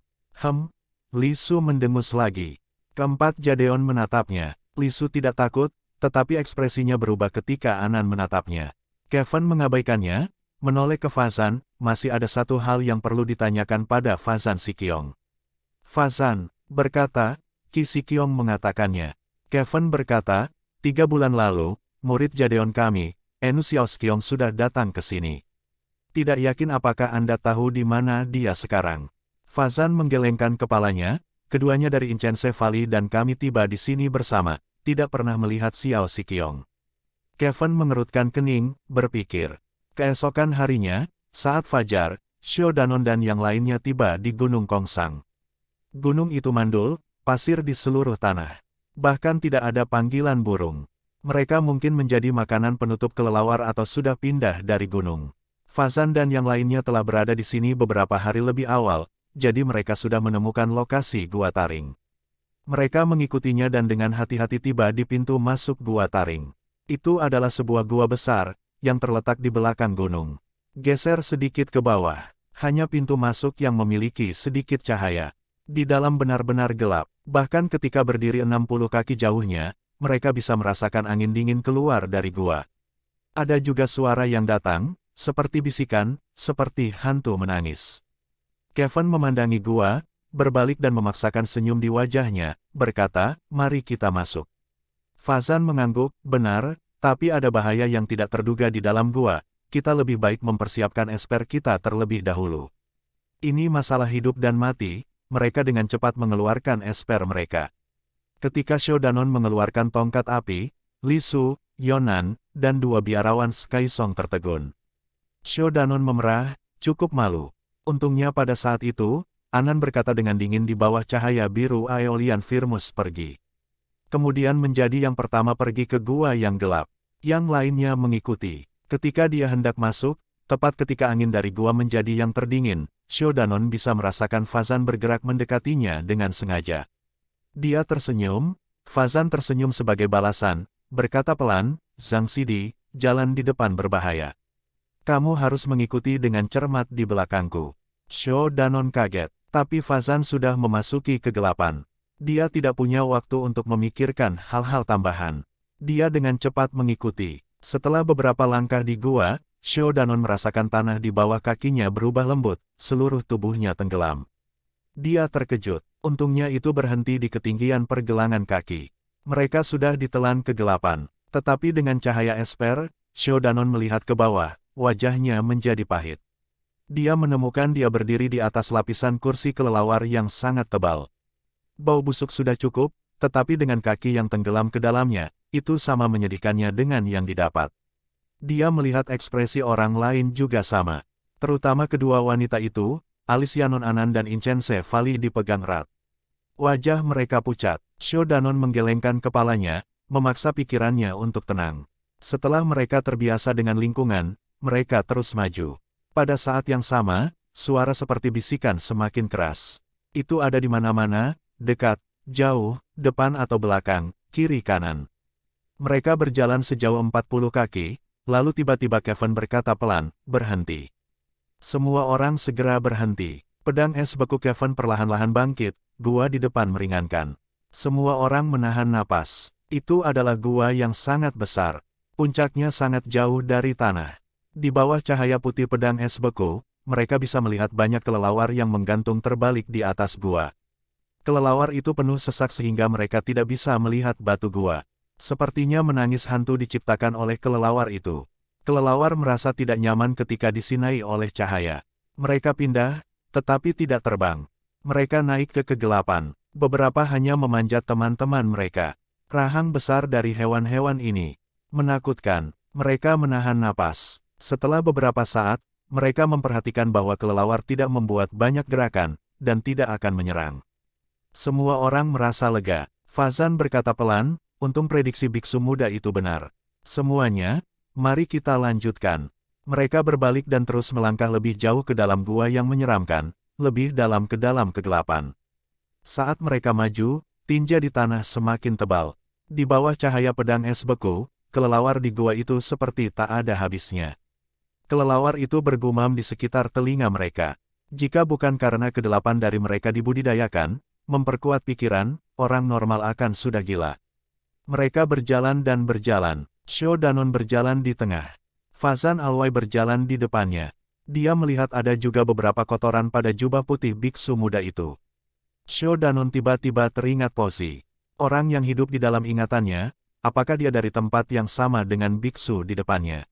Li Su mendengus lagi. Keempat Jadeon menatapnya. Li Su tidak takut, tetapi ekspresinya berubah ketika Anan menatapnya. Kevin mengabaikannya, menoleh ke Fazan, masih ada satu hal yang perlu ditanyakan pada Fazan Sikyong. Fazan, berkata, Ki Sikyong mengatakannya. Kevin berkata, 3 bulan lalu, murid Jadeon kami, Enu Xiao Sikyong sudah datang ke sini. Tidak yakin apakah Anda tahu di mana dia sekarang. Fazan menggelengkan kepalanya, keduanya dari Incense Valley dan kami tiba di sini bersama, tidak pernah melihat Xiao Sikyong. Kevin mengerutkan kening, berpikir. Keesokan harinya, saat fajar, Shodanon dan yang lainnya tiba di Gunung Kongsang. Gunung itu mandul, pasir di seluruh tanah. Bahkan tidak ada panggilan burung. Mereka mungkin menjadi makanan penutup kelelawar atau sudah pindah dari gunung. Fazan dan yang lainnya telah berada di sini beberapa hari lebih awal, jadi mereka sudah menemukan lokasi Gua Taring. Mereka mengikutinya dan dengan hati-hati tiba di pintu masuk Gua Taring. Itu adalah sebuah gua besar, yang terletak di belakang gunung. Geser sedikit ke bawah, hanya pintu masuk yang memiliki sedikit cahaya. Di dalam benar-benar gelap, bahkan ketika berdiri 60 kaki jauhnya, mereka bisa merasakan angin dingin keluar dari gua. Ada juga suara yang datang, seperti bisikan, seperti hantu menangis. Kevin memandangi gua, berbalik dan memaksakan senyum di wajahnya, berkata, mari kita masuk. Fazan mengangguk, benar, tapi ada bahaya yang tidak terduga di dalam gua, kita lebih baik mempersiapkan esper kita terlebih dahulu. Ini masalah hidup dan mati, mereka dengan cepat mengeluarkan esper mereka. Ketika Shodanon mengeluarkan tongkat api, Li Su, Yonan, dan 2 biarawan Sky Song tertegun. Shodanon memerah, cukup malu. Untungnya pada saat itu, Anan berkata dengan dingin di bawah cahaya biru Aeolian Firmus pergi. Kemudian menjadi yang pertama pergi ke gua yang gelap. Yang lainnya mengikuti. Ketika dia hendak masuk, tepat ketika angin dari gua menjadi yang terdingin, Shodanon bisa merasakan Fazan bergerak mendekatinya dengan sengaja. Dia tersenyum, Fazan tersenyum sebagai balasan, berkata pelan, Zhang Sidi, jalan di depan berbahaya. Kamu harus mengikuti dengan cermat di belakangku. Shodanon kaget, tapi Fazan sudah memasuki kegelapan. Dia tidak punya waktu untuk memikirkan hal-hal tambahan. Dia dengan cepat mengikuti. Setelah beberapa langkah di gua, Shodanon merasakan tanah di bawah kakinya berubah lembut, seluruh tubuhnya tenggelam. Dia terkejut, untungnya itu berhenti di ketinggian pergelangan kaki. Mereka sudah ditelan kegelapan, tetapi dengan cahaya esper, Shodanon melihat ke bawah, wajahnya menjadi pahit. Dia menemukan dia berdiri di atas lapisan kursi kelelawar yang sangat tebal. Bau busuk sudah cukup, tetapi dengan kaki yang tenggelam ke dalamnya, itu sama menyedihkannya dengan yang didapat. Dia melihat ekspresi orang lain juga sama. Terutama kedua wanita itu, alis Yanon Anan dan Incense Valley dipegang erat. Wajah mereka pucat. Shodanon menggelengkan kepalanya, memaksa pikirannya untuk tenang. Setelah mereka terbiasa dengan lingkungan, mereka terus maju. Pada saat yang sama, suara seperti bisikan semakin keras. Itu ada di mana-mana, dekat, jauh, depan atau belakang, kiri kanan. Mereka berjalan sejauh 40 kaki, lalu tiba-tiba Kevin berkata pelan, berhenti. Semua orang segera berhenti. Pedang es beku Kevin perlahan-lahan bangkit, gua di depan meringankan. Semua orang menahan napas. Itu adalah gua yang sangat besar. Puncaknya sangat jauh dari tanah. Di bawah cahaya putih pedang es beku, mereka bisa melihat banyak kelelawar yang menggantung terbalik di atas gua. Kelelawar itu penuh sesak sehingga mereka tidak bisa melihat batu gua. Sepertinya menangis hantu diciptakan oleh kelelawar itu. Kelelawar merasa tidak nyaman ketika disinai oleh cahaya. Mereka pindah, tetapi tidak terbang. Mereka naik ke kegelapan. Beberapa hanya memanjat teman-teman mereka. Rahang besar dari hewan-hewan ini menakutkan. Mereka menahan napas. Setelah beberapa saat, mereka memperhatikan bahwa kelelawar tidak membuat banyak gerakan, dan tidak akan menyerang. Semua orang merasa lega. Fazan berkata pelan, untung prediksi biksu muda itu benar. Semuanya, mari kita lanjutkan. Mereka berbalik dan terus melangkah lebih jauh ke dalam gua yang menyeramkan, lebih dalam ke dalam kegelapan. Saat mereka maju, tinja di tanah semakin tebal. Di bawah cahaya pedang es beku, kelelawar di gua itu seperti tak ada habisnya. Kelelawar itu bergumam di sekitar telinga mereka. Jika bukan karena kedelapan dari mereka dibudidayakan, memperkuat pikiran, orang normal akan sudah gila. Mereka berjalan dan berjalan. Sho Danon berjalan di tengah. Fazan Alwai berjalan di depannya. Dia melihat ada juga beberapa kotoran pada jubah putih biksu muda itu. Sho Danon tiba-tiba teringat Posi. Orang yang hidup di dalam ingatannya, apakah dia dari tempat yang sama dengan biksu di depannya?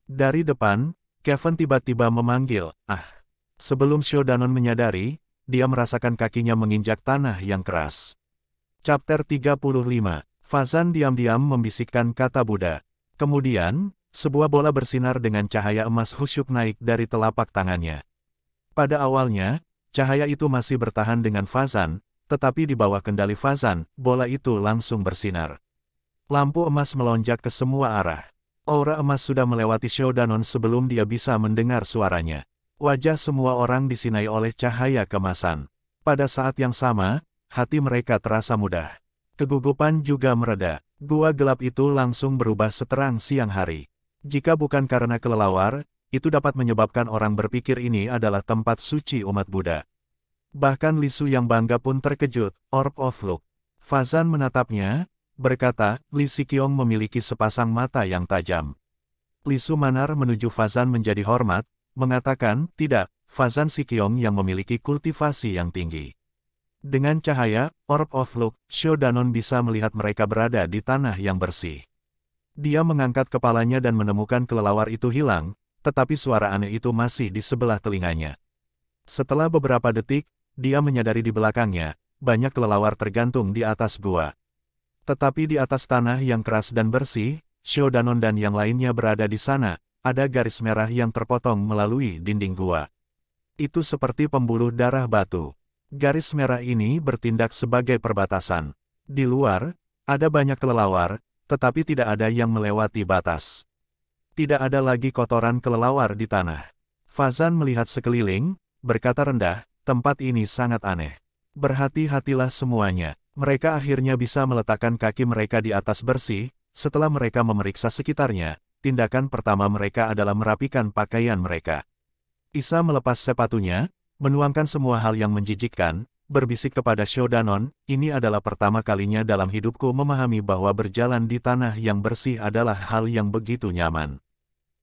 Dari depan, Kevin tiba-tiba memanggil, "Ah!" Sebelum Sho Danon menyadari, dia merasakan kakinya menginjak tanah yang keras. Chapter 35. Fazan diam-diam membisikkan kata Buddha. Kemudian, sebuah bola bersinar dengan cahaya emas khusyuk naik dari telapak tangannya. Pada awalnya, cahaya itu masih bertahan dengan Fazan, tetapi di bawah kendali Fazan, bola itu langsung bersinar. Lampu emas melonjak ke semua arah. Aura emas sudah melewati Sho Danon sebelum dia bisa mendengar suaranya. Wajah semua orang disinai oleh cahaya kemasan. Pada saat yang sama, hati mereka terasa mudah. Kegugupan juga mereda. Gua gelap itu langsung berubah seterang siang hari. Jika bukan karena kelelawar, itu dapat menyebabkan orang berpikir ini adalah tempat suci umat Buddha. Bahkan Li Su yang bangga pun terkejut. Orb of Luck. Fazan menatapnya, berkata, Li Siqiong memiliki sepasang mata yang tajam. Li Su manar menuju Fazan menjadi hormat, mengatakan, tidak, Fazan Siqiong yang memiliki kultivasi yang tinggi. Dengan cahaya, Orb of Luck, Sho Danon bisa melihat mereka berada di tanah yang bersih. Dia mengangkat kepalanya dan menemukan kelelawar itu hilang, tetapi suara aneh itu masih di sebelah telinganya. Setelah beberapa detik, dia menyadari di belakangnya, banyak kelelawar tergantung di atas gua. Tetapi di atas tanah yang keras dan bersih, Sho Danon dan yang lainnya berada di sana, ada garis merah yang terpotong melalui dinding gua. Itu seperti pembuluh darah batu. Garis merah ini bertindak sebagai perbatasan. Di luar, ada banyak kelelawar, tetapi tidak ada yang melewati batas. Tidak ada lagi kotoran kelelawar di tanah. Fazan melihat sekeliling, berkata rendah, tempat ini sangat aneh. Berhati-hatilah semuanya. Mereka akhirnya bisa meletakkan kaki mereka di atas bersih. Setelah mereka memeriksa sekitarnya, tindakan pertama mereka adalah merapikan pakaian mereka. Isa melepas sepatunya, menuangkan semua hal yang menjijikkan, berbisik kepada Sho Danon, ini adalah pertama kalinya dalam hidupku memahami bahwa berjalan di tanah yang bersih adalah hal yang begitu nyaman.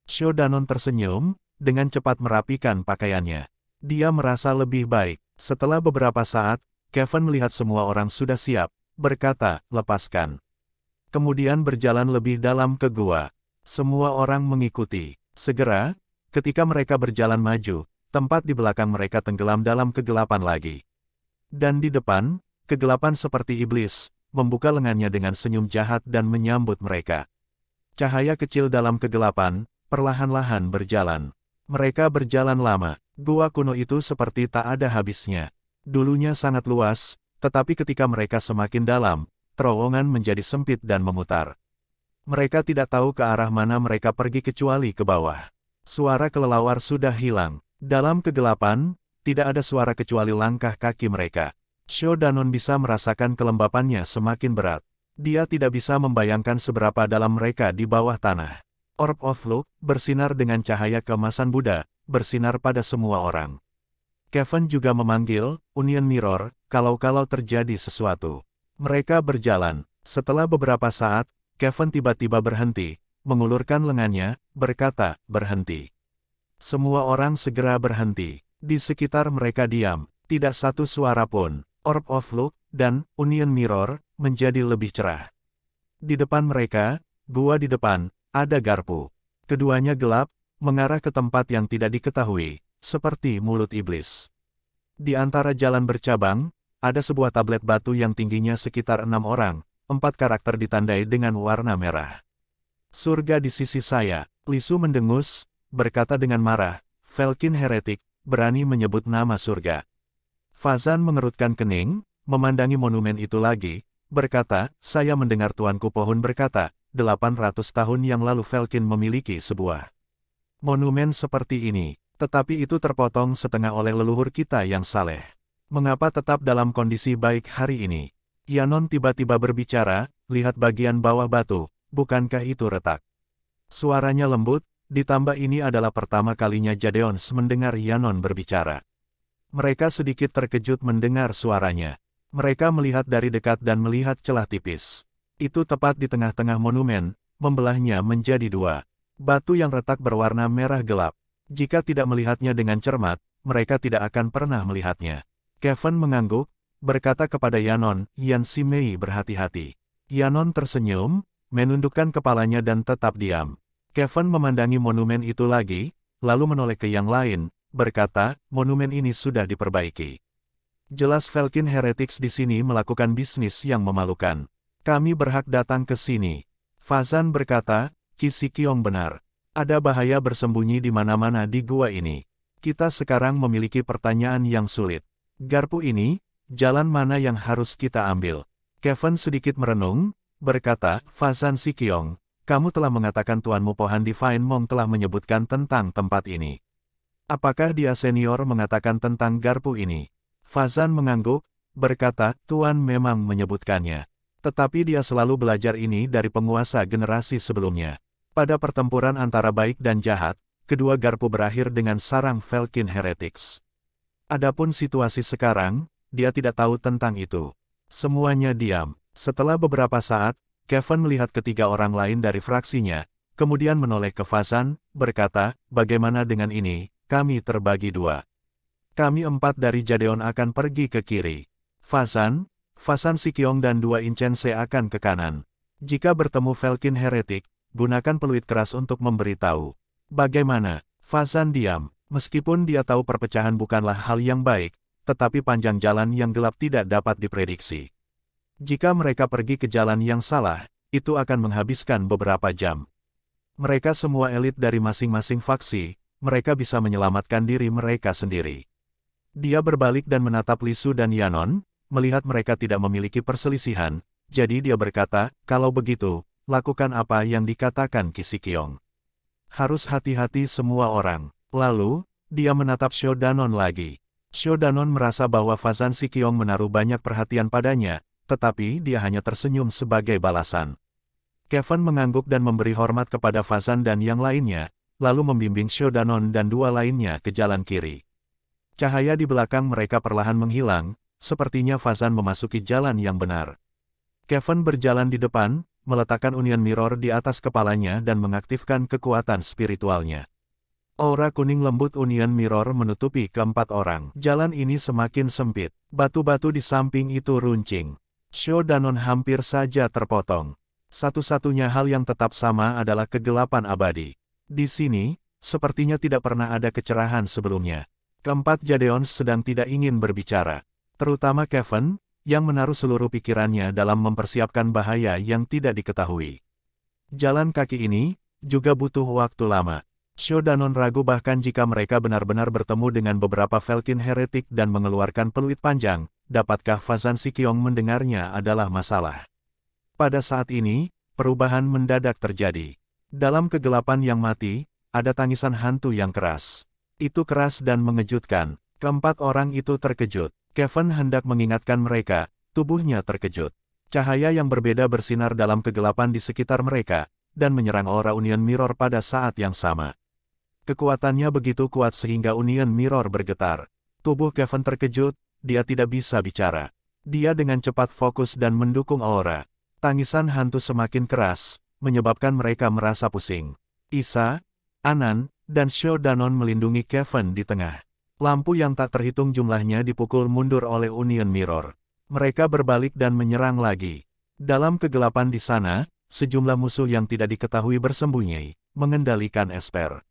Sho Danon tersenyum, dengan cepat merapikan pakaiannya. Dia merasa lebih baik. Setelah beberapa saat, Kevin melihat semua orang sudah siap, berkata, lepaskan. Kemudian berjalan lebih dalam ke gua. Semua orang mengikuti. Segera, ketika mereka berjalan maju, tempat di belakang mereka tenggelam dalam kegelapan lagi. Dan di depan, kegelapan seperti iblis, membuka lengannya dengan senyum jahat dan menyambut mereka. Cahaya kecil dalam kegelapan, perlahan-lahan berjalan. Mereka berjalan lama. Gua kuno itu seperti tak ada habisnya. Dulunya sangat luas, tetapi ketika mereka semakin dalam, terowongan menjadi sempit dan memutar. Mereka tidak tahu ke arah mana mereka pergi kecuali ke bawah. Suara kelelawar sudah hilang. Dalam kegelapan, tidak ada suara kecuali langkah kaki mereka. Sho Danon bisa merasakan kelembapannya semakin berat. Dia tidak bisa membayangkan seberapa dalam mereka di bawah tanah. Orb of Luck bersinar dengan cahaya keemasan Buddha, bersinar pada semua orang. Kevin juga memanggil, Union Mirror, kalau-kalau terjadi sesuatu. Mereka berjalan. Setelah beberapa saat, Kevin tiba-tiba berhenti, mengulurkan lengannya, berkata, berhenti. Semua orang segera berhenti. Di sekitar mereka diam, tidak satu suara pun. Orb of Luck dan Union Mirror menjadi lebih cerah. Di depan mereka, gua di depan, ada garpu. Keduanya gelap, mengarah ke tempat yang tidak diketahui, seperti mulut iblis. Di antara jalan bercabang, ada sebuah tablet batu yang tingginya sekitar 6 orang, 4 karakter ditandai dengan warna merah. Surga di sisi saya, Li Su mendengus, berkata dengan marah, Falcon Heretic, berani menyebut nama surga. Fazan mengerutkan kening, memandangi monumen itu lagi, berkata, saya mendengar tuanku pohon berkata, 800 tahun yang lalu Falcon memiliki sebuah monumen seperti ini, tetapi itu terpotong setengah oleh leluhur kita yang saleh. Mengapa tetap dalam kondisi baik hari ini? Yanon tiba-tiba berbicara, lihat bagian bawah batu, bukankah itu retak? Suaranya lembut, ditambah ini adalah pertama kalinya Jadeons mendengar Yanon berbicara. Mereka sedikit terkejut mendengar suaranya. Mereka melihat dari dekat dan melihat celah tipis. Itu tepat di tengah-tengah monumen, membelahnya menjadi 2. Batu yang retak berwarna merah gelap. Jika tidak melihatnya dengan cermat, mereka tidak akan pernah melihatnya. Kevin mengangguk, berkata kepada Yanon, Yan Si Mei berhati-hati. Yanon tersenyum, menundukkan kepalanya dan tetap diam. Kevin memandangi monumen itu lagi, lalu menoleh ke yang lain, berkata, monumen ini sudah diperbaiki. Jelas Falcon Heretics di sini melakukan bisnis yang memalukan. Kami berhak datang ke sini. Fazan berkata, Qi Qiong benar. Ada bahaya bersembunyi di mana-mana di gua ini. Kita sekarang memiliki pertanyaan yang sulit. Garpu ini, jalan mana yang harus kita ambil? Kevin sedikit merenung, berkata, Fazan Qiong, kamu telah mengatakan tuanmu Pohan Divine Mong telah menyebutkan tentang tempat ini. Apakah dia senior mengatakan tentang garpu ini? Fazan mengangguk, berkata, Tuan memang menyebutkannya. Tetapi dia selalu belajar ini dari penguasa generasi sebelumnya. Pada pertempuran antara baik dan jahat, kedua garpu berakhir dengan sarang Falcon Heretics. Adapun situasi sekarang, dia tidak tahu tentang itu. Semuanya diam. Setelah beberapa saat, Kevin melihat ketiga orang lain dari fraksinya, kemudian menoleh ke Fazan, berkata, bagaimana dengan ini, kami terbagi 2. Kami 4 dari Jadeon akan pergi ke kiri. Fazan Qiong dan 2 Incense akan ke kanan. Jika bertemu Falcon Heretic, gunakan peluit keras untuk memberitahu. Bagaimana? Fazan diam, meskipun dia tahu perpecahan bukanlah hal yang baik, tetapi panjang jalan yang gelap tidak dapat diprediksi. Jika mereka pergi ke jalan yang salah, itu akan menghabiskan beberapa jam. Mereka semua elit dari masing-masing faksi, mereka bisa menyelamatkan diri mereka sendiri. Dia berbalik dan menatap Li Su dan Yanon, melihat mereka tidak memiliki perselisihan, jadi dia berkata, kalau begitu, lakukan apa yang dikatakan Qi Qiong. Harus hati-hati semua orang. Lalu, dia menatap Shodanon lagi. Shodanon merasa bahwa Fazan Qiong menaruh banyak perhatian padanya, tetapi dia hanya tersenyum sebagai balasan. Kevin mengangguk dan memberi hormat kepada Fazan dan yang lainnya, lalu membimbing Shodanon dan 2 lainnya ke jalan kiri. Cahaya di belakang mereka perlahan menghilang, sepertinya Fazan memasuki jalan yang benar. Kevin berjalan di depan, meletakkan Union Mirror di atas kepalanya dan mengaktifkan kekuatan spiritualnya. Aura kuning lembut Union Mirror menutupi keempat orang. Jalan ini semakin sempit. Batu-batu di samping itu runcing. Shodanon hampir saja terpotong. Satu-satunya hal yang tetap sama adalah kegelapan abadi. Di sini, sepertinya tidak pernah ada kecerahan sebelumnya. Keempat Jadeons sedang tidak ingin berbicara. Terutama Kevin, yang menaruh seluruh pikirannya dalam mempersiapkan bahaya yang tidak diketahui. Jalan kaki ini, juga butuh waktu lama. Shodanon ragu bahkan jika mereka benar-benar bertemu dengan beberapa Falcon Heretic dan mengeluarkan peluit panjang, dapatkah Fazan Qiong mendengarnya adalah masalah. Pada saat ini, perubahan mendadak terjadi. Dalam kegelapan yang mati, ada tangisan hantu yang keras. Itu keras dan mengejutkan. Keempat orang itu terkejut. Kevin hendak mengingatkan mereka, tubuhnya terkejut. Cahaya yang berbeda bersinar dalam kegelapan di sekitar mereka, dan menyerang aura Union Mirror pada saat yang sama. Kekuatannya begitu kuat sehingga Union Mirror bergetar. Tubuh Kevin terkejut, dia tidak bisa bicara. Dia dengan cepat fokus dan mendukung aura. Tangisan hantu semakin keras, menyebabkan mereka merasa pusing. Isa, Anan, dan Shodanon melindungi Kevin di tengah. Lampu yang tak terhitung jumlahnya dipukul mundur oleh Union Mirror. Mereka berbalik dan menyerang lagi. Dalam kegelapan di sana, sejumlah musuh yang tidak diketahui bersembunyi, mengendalikan Esper.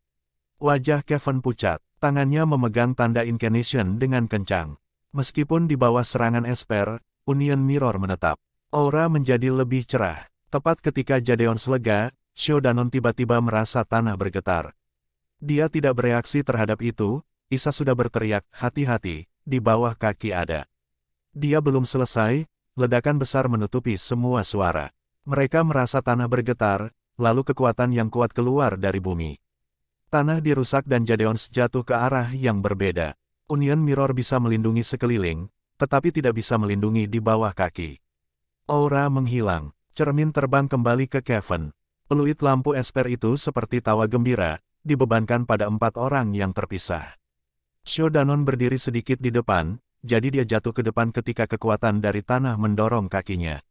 Wajah Kevin pucat. Tangannya memegang tanda incarnation dengan kencang. Meskipun di bawah serangan Esper, Union Mirror menetap. Aura menjadi lebih cerah. Tepat ketika Jadeon lega, Shodanon tiba-tiba merasa tanah bergetar. Dia tidak bereaksi terhadap itu, Isa sudah berteriak, hati-hati, di bawah kaki ada. Dia belum selesai, ledakan besar menutupi semua suara. Mereka merasa tanah bergetar, lalu kekuatan yang kuat keluar dari bumi. Tanah dirusak dan Jadeon jatuh ke arah yang berbeda. Union Mirror bisa melindungi sekeliling, tetapi tidak bisa melindungi di bawah kaki. Aura menghilang, cermin terbang kembali ke Kevin. Peluit lampu Esper itu seperti tawa gembira, dibebankan pada 4 orang yang terpisah. Shodanon berdiri sedikit di depan, jadi dia jatuh ke depan ketika kekuatan dari tanah mendorong kakinya.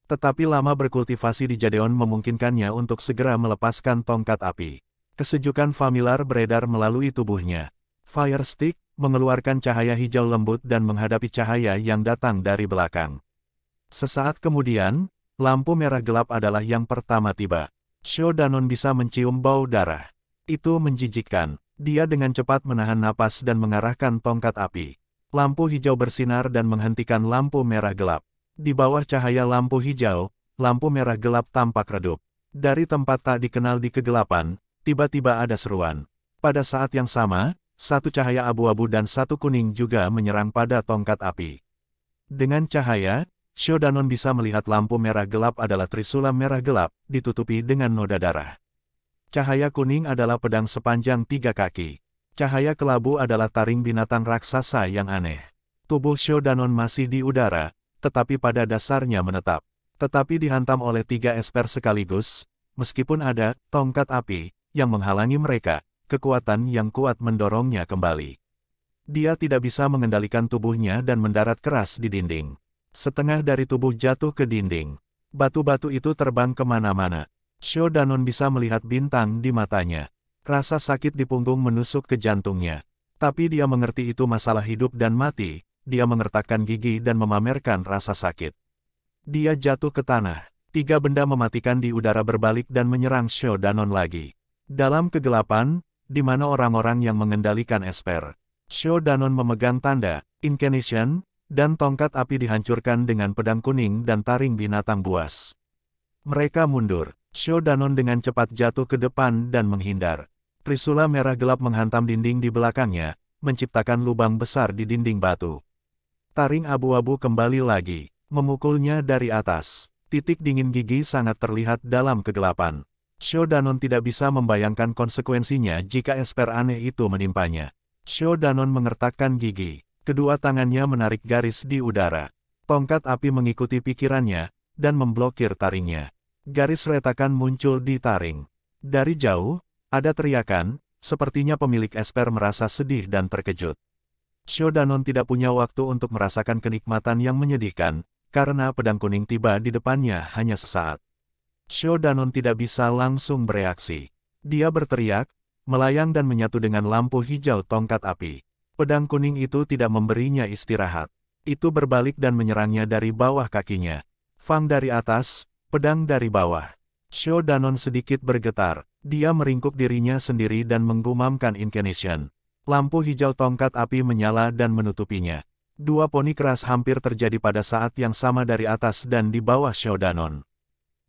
Tetapi lama berkultivasi di Jadeon memungkinkannya untuk segera melepaskan tongkat api. Kesejukan familiar beredar melalui tubuhnya. Fire Stick mengeluarkan cahaya hijau lembut dan menghadapi cahaya yang datang dari belakang. Sesaat kemudian, lampu merah gelap adalah yang pertama tiba. Shodanon bisa mencium bau darah. Itu menjijikkan. Dia dengan cepat menahan napas dan mengarahkan tongkat api. Lampu hijau bersinar dan menghentikan lampu merah gelap. Di bawah cahaya lampu hijau, lampu merah gelap tampak redup. Dari tempat tak dikenal di kegelapan, tiba-tiba ada seruan. Pada saat yang sama, satu cahaya abu-abu dan satu kuning juga menyerang pada tongkat api. Dengan cahaya, Shodanon bisa melihat lampu merah gelap adalah trisula merah gelap, ditutupi dengan noda darah. Cahaya kuning adalah pedang sepanjang 3 kaki. Cahaya kelabu adalah taring binatang raksasa yang aneh. Tubuh Shodanon masih di udara, tetapi pada dasarnya menetap. Tetapi dihantam oleh 3 Esper sekaligus, meskipun ada tongkat api yang menghalangi mereka, kekuatan yang kuat mendorongnya kembali. Dia tidak bisa mengendalikan tubuhnya dan mendarat keras di dinding. Setengah dari tubuh jatuh ke dinding. Batu-batu itu terbang kemana-mana. Shodanon bisa melihat bintang di matanya. Rasa sakit di punggung menusuk ke jantungnya. Tapi dia mengerti itu masalah hidup dan mati. Dia mengertakkan gigi dan memamerkan rasa sakit. Dia jatuh ke tanah. 3 benda mematikan di udara berbalik dan menyerang Shodanon lagi. Dalam kegelapan, di mana orang-orang yang mengendalikan Esper. Shodanon memegang tanda, incarnation, dan tongkat api dihancurkan dengan pedang kuning dan taring binatang buas. Mereka mundur. Shodanon dengan cepat jatuh ke depan dan menghindar. Trisula merah gelap menghantam dinding di belakangnya, menciptakan lubang besar di dinding batu. Taring abu-abu kembali lagi, memukulnya dari atas. Titik dingin gigi sangat terlihat dalam kegelapan. Shodanon tidak bisa membayangkan konsekuensinya jika Esper aneh itu menimpanya. Shodanon mengertakkan gigi. Kedua tangannya menarik garis di udara. Tongkat api mengikuti pikirannya, dan memblokir taringnya. Garis retakan muncul di taring. Dari jauh, ada teriakan, sepertinya pemilik Esper merasa sedih dan terkejut. Shodanon tidak punya waktu untuk merasakan kenikmatan yang menyedihkan, karena pedang kuning tiba di depannya hanya sesaat. Shodanon tidak bisa langsung bereaksi. Dia berteriak, melayang dan menyatu dengan lampu hijau tongkat api. Pedang kuning itu tidak memberinya istirahat. Itu berbalik dan menyerangnya dari bawah kakinya. Fang dari atas, pedang dari bawah. Shodanon sedikit bergetar. Dia meringkuk dirinya sendiri dan menggumamkan incarnation. Lampu hijau tongkat api menyala dan menutupinya. 2 poni keras hampir terjadi pada saat yang sama dari atas dan di bawah Shodanon.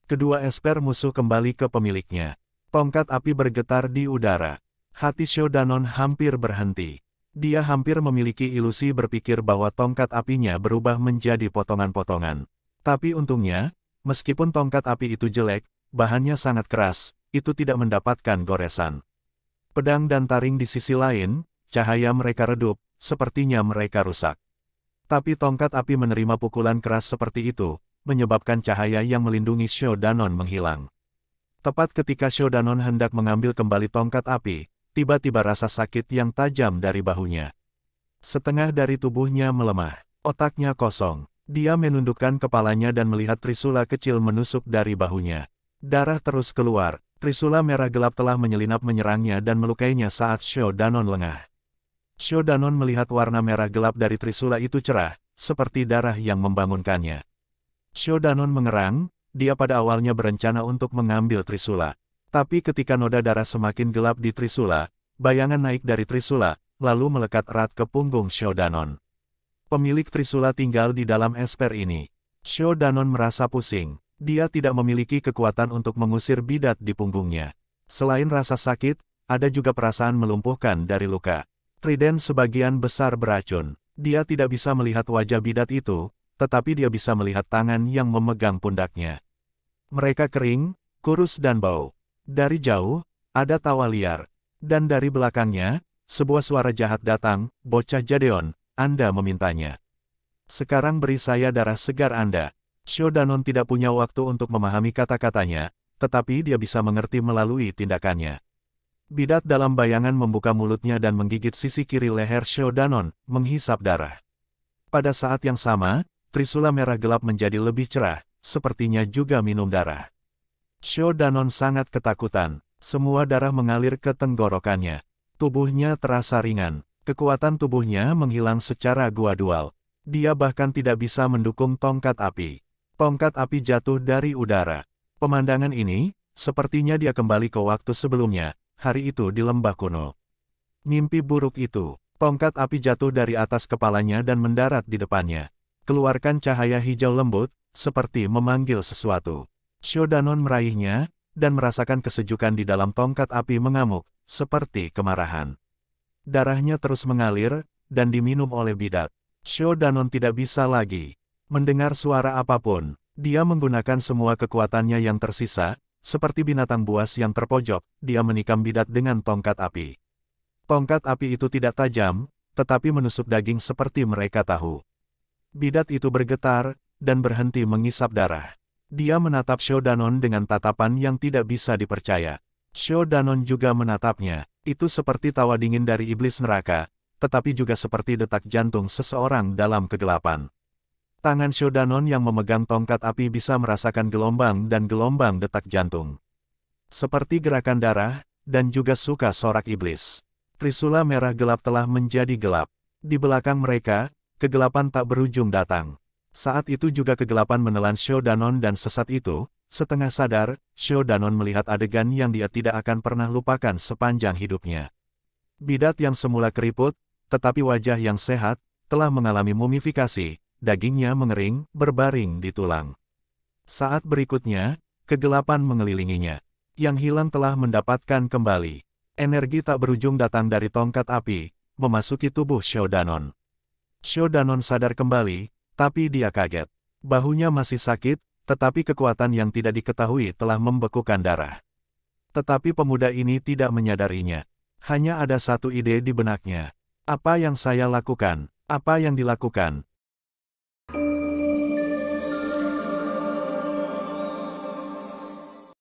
Kedua Esper musuh kembali ke pemiliknya. Tongkat api bergetar di udara. Hati Shodanon hampir berhenti. Dia hampir memiliki ilusi berpikir bahwa tongkat apinya berubah menjadi potongan-potongan. Tapi untungnya, meskipun tongkat api itu jelek, bahannya sangat keras, itu tidak mendapatkan goresan. Pedang dan taring di sisi lain, cahaya mereka redup, sepertinya mereka rusak. Tapi tongkat api menerima pukulan keras seperti itu, menyebabkan cahaya yang melindungi Shodanon menghilang. Tepat ketika Shodanon hendak mengambil kembali tongkat api, tiba-tiba rasa sakit yang tajam dari bahunya. Setengah dari tubuhnya melemah, otaknya kosong. Dia menundukkan kepalanya dan melihat trisula kecil menusuk dari bahunya. Darah terus keluar, trisula merah gelap telah menyelinap menyerangnya dan melukainya saat Shodanon lengah. Shodanon melihat warna merah gelap dari trisula itu cerah, seperti darah yang membangunkannya. Shodanon mengerang, dia pada awalnya berencana untuk mengambil trisula. Tapi ketika noda darah semakin gelap di trisula, bayangan naik dari Trisula, lalu melekat erat ke punggung Shodanon. Pemilik Trisula tinggal di dalam esper ini. Shodanon merasa pusing. Dia tidak memiliki kekuatan untuk mengusir bidat di punggungnya. Selain rasa sakit, ada juga perasaan melumpuhkan dari luka. Trident sebagian besar beracun. Dia tidak bisa melihat wajah bidat itu, tetapi dia bisa melihat tangan yang memegang pundaknya. Mereka kering, kurus dan bau. Dari jauh, ada tawa liar. Dan dari belakangnya, sebuah suara jahat datang, "Bocah Jadeon, Anda memintanya. Sekarang beri saya darah segar Anda." Shodanon tidak punya waktu untuk memahami kata-katanya, tetapi dia bisa mengerti melalui tindakannya. Bidat dalam bayangan membuka mulutnya dan menggigit sisi kiri leher Shodanon, menghisap darah. Pada saat yang sama, Trisula merah gelap menjadi lebih cerah, sepertinya juga minum darah. Shodanon sangat ketakutan. Semua darah mengalir ke tenggorokannya. Tubuhnya terasa ringan. Kekuatan tubuhnya menghilang secara gradual. Dia bahkan tidak bisa mendukung tongkat api. Tongkat api jatuh dari udara. Pemandangan ini, sepertinya dia kembali ke waktu sebelumnya, hari itu di lembah kuno. Mimpi buruk itu. Tongkat api jatuh dari atas kepalanya dan mendarat di depannya. Keluarkan cahaya hijau lembut, seperti memanggil sesuatu. Shodanon meraihnya, dan merasakan kesejukan di dalam tongkat api mengamuk, seperti kemarahan. Darahnya terus mengalir, dan diminum oleh bidat. Shodanon tidak bisa lagi mendengar suara apapun. Dia menggunakan semua kekuatannya yang tersisa, seperti binatang buas yang terpojok, dia menikam bidat dengan tongkat api. Tongkat api itu tidak tajam, tetapi menusuk daging seperti mereka tahu. Bidat itu bergetar, dan berhenti mengisap darah. Dia menatap Shodanon dengan tatapan yang tidak bisa dipercaya. Shodanon juga menatapnya. Itu seperti tawa dingin dari iblis neraka, tetapi juga seperti detak jantung seseorang dalam kegelapan. Tangan Shodanon yang memegang tongkat api bisa merasakan gelombang dan gelombang detak jantung. Seperti gerakan darah, dan juga suka sorak iblis. Trisula merah gelap telah menjadi gelap. Di belakang mereka, kegelapan tak berujung datang. Saat itu juga kegelapan menelan Shodanon dan sesat itu, setengah sadar, Shodanon melihat adegan yang dia tidak akan pernah lupakan sepanjang hidupnya. Bidat yang semula keriput, tetapi wajah yang sehat, telah mengalami mumifikasi, dagingnya mengering, berbaring di tulang. Saat berikutnya, kegelapan mengelilinginya. Yang hilang telah mendapatkan kembali. Energi tak berujung datang dari tongkat api, memasuki tubuh Shodanon. Shodanon sadar kembali, tapi dia kaget. Bahunya masih sakit, tetapi kekuatan yang tidak diketahui telah membekukan darah. Tetapi pemuda ini tidak menyadarinya. Hanya ada satu ide di benaknya. Apa yang saya lakukan? Apa yang dilakukan?